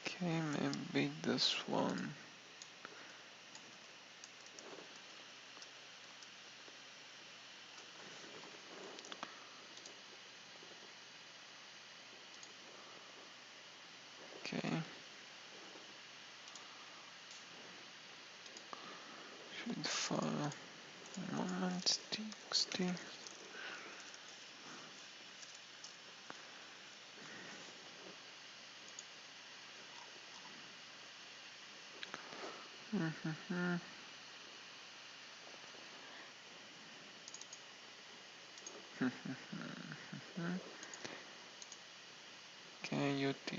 Okay, maybe this one. Okay. Should file moment txt. Okay, UT.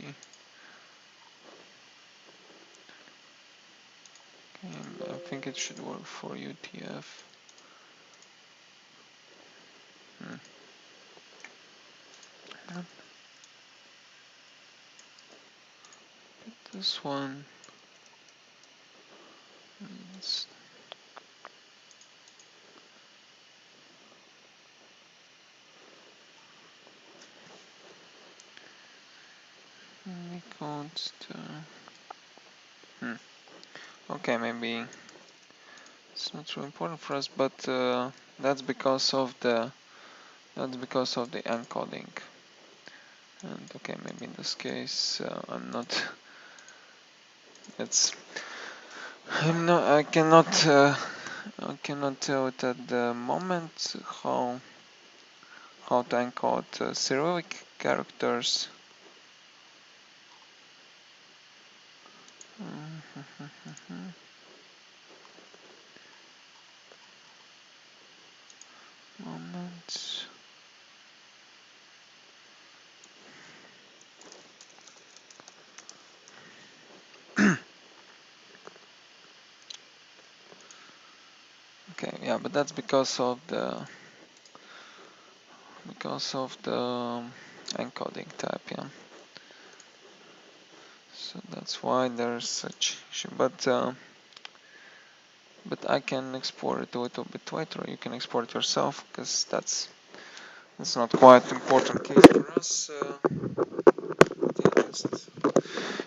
Okay, I think it should work for UTF. This one is equals to. Okay, maybe it's not so important for us, but that's because of the encoding. And okay, maybe in this case I'm not. I cannot tell it at the moment how to encode Cyrillic characters. Moment. Yeah, but that's because of the encoding type. Yeah, so that's why there's such issue. But I can export it a little bit later. You can export it yourself, because that's not quite important case for us.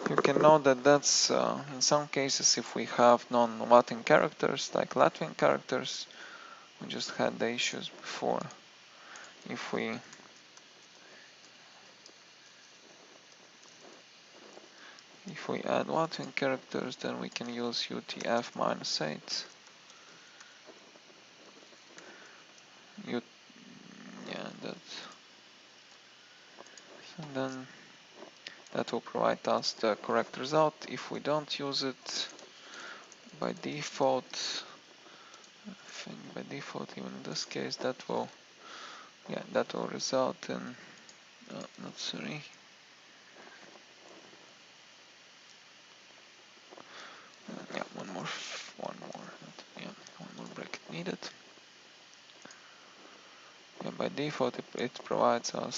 You can know that that's in some cases, if we have non-Latin characters like Latvian characters, we just had the issues before. If we add Latvian characters, then we can use UTF-8. Yeah, and then that will provide us the correct result. If we don't use it by default, I think by default, even in this case, that will result in not sorry. Yeah, one more bracket needed. Yeah, by default it provides us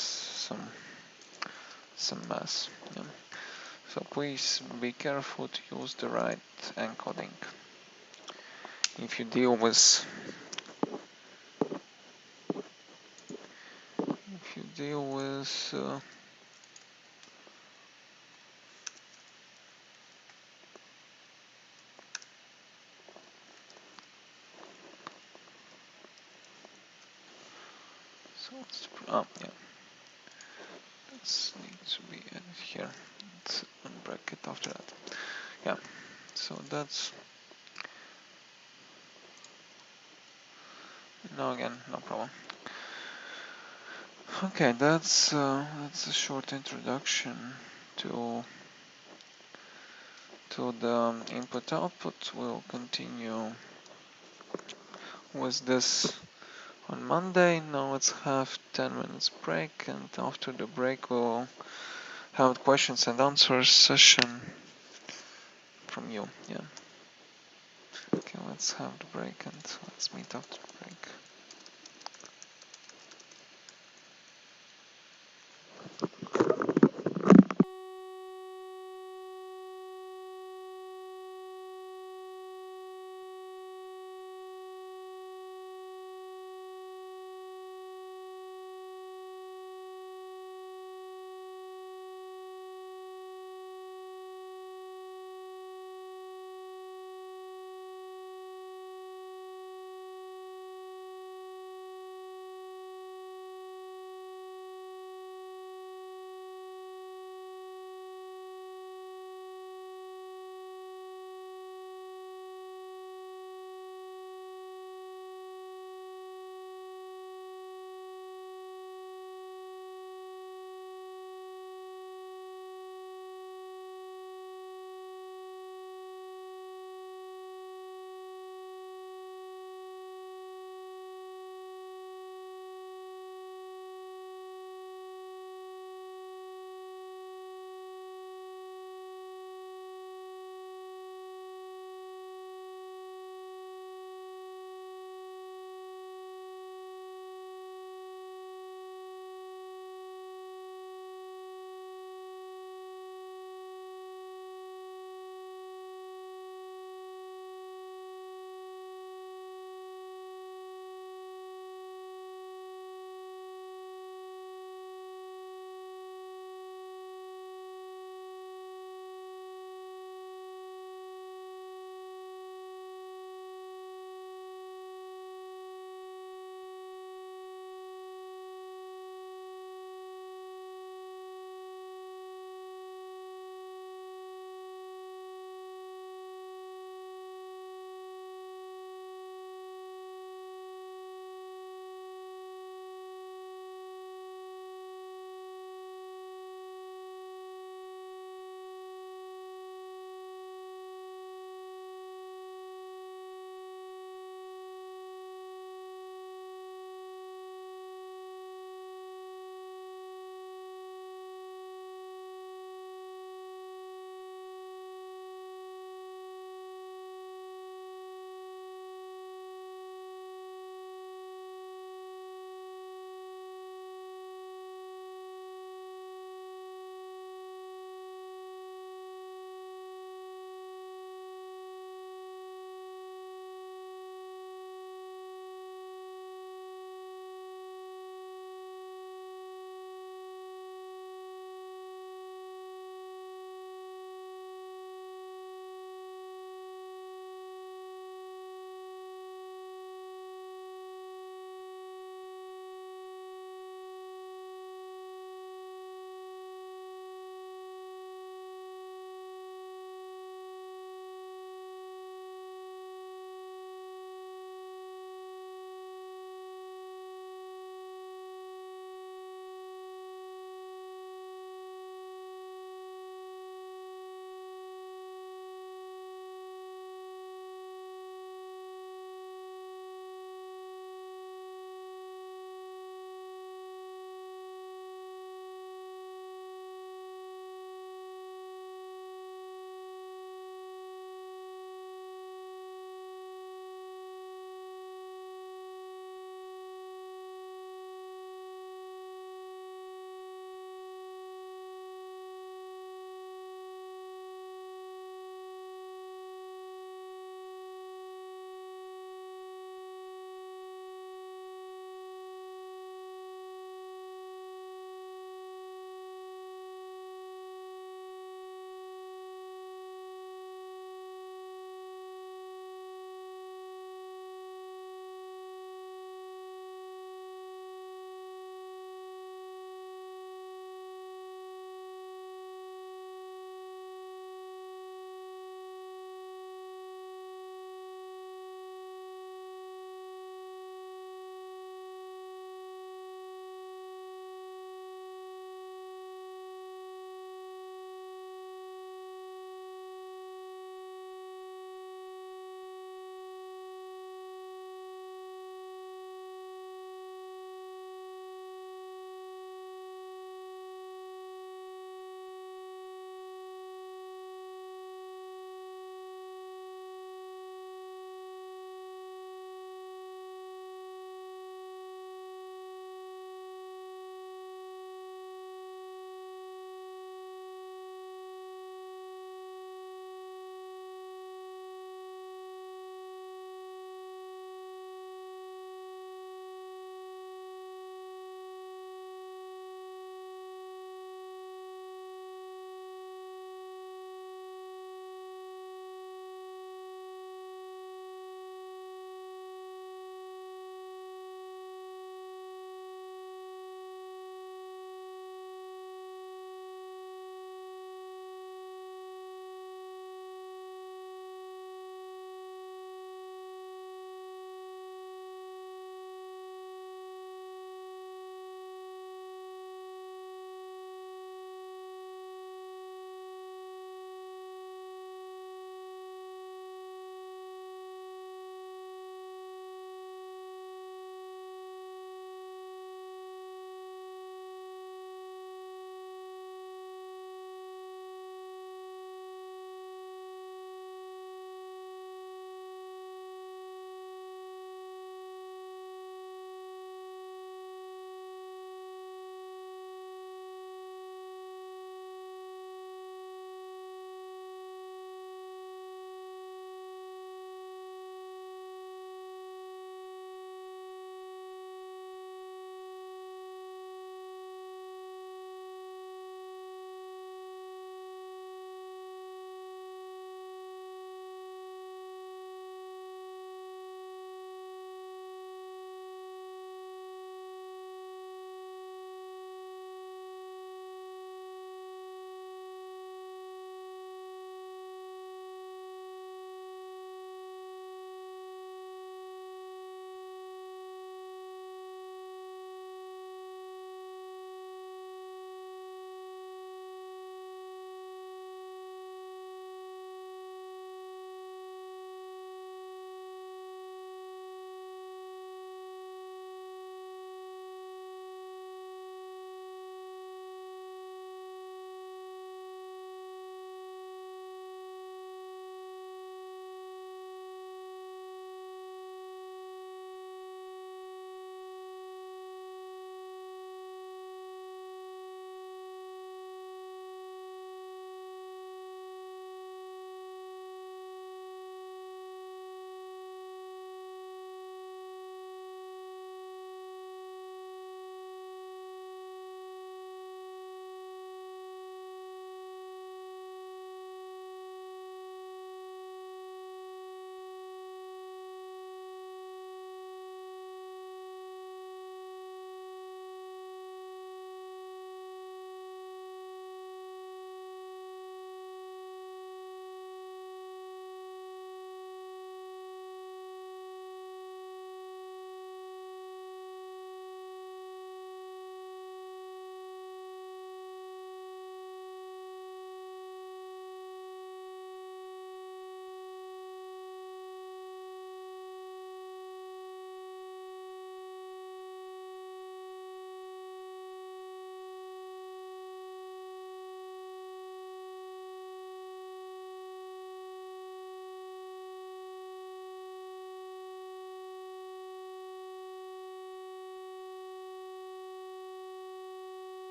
some mass. Yeah. So please be careful to use the right encoding. If you deal with yeah, this needs to be added here. It's one bracket after that. Yeah, so that's no, again, no problem. Okay, that's a short introduction to the input output. We'll continue with this on Monday. Now let's have 10 minutes break, and after the break we'll have a questions and answers session from you. Yeah. Okay, let's have the break and let's meet after the break.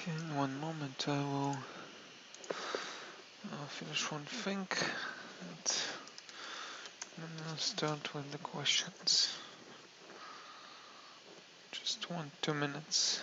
Okay, in one moment I will finish one thing and then I'll start with the questions. Just 2 minutes.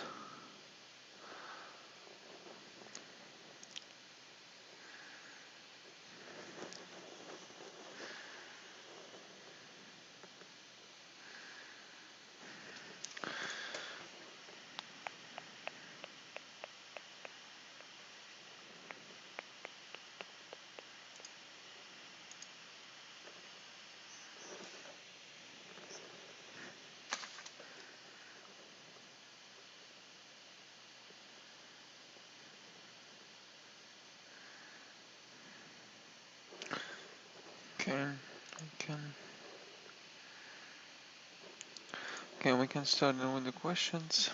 Okay, we can start now with the questions.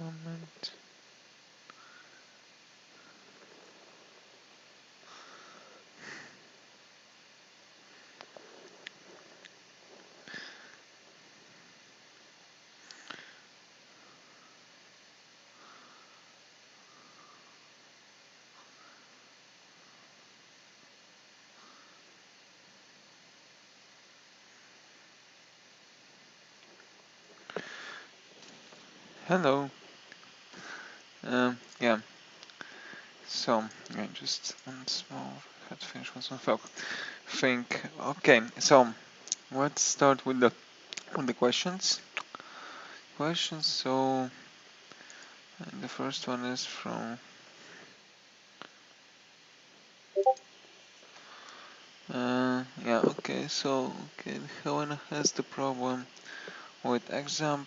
Moment. Hello. Yeah. So, yeah, just one small. Had to finish one small thing. Okay, so let's start with the questions. So the first one is from yeah, okay, so Helena has the problem with examp.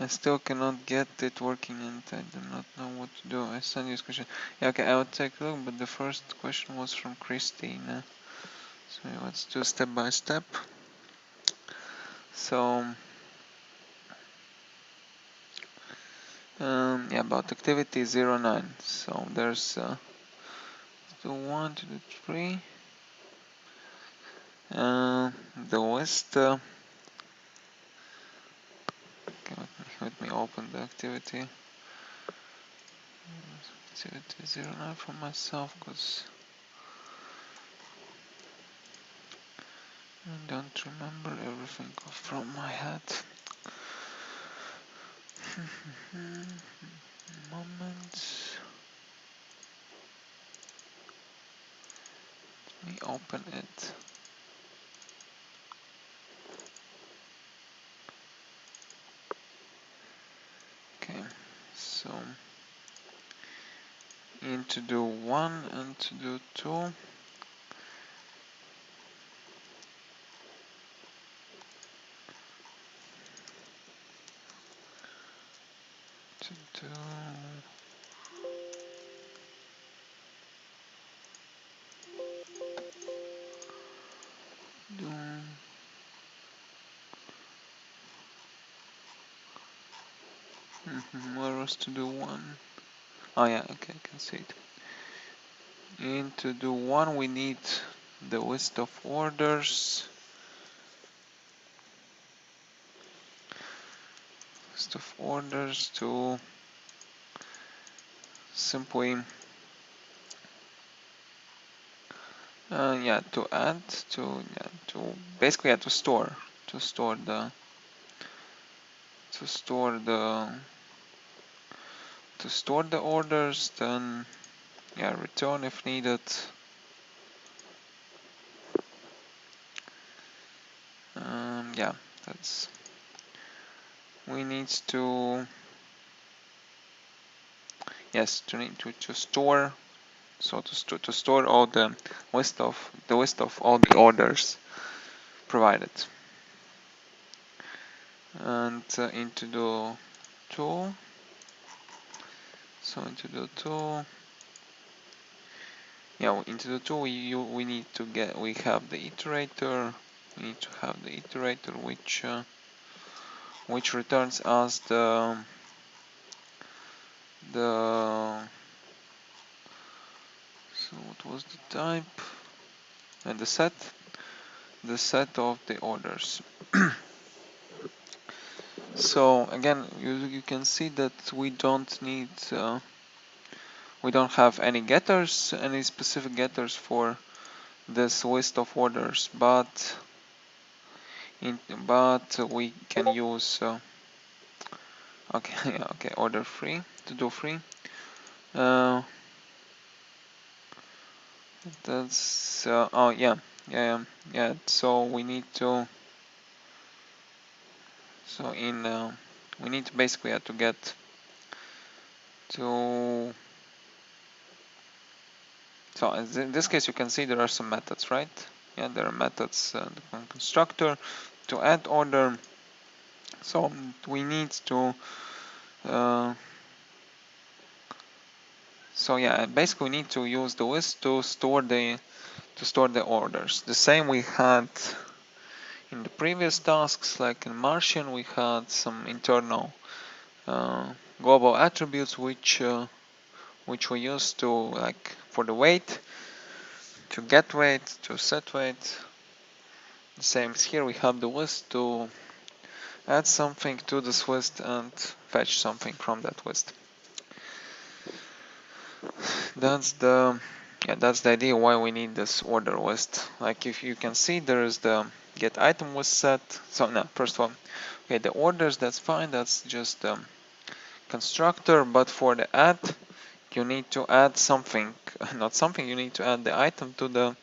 I still cannot get it working and I do not know what to do. I send you this question. Yeah, okay, I will take a look, but the first question was from Christina. So yeah, let's do step by step. So yeah, about activity 09. So there's the 1 to the 3. The list. Okay, let me open the activity. Activity 09 for myself, because I don't remember everything from my head. Moment. Let me open it. Okay, so in to do 1 and to do 2. To do where was to do 1? Oh yeah, okay, I can see it. In to do 1 we need the list of orders. To simply to add to basically to store the orders, then return if needed. yeah, that's we need to to store, so to store all the list of all the orders provided, and into the tool. So into the tool, yeah, into the tool we need to we have the iterator. We need to have the iterator which returns us the so what was the type, and the set of the orders. So again, you can see that we don't have any getters, any specific getters for this list of orders, but we can use okay, okay, order free, to do free. That's oh yeah, yeah. So we need to we need to basically have to get to. So in this case, you can see there are some methods, right? Yeah, there are methods, the constructor to add order. So we need to. So yeah, basically we need to use the list to store the orders. The same we had in the previous tasks, like in Martian, we had some internal global attributes which we use to, like, for the weight, to get weight, to set weight. The same as here, we have the list to add something to this list and fetch something from that list. That's the idea why we need this order list. Like, if you can see, there is the get item list set. So now, first of all, okay, the orders, that's fine, that's just constructor, but for the add, you need to add something, not something, you need to add the item to the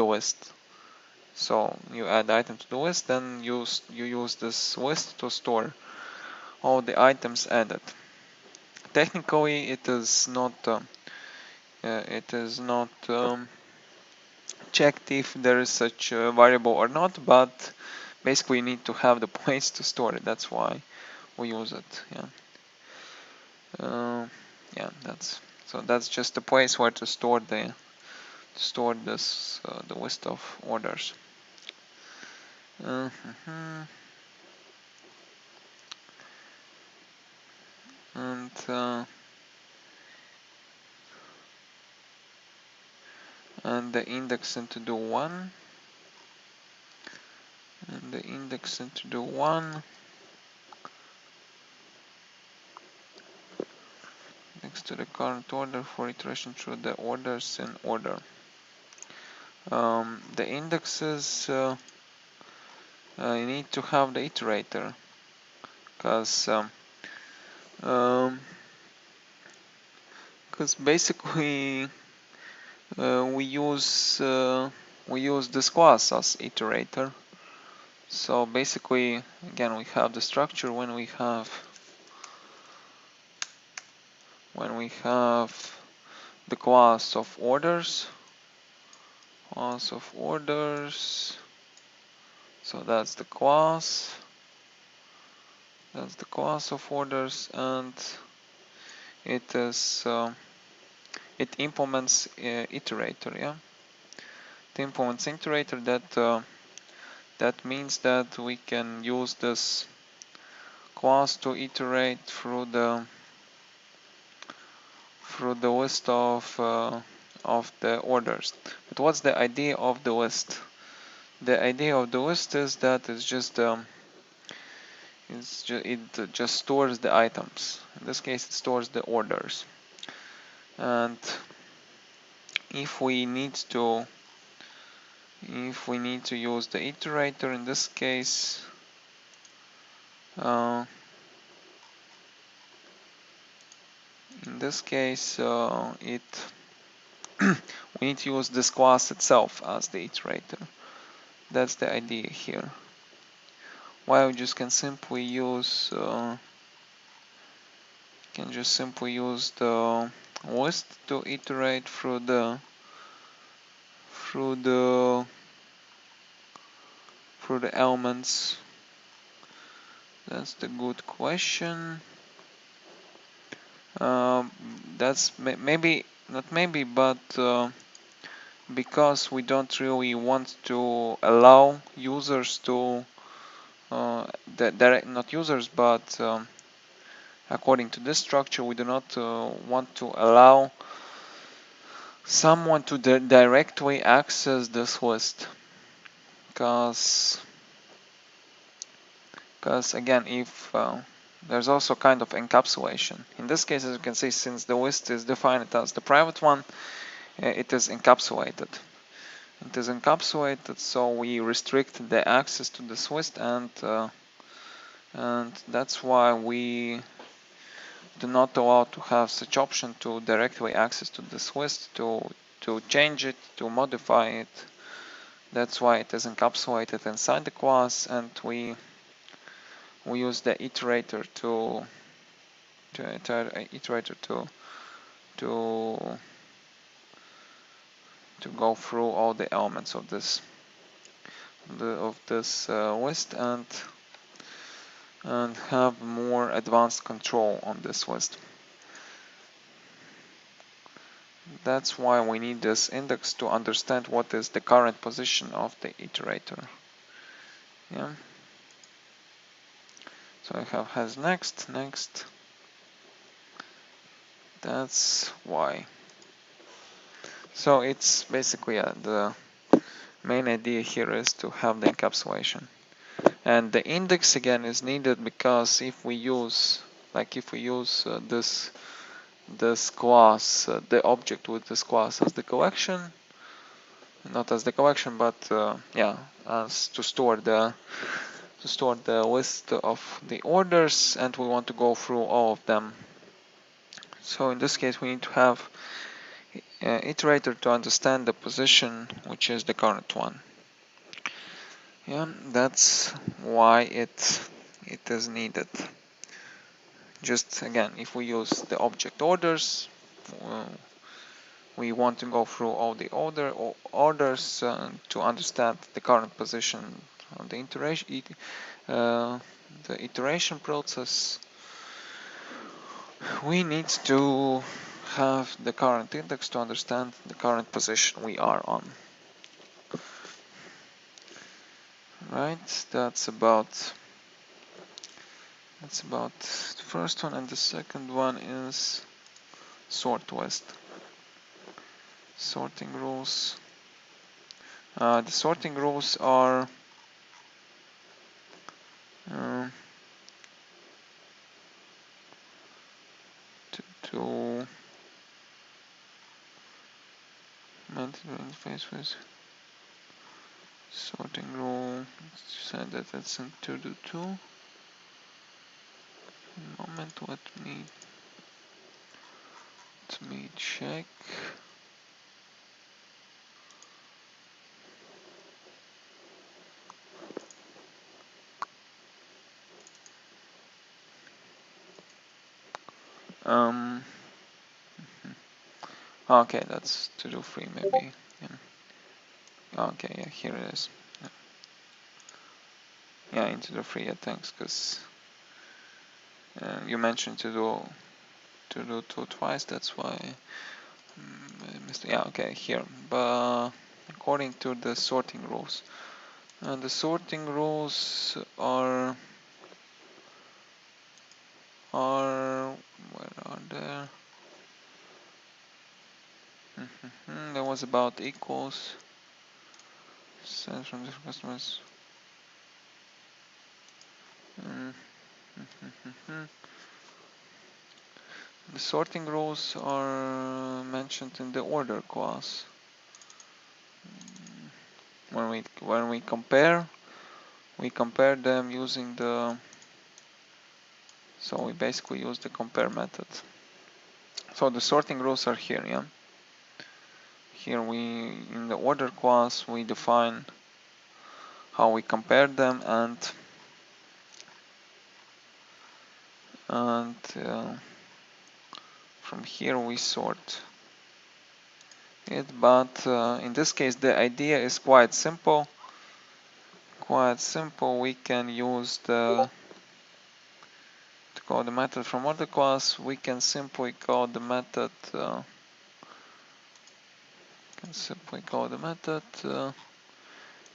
list. So you add item to the list, then you use this list to store all the items added. Technically, it is not checked if there is such a variable or not, but basically you need to have the place to store it. That's why we use it. Yeah, that's just a place where to store this the list of orders. And the index into the one, and the index into the one, next to the current order for iteration through the orders in order. The indexes, you need to have the iterator, because basically we use this class as iterator. So basically, again, we have the structure when we have the class of orders. So that's the class. That's the class of orders, and it is it implements iterator. Yeah, it implements iterator. That means that we can use this class to iterate through the list of the orders. But what's the idea of the list? The idea of the list is that it just stores the items. In this case, it stores the orders. And if we need to use the iterator in this case, we need to use this class itself as the iterator. That's the idea here. why we just can simply use the list to iterate through the elements. That's the good question. That's maybe not maybe, but because we don't really want to allow users to not users, but according to this structure, we do not want to allow someone to directly access this list, because again, if there's also kind of encapsulation. In this case, as you can see, since the list is defined as the private one, it is encapsulated. It is encapsulated, so we restrict the access to this list, and that's why we do not allow to have such option to directly access to this list, to change it, to modify it. That's why it is encapsulated inside the class, and we use the iterator to go through all the elements of this list and have more advanced control on this list. That's why we need this index to understand what is the current position of the iterator. Yeah. So I have has next. That's why. So it's basically the main idea here is to have the encapsulation. And the index again is needed because if we use this class, the object with this class as the collection, not as the collection, but yeah, as to store the list of the orders, and we want to go through all of them. So in this case, we need to have iterator to understand the position, which is the current one. Yeah, that's why it is needed. Just again, if we use the object orders, we want to go through all the orders to understand the current position of the iteration process. We need to have the current index to understand the current position we are on. Right, that's about the first one, and the second one is sort list. Sorting rules. The sorting rules are to maintain interface with sorting rule. Let's say that it's in 2.2. Moment, let me check. Okay, that's 2.3 maybe. Yeah. Okay, yeah, here it is. Yeah, into the 3. Yeah, thanks, because you mentioned to do 2 twice. That's why I missed. Yeah, okay, here. But according to the sorting rules, and the sorting rules are where are there? There was about equals. Sent from different customers. The sorting rules are mentioned in the order class. When we compare them using the. So we basically use the compare method. So the sorting rules are here, yeah. Here in the order class we define how we compare them, and and from here we sort it, but in this case the idea is quite simple. We can use to call the method from order class. We can simply call the method.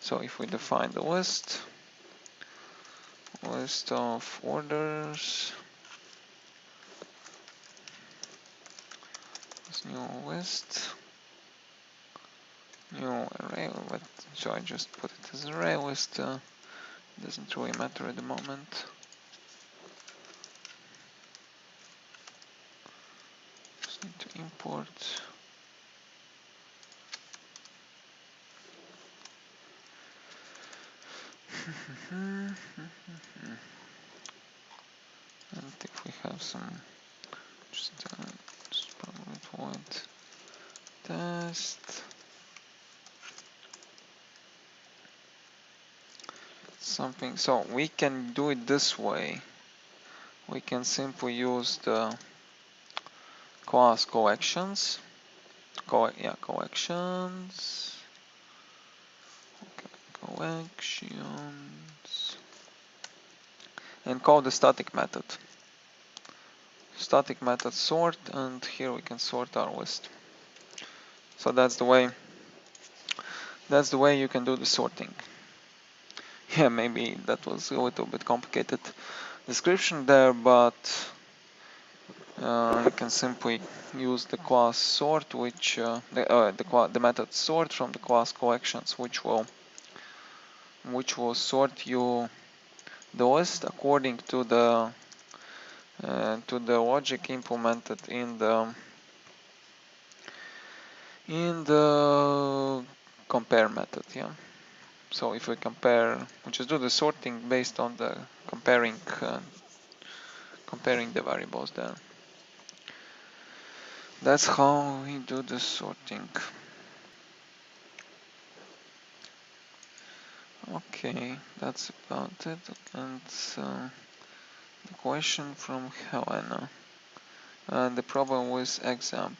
So if we define the list of orders, this new list, new array. So I just put it as array list. Doesn't really matter at the moment. Just need to import. And if we have some, just probably void test something. So we can do it this way. We can simply use the class collections. Collections. And call the static method. Static method sort, and here we can sort our list. So that's the way you can do the sorting. Yeah, maybe that was a little bit complicated description there, but you can simply use the class sort, which the method sort from the class collections, which will sort you the list according to the logic implemented in the compare method. Yeah. So if we compare, we just do the sorting based on the comparing the variables there. That's how we do the sorting. Okay, that's about it. And the question from Helena. The problem with examp.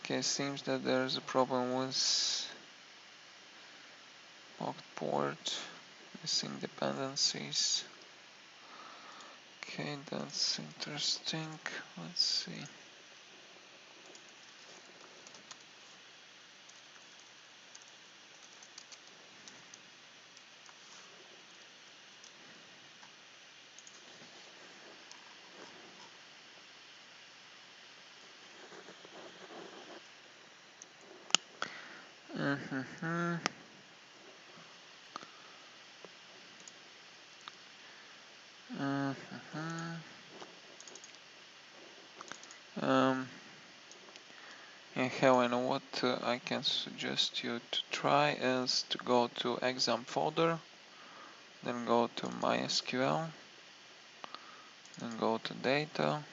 Okay, seems that there's a problem with locked port, missing dependencies. Okay, that's interesting. Let's see. And Helena, what I can suggest you to try is to go to exam folder, then go to MySQL, then go to data,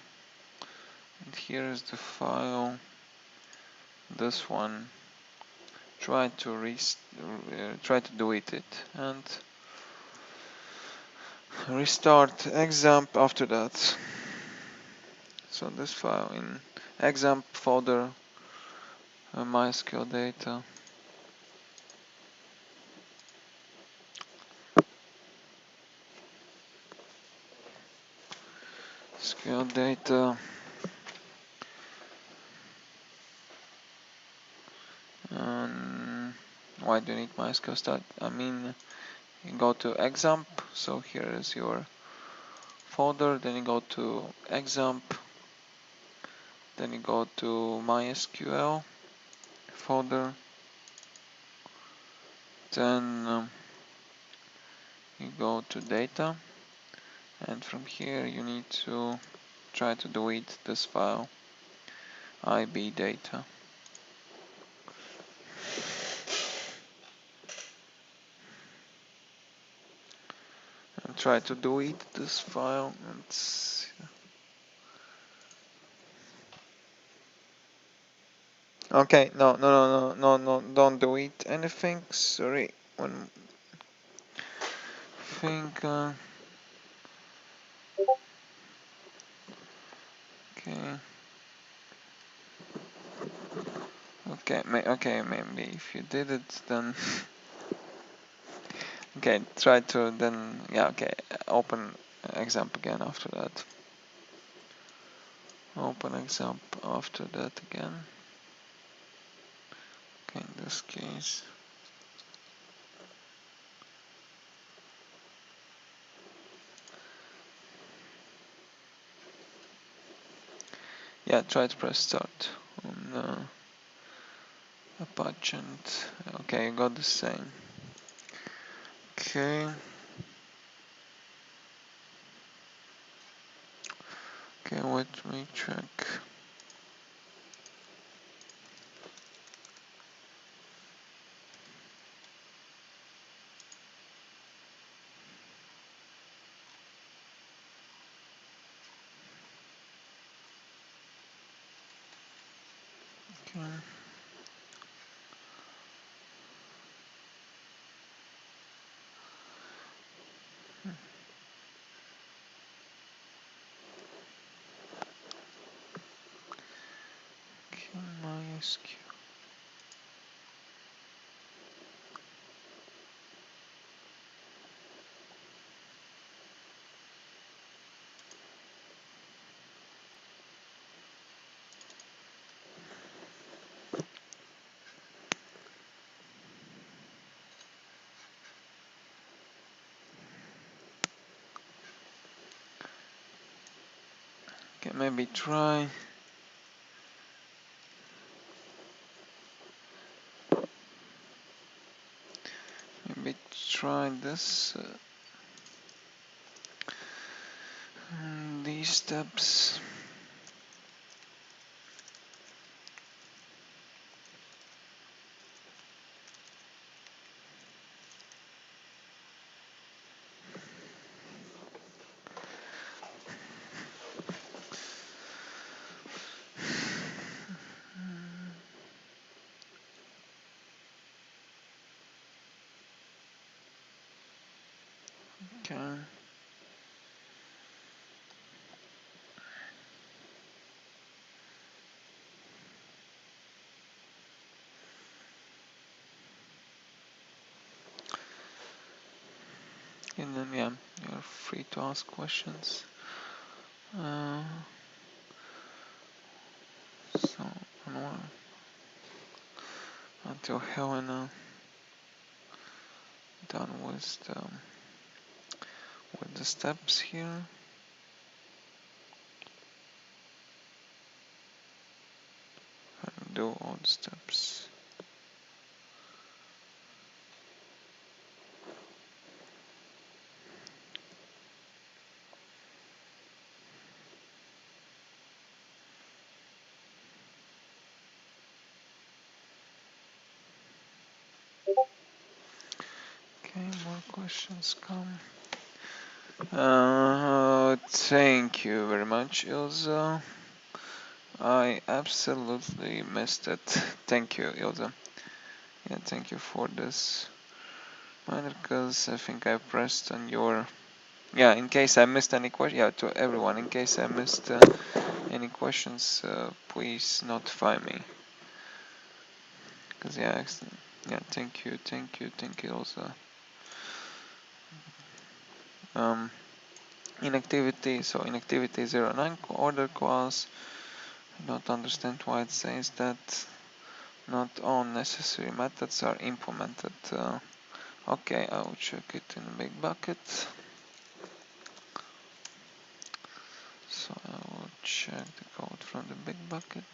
and here is the file, this one. Try to delete it and restart examp after that. So this file in examp folder, MySQL data. SQL data. Why do you need MySQL start? I mean, you go to examp. So here is your folder. Then you go to examp. Then you go to MySQL folder. Then you go to data, and from here you need to try to delete this file, IB data. And try to delete this file and Okay, no, don't delete anything. Sorry, one thing. Okay, okay, maybe if you did it, then okay, try to then yeah, okay, open example again after that. Open example after that again. Okay, in this case. Yeah, try to press start on Apache and okay, you got the same. Okay. Okay, let me check. Okay. Okay, MySQL. Okay, maybe try. Maybe try this. These steps. Okay. And then yeah, you're free to ask questions. So until Helena done with the steps here. And do all the steps. Okay, more questions come. Thank you very much, Ilza. I absolutely missed it. Thank you, Ilza. Yeah, thank you for this. Because I think I pressed on your... Yeah, in case I missed any question, yeah, to everyone, in case I missed any questions, please notify me. Because yeah, thank you, Ilza. Inactivity, so inactivity 09 order class. I don't understand why it says that not all necessary methods are implemented. Okay, I will check it in a big bucket. So I will check the code from the big bucket.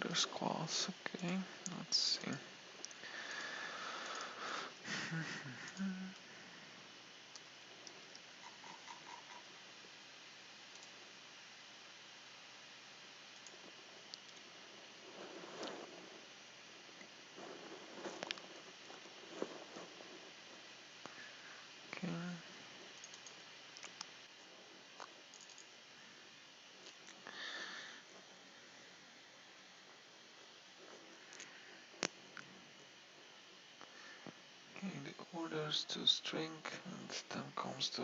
orders class. Okay, let's see. Okay. Okay, the orders to string, and then comes the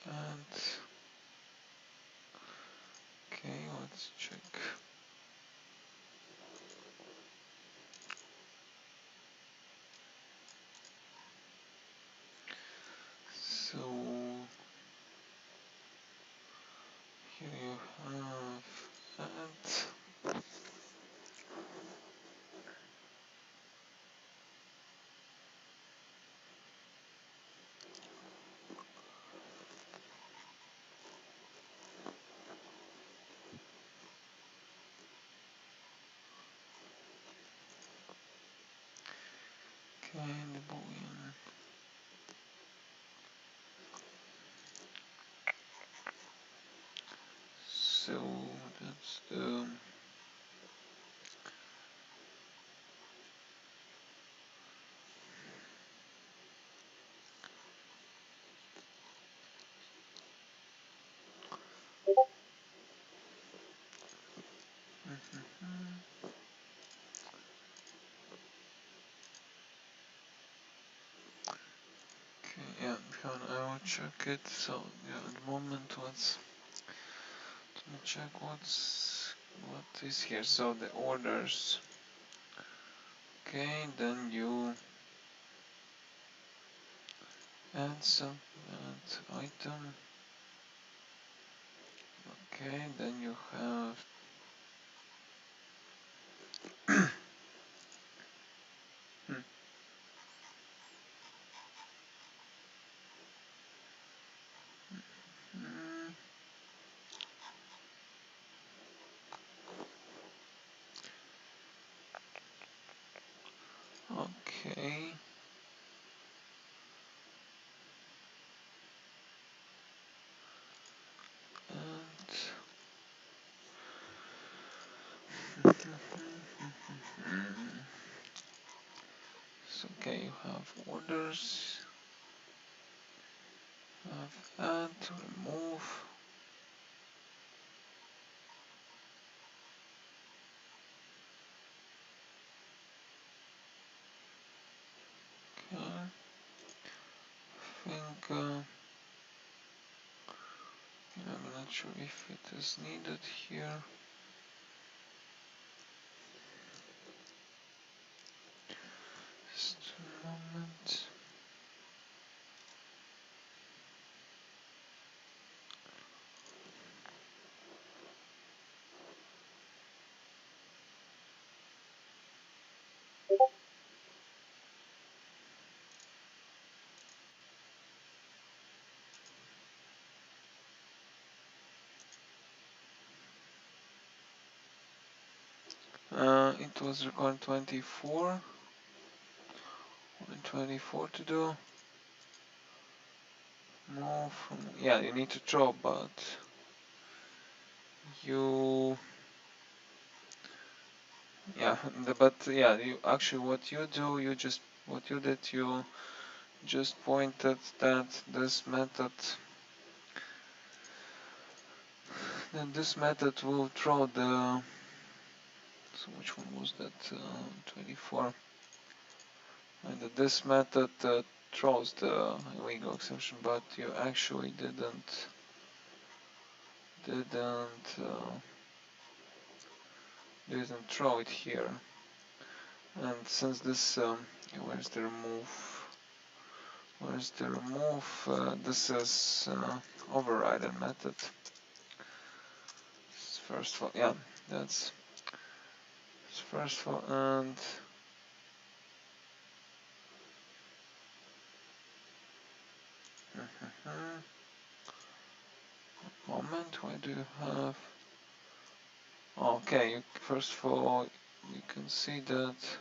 and okay, let's check. So here you have and okay, the boolean. So that's the okay, yeah, I will check it. So yeah, at the moment let me check what is here. So the orders. Okay, then you add some add item. Okay, then you have hmm, hmm, okay. And so okay, you have orders, have add, remove. Okay, I think I'm not sure if it is needed here. Just a moment. It was required 24. 24 to do. Move from, yeah, you need to draw, but you, yeah, but yeah, you actually what you do, what you did, you just pointed that this method will throw the, so which one was that, 24, and that this method throws the illegal exception, but you actually didn't throw it here. And since this, where's the remove? Where's the remove? This is override method. First one, yeah, that's first one, and Moment, why do you have? Okay, first of all, you can see that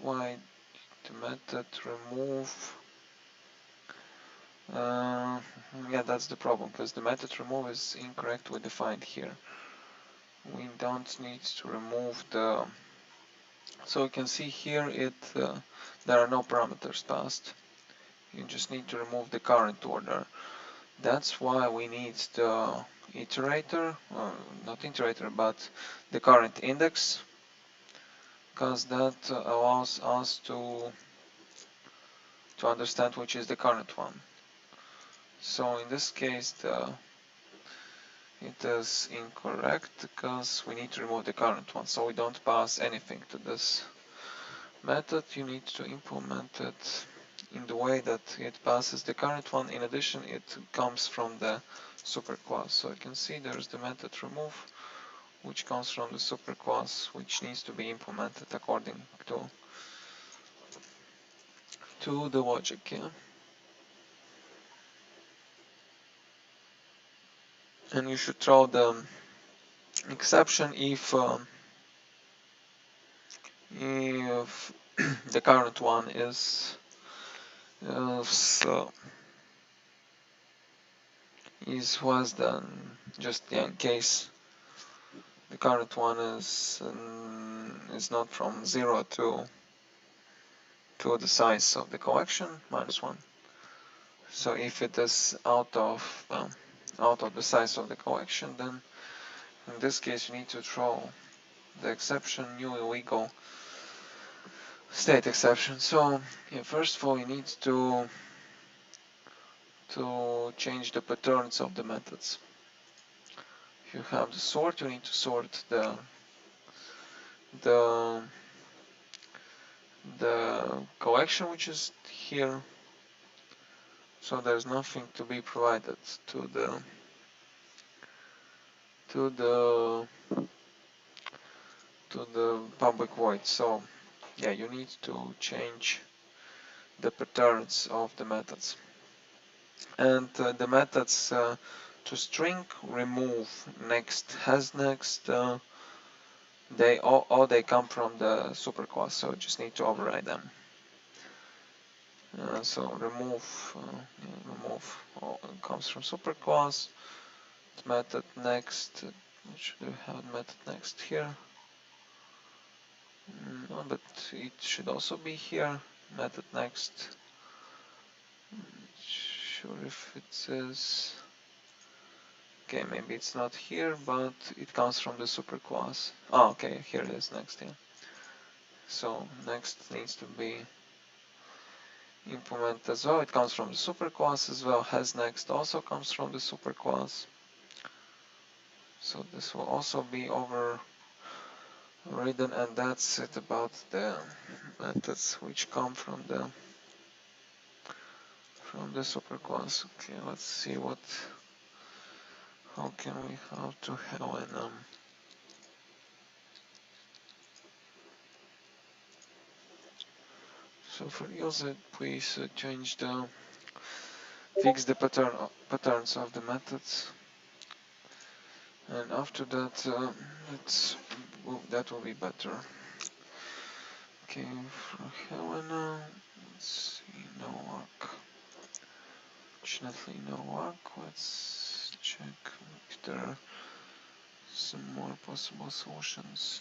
why the method remove. Yeah, that's the problem, because the method remove is incorrectly defined here. We don't need to remove the. So you can see here there are no parameters passed. You just need to remove the current order. That's why we need the iterator, or not iterator, but the current index, because that allows us to understand which is the current one. So in this case, it is incorrect because we need to remove the current one, so we don't pass anything to this method. You need to implement it in the way that it passes the current one. In addition, it comes from the superclass. So you can see there's the method remove, which comes from the superclass, which needs to be implemented according to the logic. Yeah? And you should throw the exception if the current one is less than, just in case the current one is not from 0 to the size of the collection, -1. So if it is out of the size of the collection, then in this case you need to throw the exception, new illegal state exception. So yeah, first of all, you need to change the patterns of the methods. If you have the sort, you need to sort the collection which is here. So there's nothing to be provided to the public void. So yeah, you need to change the patterns of the methods. And the methods to string, remove, next, has next, they all they come from the superclass, so you just need to override them. So remove comes from superclass. Method next, should we have method next here? No, but it should also be here. Method next. Sure if it says. Okay, maybe it's not here, but it comes from the superclass. Oh, okay, here it is next. Yeah. So next needs to be implemented as well. It comes from the superclass as well. Has next also comes from the superclass. So this will also be overridden, and that's it about the methods which come from the superclass. Okay, let's see how to have an so for user, please fix the patterns of the methods, and after that that will be better. Okay, for Helena, let's see, no work. Fortunately, no work. Let's check if there are some more possible solutions.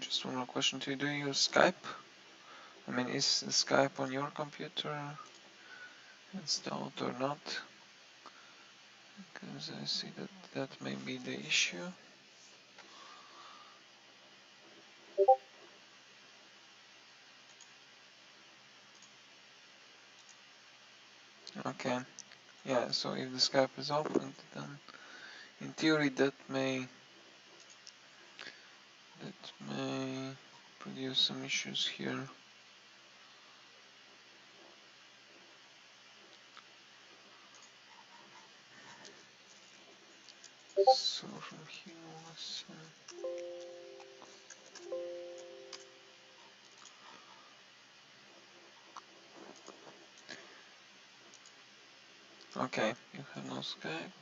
Just one more question to you. Do you use Skype? I mean, is Skype on your computer installed or not? Because I see that may be the issue. Okay, yeah, so if the Skype is open, then in theory that may produce some issues here. So from here was okay, you have no Skype.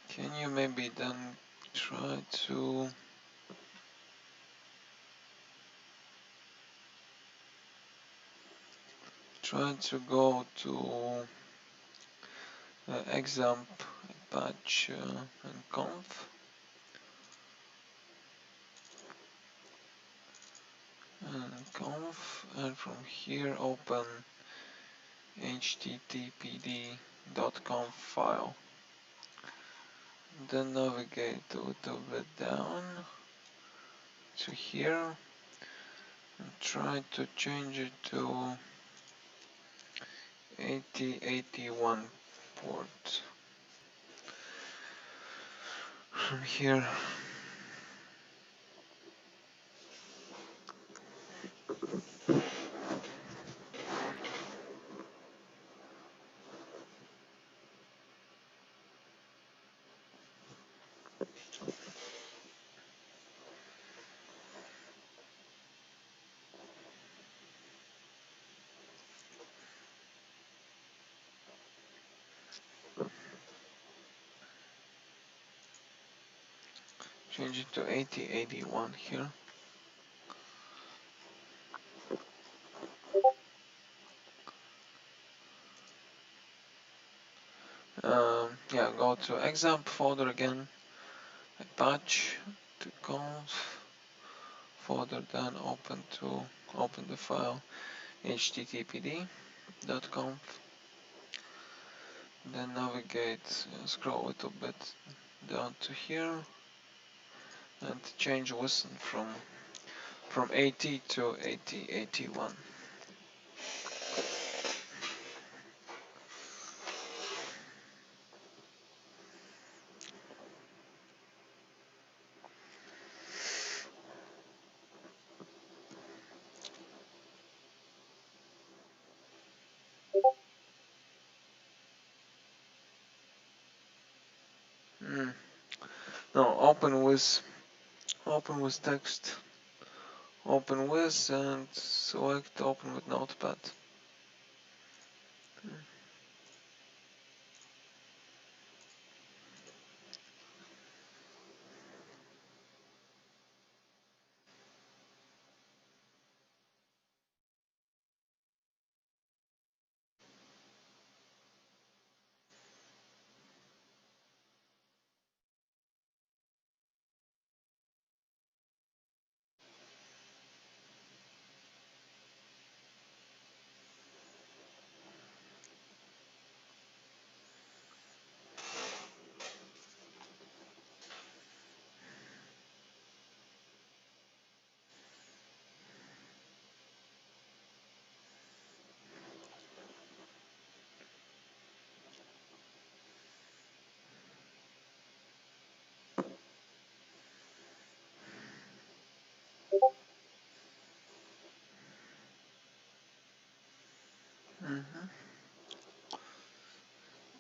Can you maybe then try to go to examp patch and conf, and from here open httpd.conf file. Then navigate a little bit down to here and try to change it to 8081 port. From here, change it to 8081 here. Yeah, go to examp folder again, patch to conf folder, then open the file httpd.conf. Then navigate, scroll a little bit down to here, and change listen from 80 to 8081. No, open with text, open with, and select open with notepad.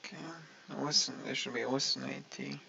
Okay, listen, there should be listen 80.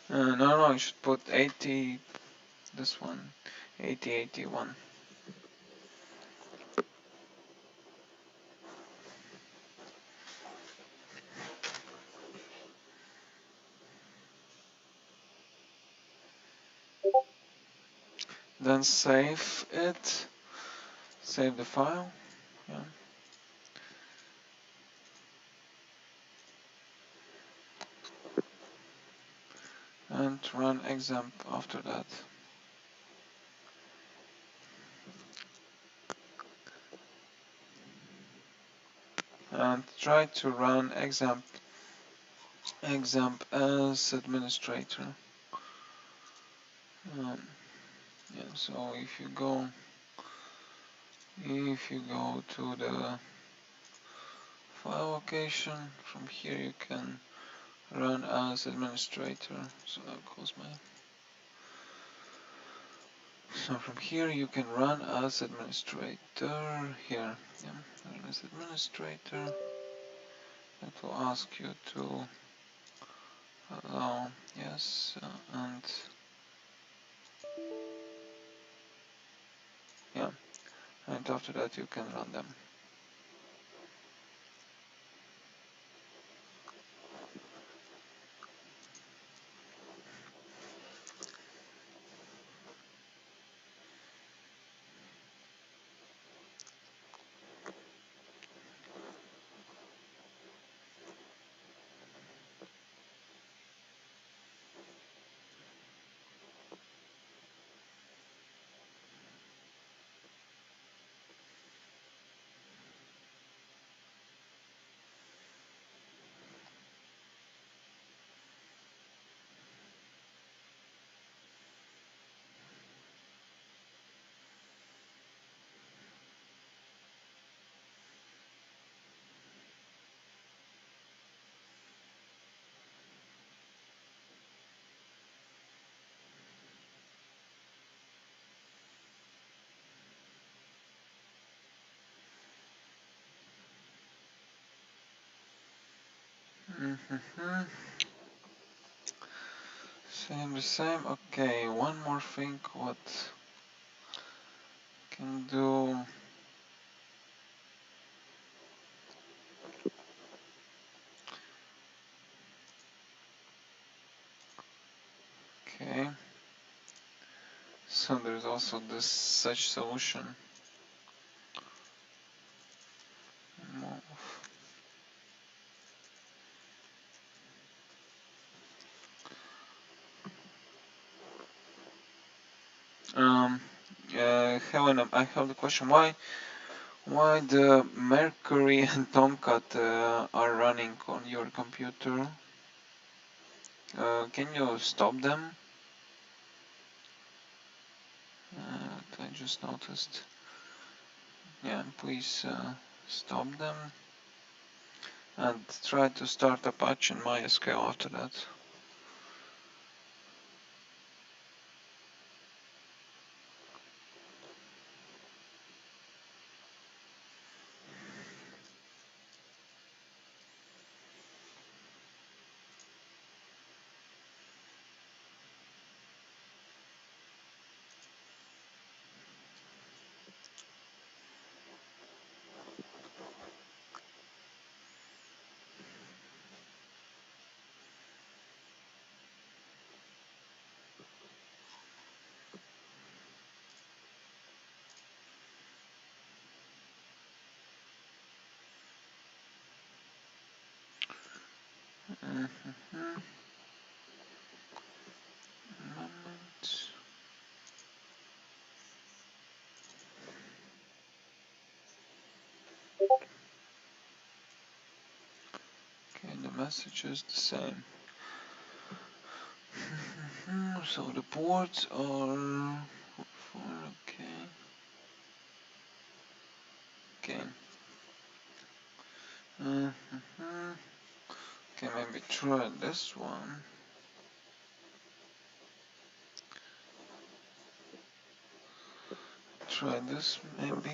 No, you should put 80, this one, 8081. Then save it, save the file, yeah. And run examp after that. And try to run examp as administrator. Yeah, so if you go to the file location, from here you can run as administrator. So I'll close my. So from here you can run as administrator here. Yeah, run as administrator. It will ask you to allow yes, and yeah, and after that you can run them. Same the same. Okay, one more thing. What can do? Okay. So there's also this such solution. Helen, I have the question. Why the Mercury and Tomcat are running on your computer? Can you stop them? I just noticed. Yeah, please stop them and try to start Apache and MySQL after that. Okay, the message is the same. So the ports are okay. Okay. Okay, maybe try this one. Try this maybe.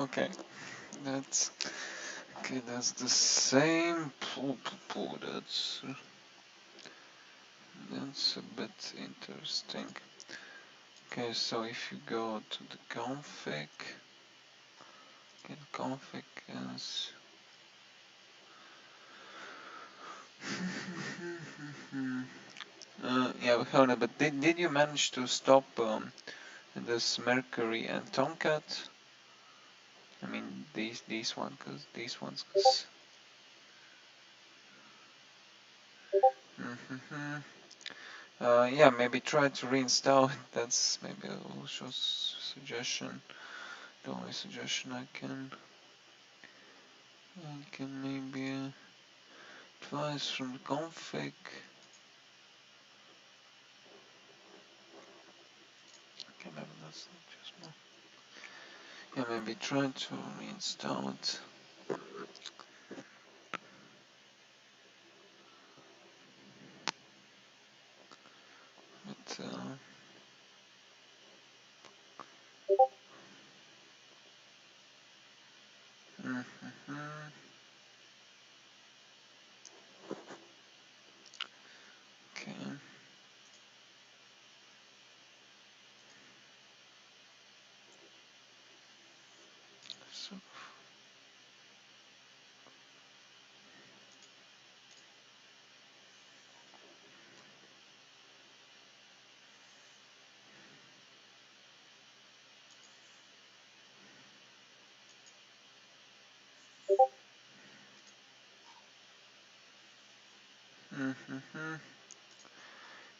Okay, that's okay. That's the same. That's a bit interesting. Okay, so if you go to the config, get config as yeah, we found it. But did you manage to stop this Mercury and Tomcat? I mean these ones, cause yeah, maybe try to reinstall it. That's maybe a also suggestion. The only suggestion I can maybe advise from the config. Okay, maybe that's not just more. Yeah, maybe try to reinstall it. But okay. So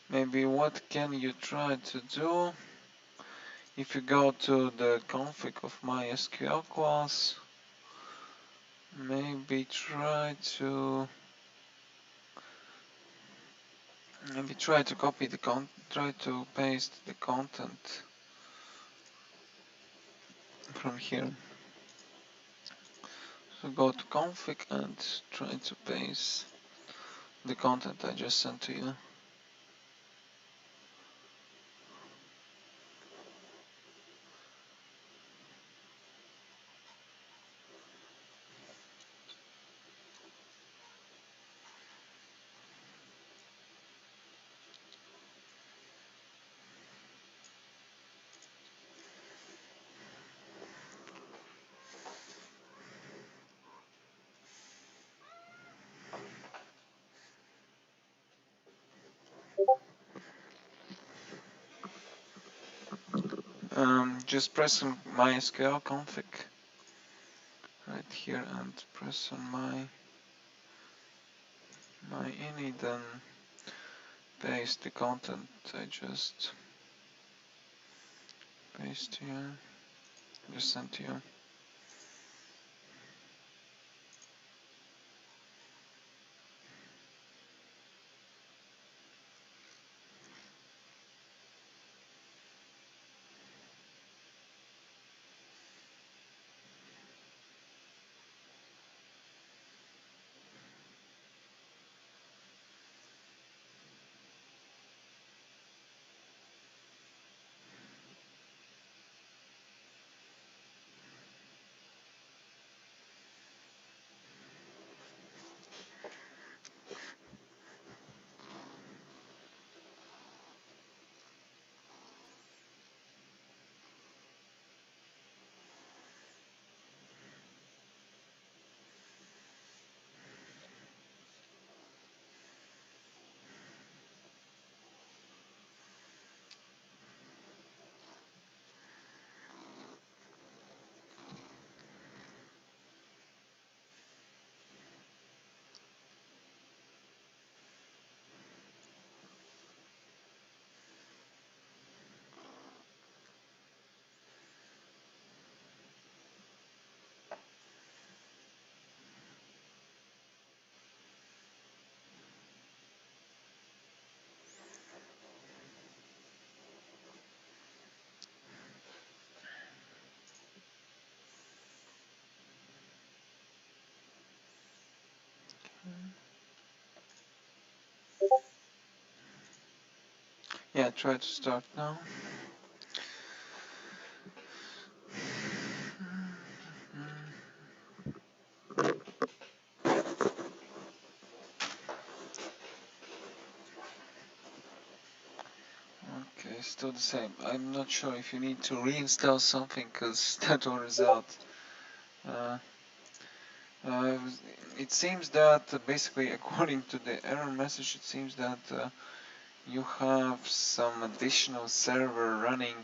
maybe what can you try to do? If you go to the config of MySQL class, maybe try to copy the try to paste the content from here. So go to config and try to paste the content I just sent to you. Just press on MySQL config right here and press on my ini, then paste the content I just sent to you. Yeah, try to start now. still the same. I'm not sure if you need to reinstall something, because that will result. Uh, uh, it seems that basically, according to the error message, it seems that you have some additional server running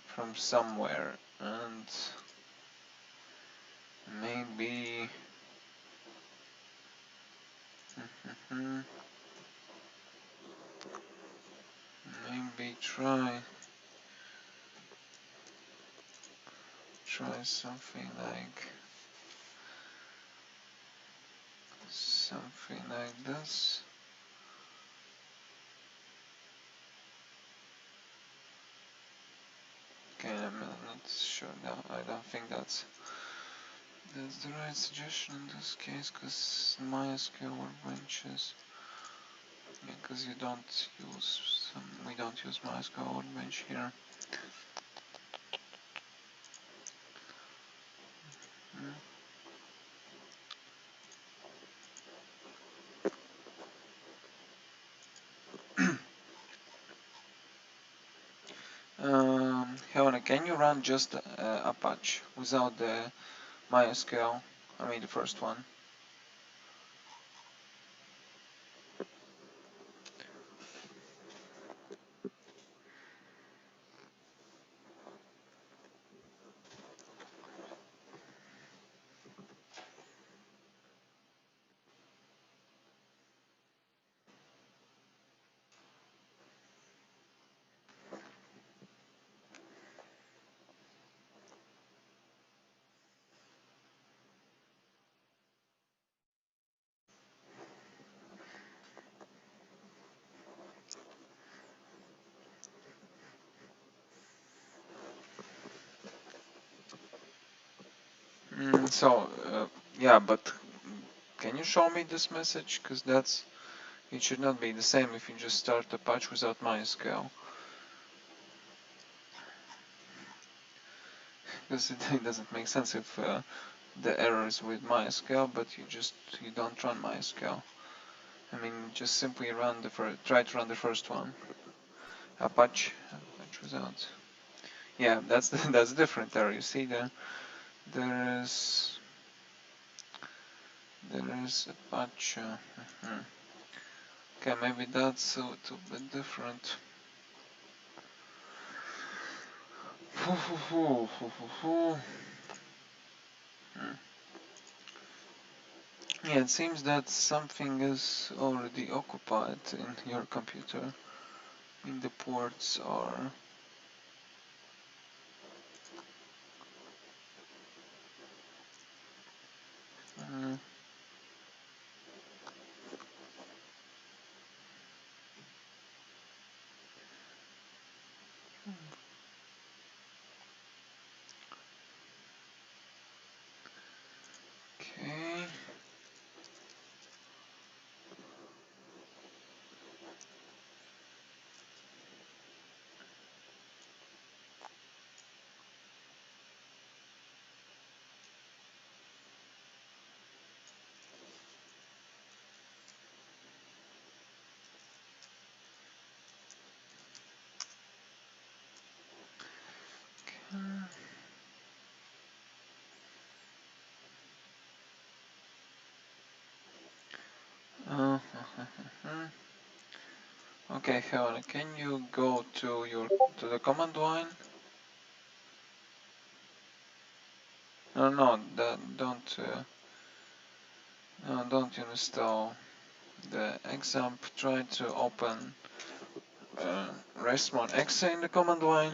from somewhere, and maybe maybe try something like this. Okay, I'm not sure now. I don't think that's the right suggestion in this case, because MySQL workbenches. Yeah, because we don't use MySQL workbench here. Helena, can you run just Apache without the MySQL? I mean the first one. Yeah, but can you show me this message? Because it should not be the same if you just start Apache without MySQL. Because it doesn't make sense if the error is with MySQL, but you don't run MySQL. I mean, just simply try to run the first one. Apache without. Yeah, that's that's different error. You see, there is Apache. Okay, maybe that's a little bit different. Yeah, it seems that something is already occupied in your computer. In the ports are. Okay. Okay, Helena, can you go to the command line? No, don't install the examp. Try to open ResultSet in the command line.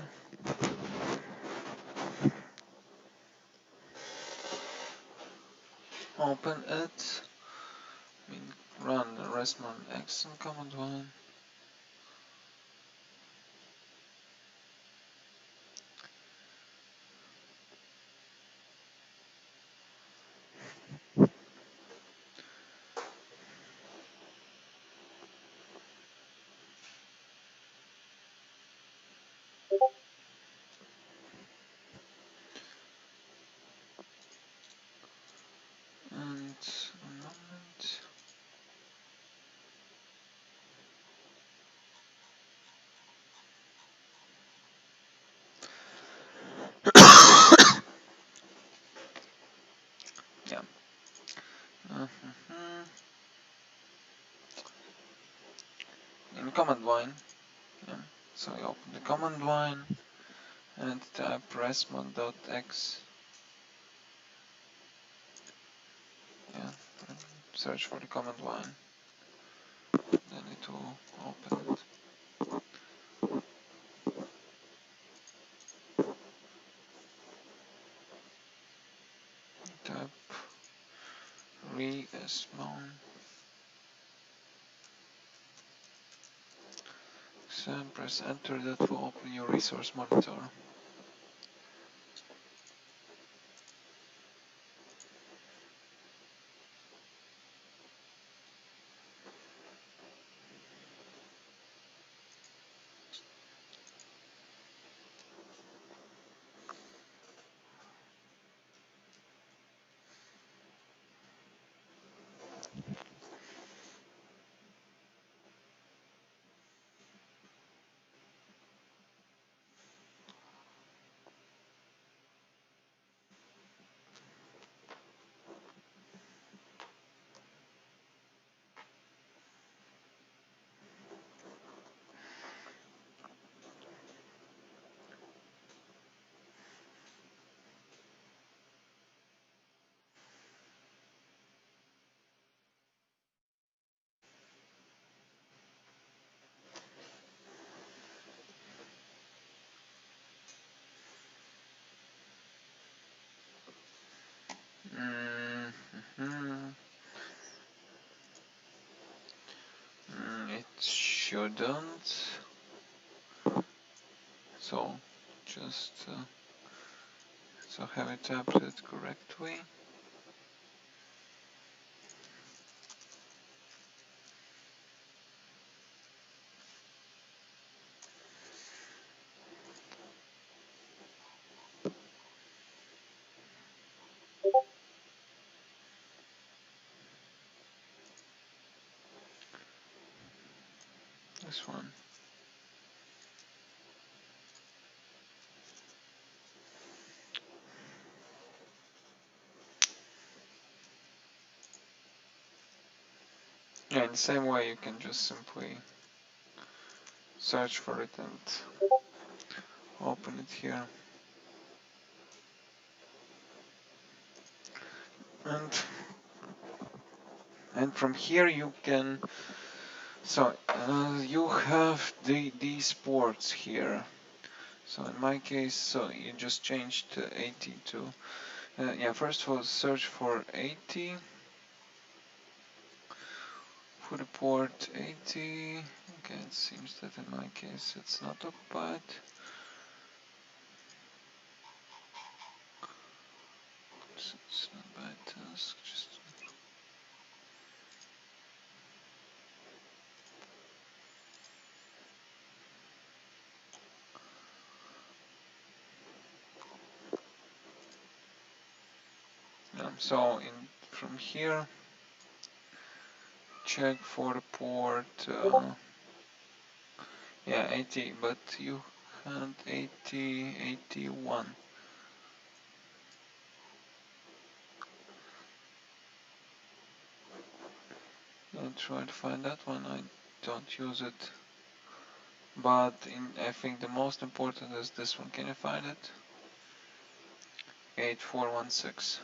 Open it. Run ResultSet in command line. And a moment. in command line. Yeah. So you open the command line and type resmod.x. Yeah, and search for the command line. Then it will open it. Type resmod. And press enter. That will open your resource monitor. It shouldn't. So just so have it tapped it correctly. This one. Yeah, in the same way you can just simply search for it and open it here. And from here you can, so you have these ports here. So in my case, so you just changed 80 to, yeah, first of all search for 80, for the port 80, okay, it seems that in my case it's not occupied. So it's not by task, just so from here check for the port yeah 80, but you had 80 81. And try to find that one. I don't use it, but I think the most important is this one. Can you find it? 8416.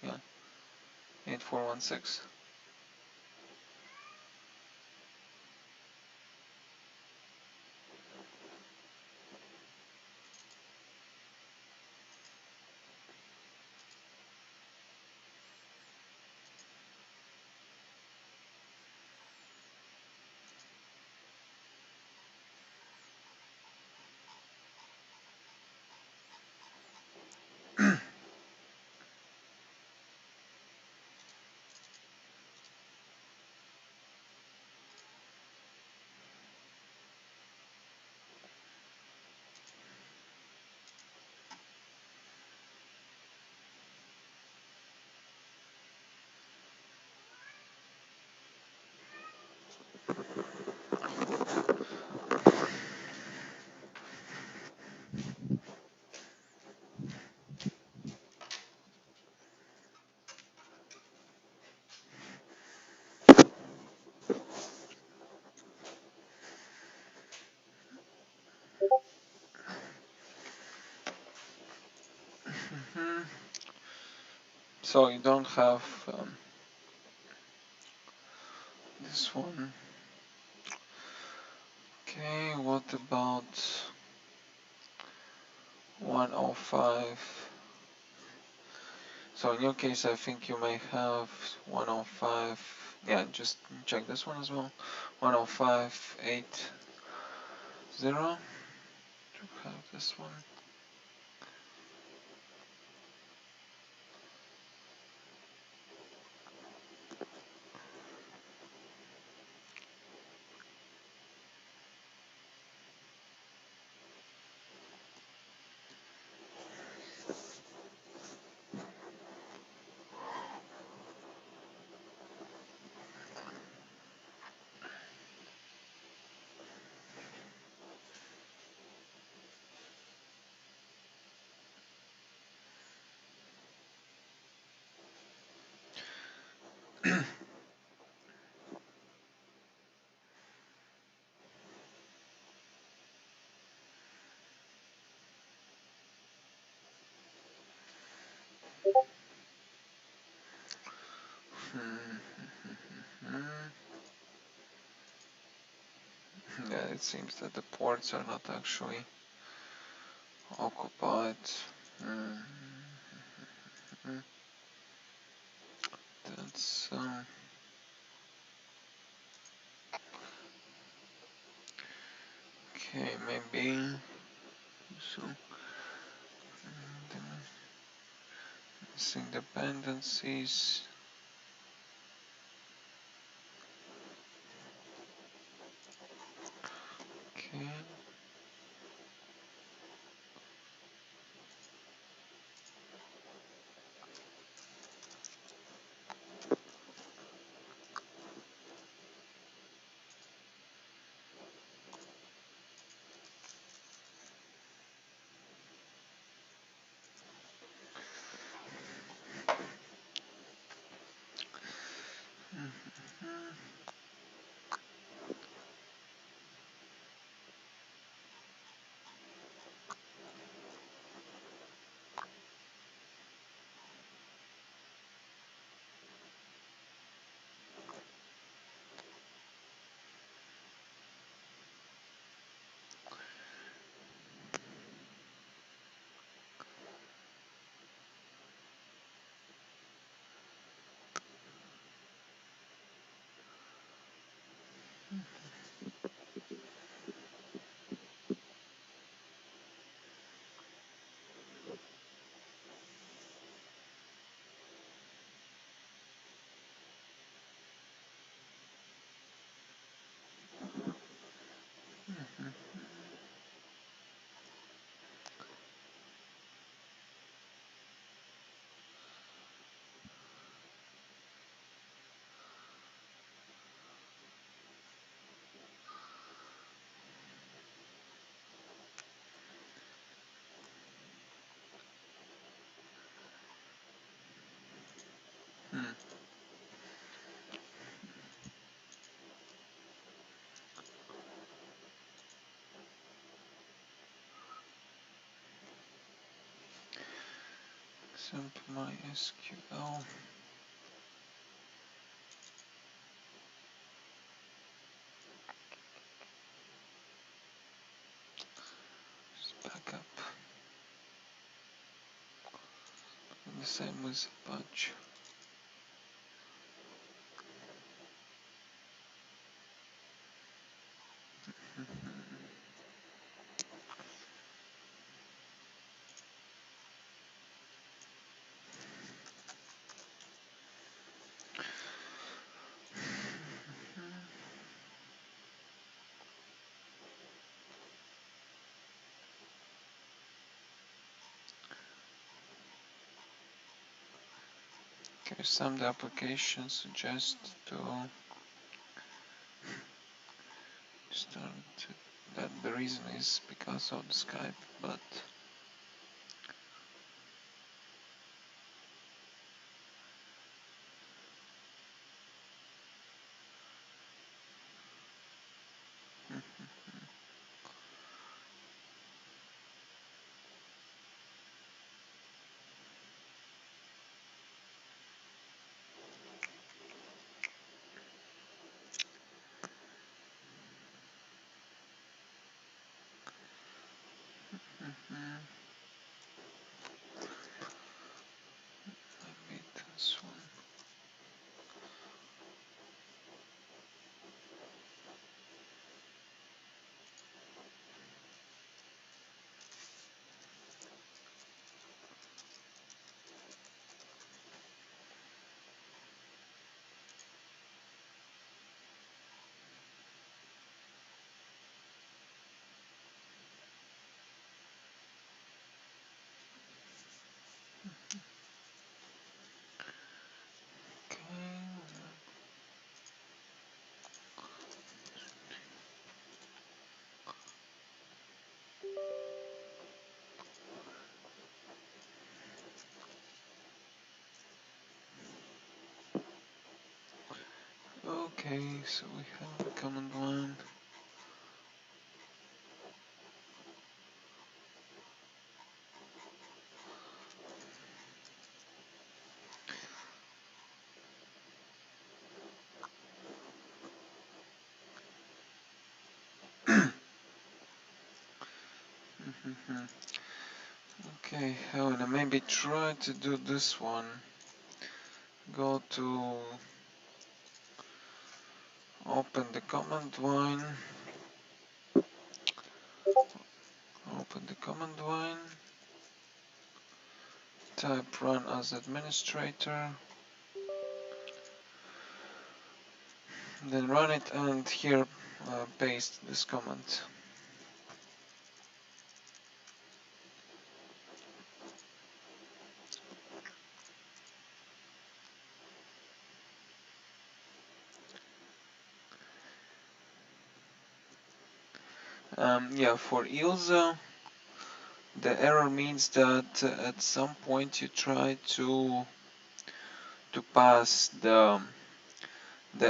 Yeah, 8416. So you don't have this one. Okay, what about 105? So in your case, I think you may have 105. Yeah, just check this one as well. 105.80 to have this one. Yeah, it seems that the ports are not actually occupied. That's okay, maybe so. Missing dependencies. Okay. Example MySQL. Just back up. And the same with Apache. Okay, some of the applications suggest to start that the reason is because of the Skype, but Okay, so we have the command line. Okay, I wanna maybe try to do this one. Go to open the command line. Open the command line. Type run as administrator. Then run it and here paste this command. Yeah, for ILSA, the error means that at some point you try to pass the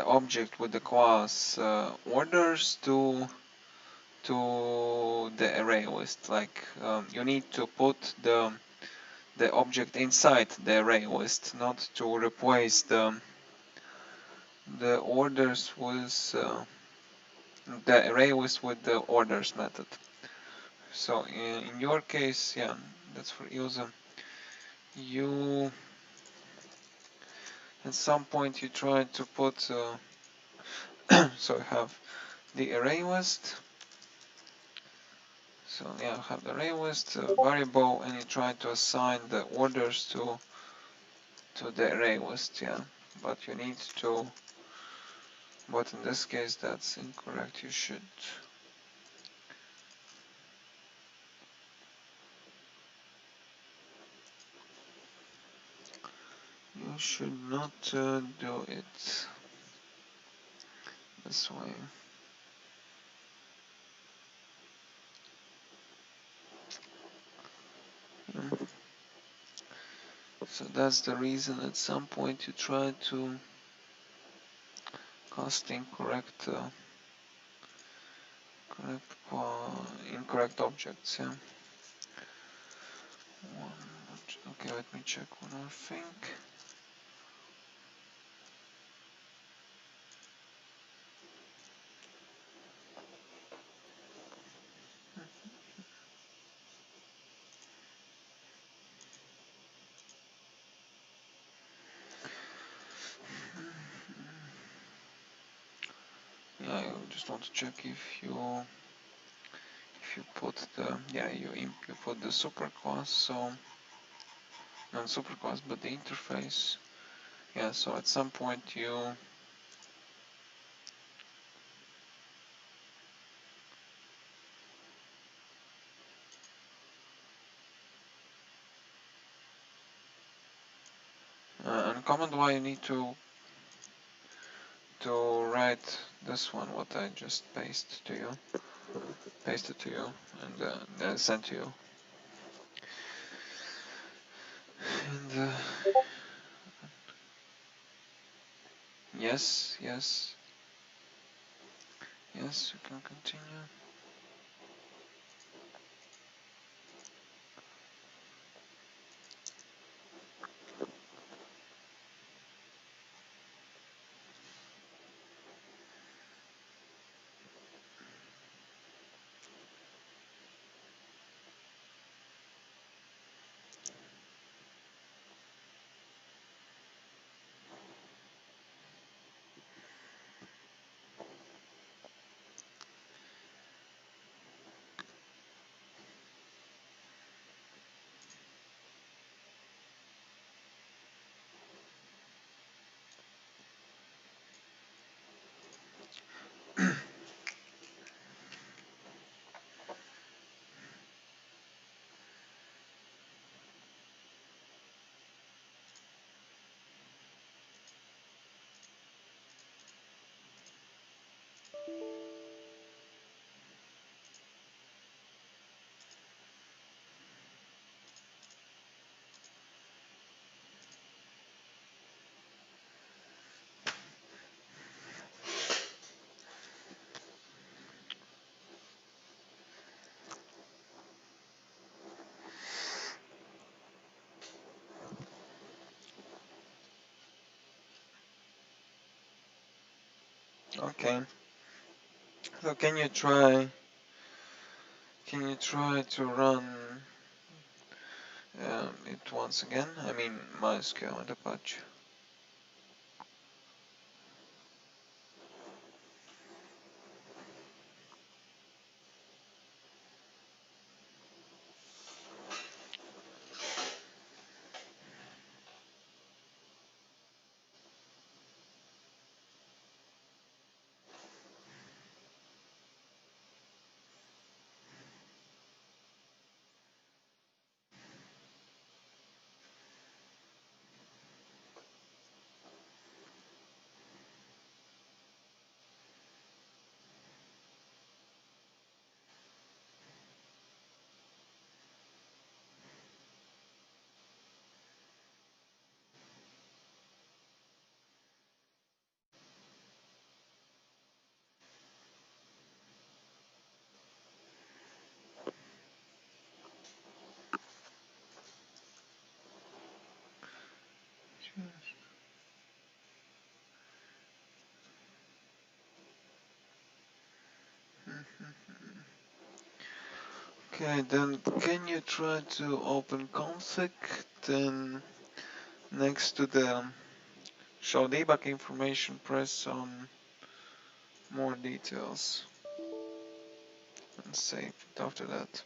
object with the class orders to the array list. Like you need to put the object inside the array list, not to replace the orders with the array list with the orders method. So in your case, yeah, that's for user. You at some point you try to put so you have the array list. So yeah, have the array list variable, and you try to assign the orders to the array list. Yeah, but you need to. But in this case, that's incorrect. You should. You should not do it this way. Yeah. So that's the reason. At some point, you try to cast incorrect incorrect objects. Yeah. Okay, let me check one more thing. Yeah, I just want to check if you put the you put the superclass, so not superclass but the interface. Yeah, so at some point you and command Y you need to write this one what I just pasted to you, and sent to you. And yes, you can continue. Okay. So can you try to run it once again? I mean MySQL and Apache. Okay, then can you try to open config, then next to the show debug information press on more details and save it after that.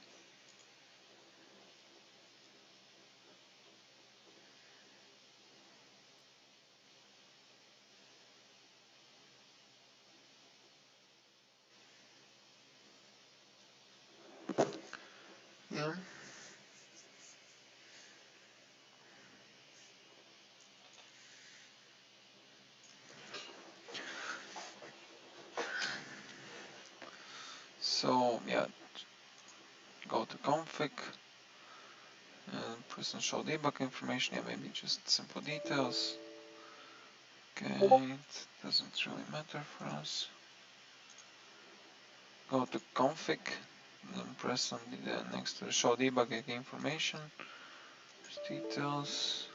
Yeah. So yeah, go to config and press on show debug information. Yeah, maybe just simple details. Okay, it doesn't really matter for us. Go to config, then press on the next to the show debug information. Details.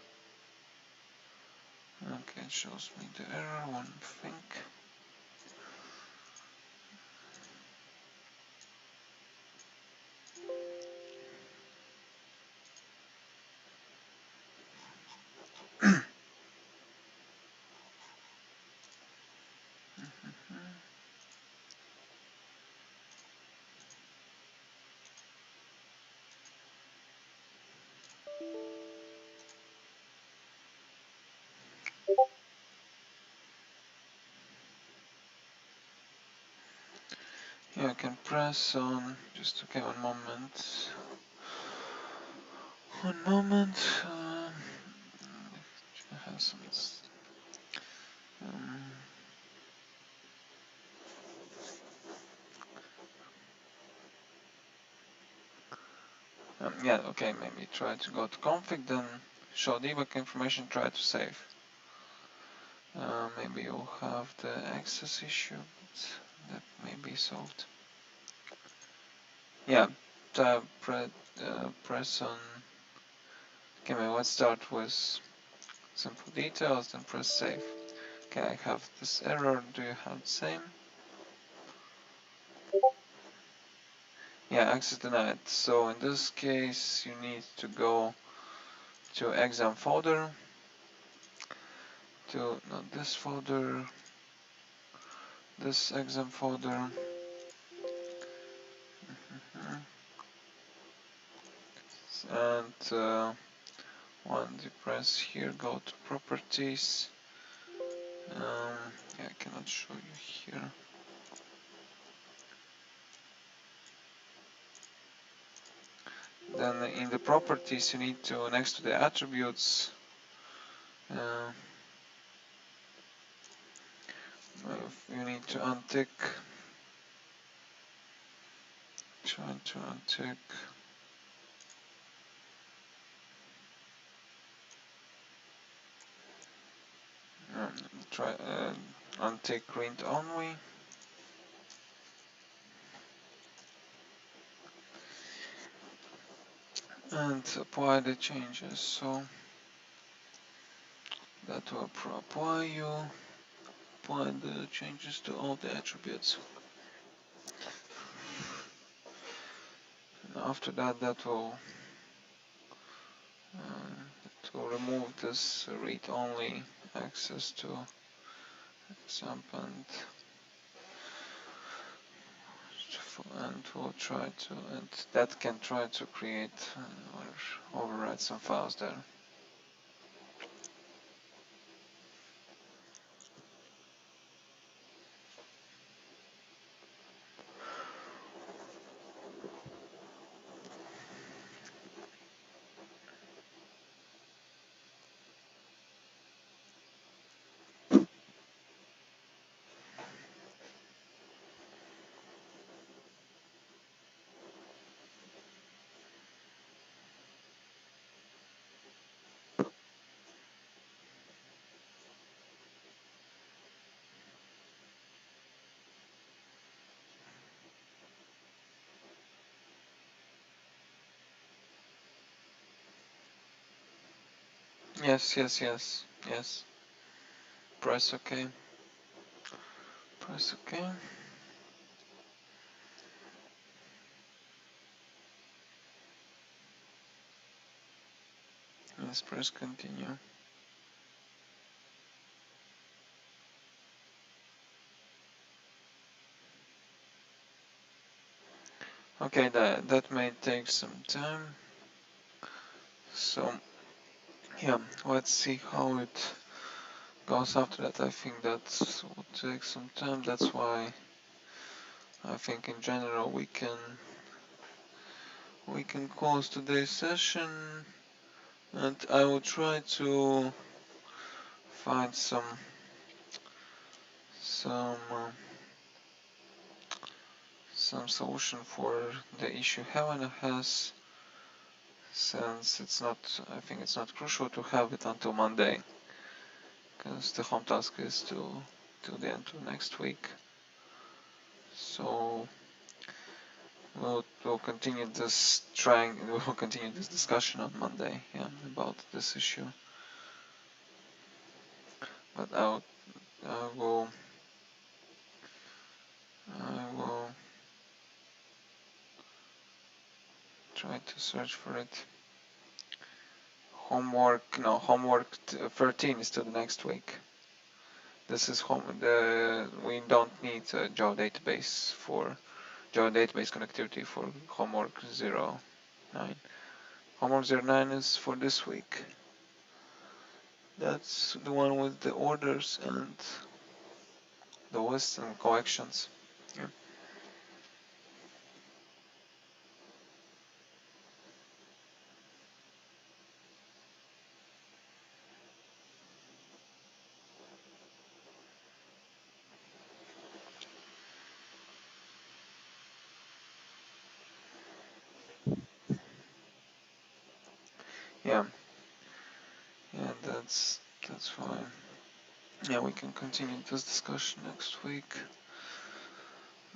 Okay, it shows me the error, one thing. Yeah, I can press on, just okay, one moment. One moment. I have some. Um, yeah, okay, maybe try to go to config, then show debug information, try to save. Maybe you'll have the access issue, but that may be solved. Yeah, press on. Okay, maybe let's start with simple details, then press save. Okay, I have this error. Do you have the same? Yeah, access denied. So in this case, you need to go to exam folder, to not this folder, this exam folder, and when you press here, go to properties. Yeah, I cannot show you here. Then in the properties, you need to, next to the attributes, you need to untick, try to untick. Try untick read only. And apply the changes. So that will apply you. apply the changes to all the attributes. And after that, that will remove this read-only access to XAMPP, and we'll try to, and that can try to create or override some files there. Yes. Press OK. Press OK. Let's press continue. Okay, that may take some time. So yeah, let's see how it goes after that. I think that will take some time. That's why I think in general we can close today's session, and I will try to find some solution for the issue Helena has, since it's not, I think it's not crucial to have it until Monday, because the home task is till the end of next week. So we'll continue this discussion on Monday, yeah, about this issue. But I will try to search for it. Homework 13 is till the next week. This is we don't need a Java database connectivity for homework 09. Homework 09 is for this week. That's the one with the orders and the lists and collections. Yeah. Yeah, that's fine. Yeah, we can continue this discussion next week.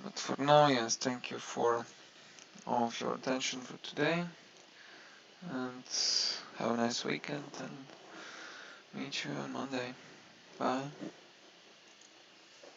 But for now, yes, thank you for all of your attention for today, and have a nice weekend, and meet you on Monday. Bye.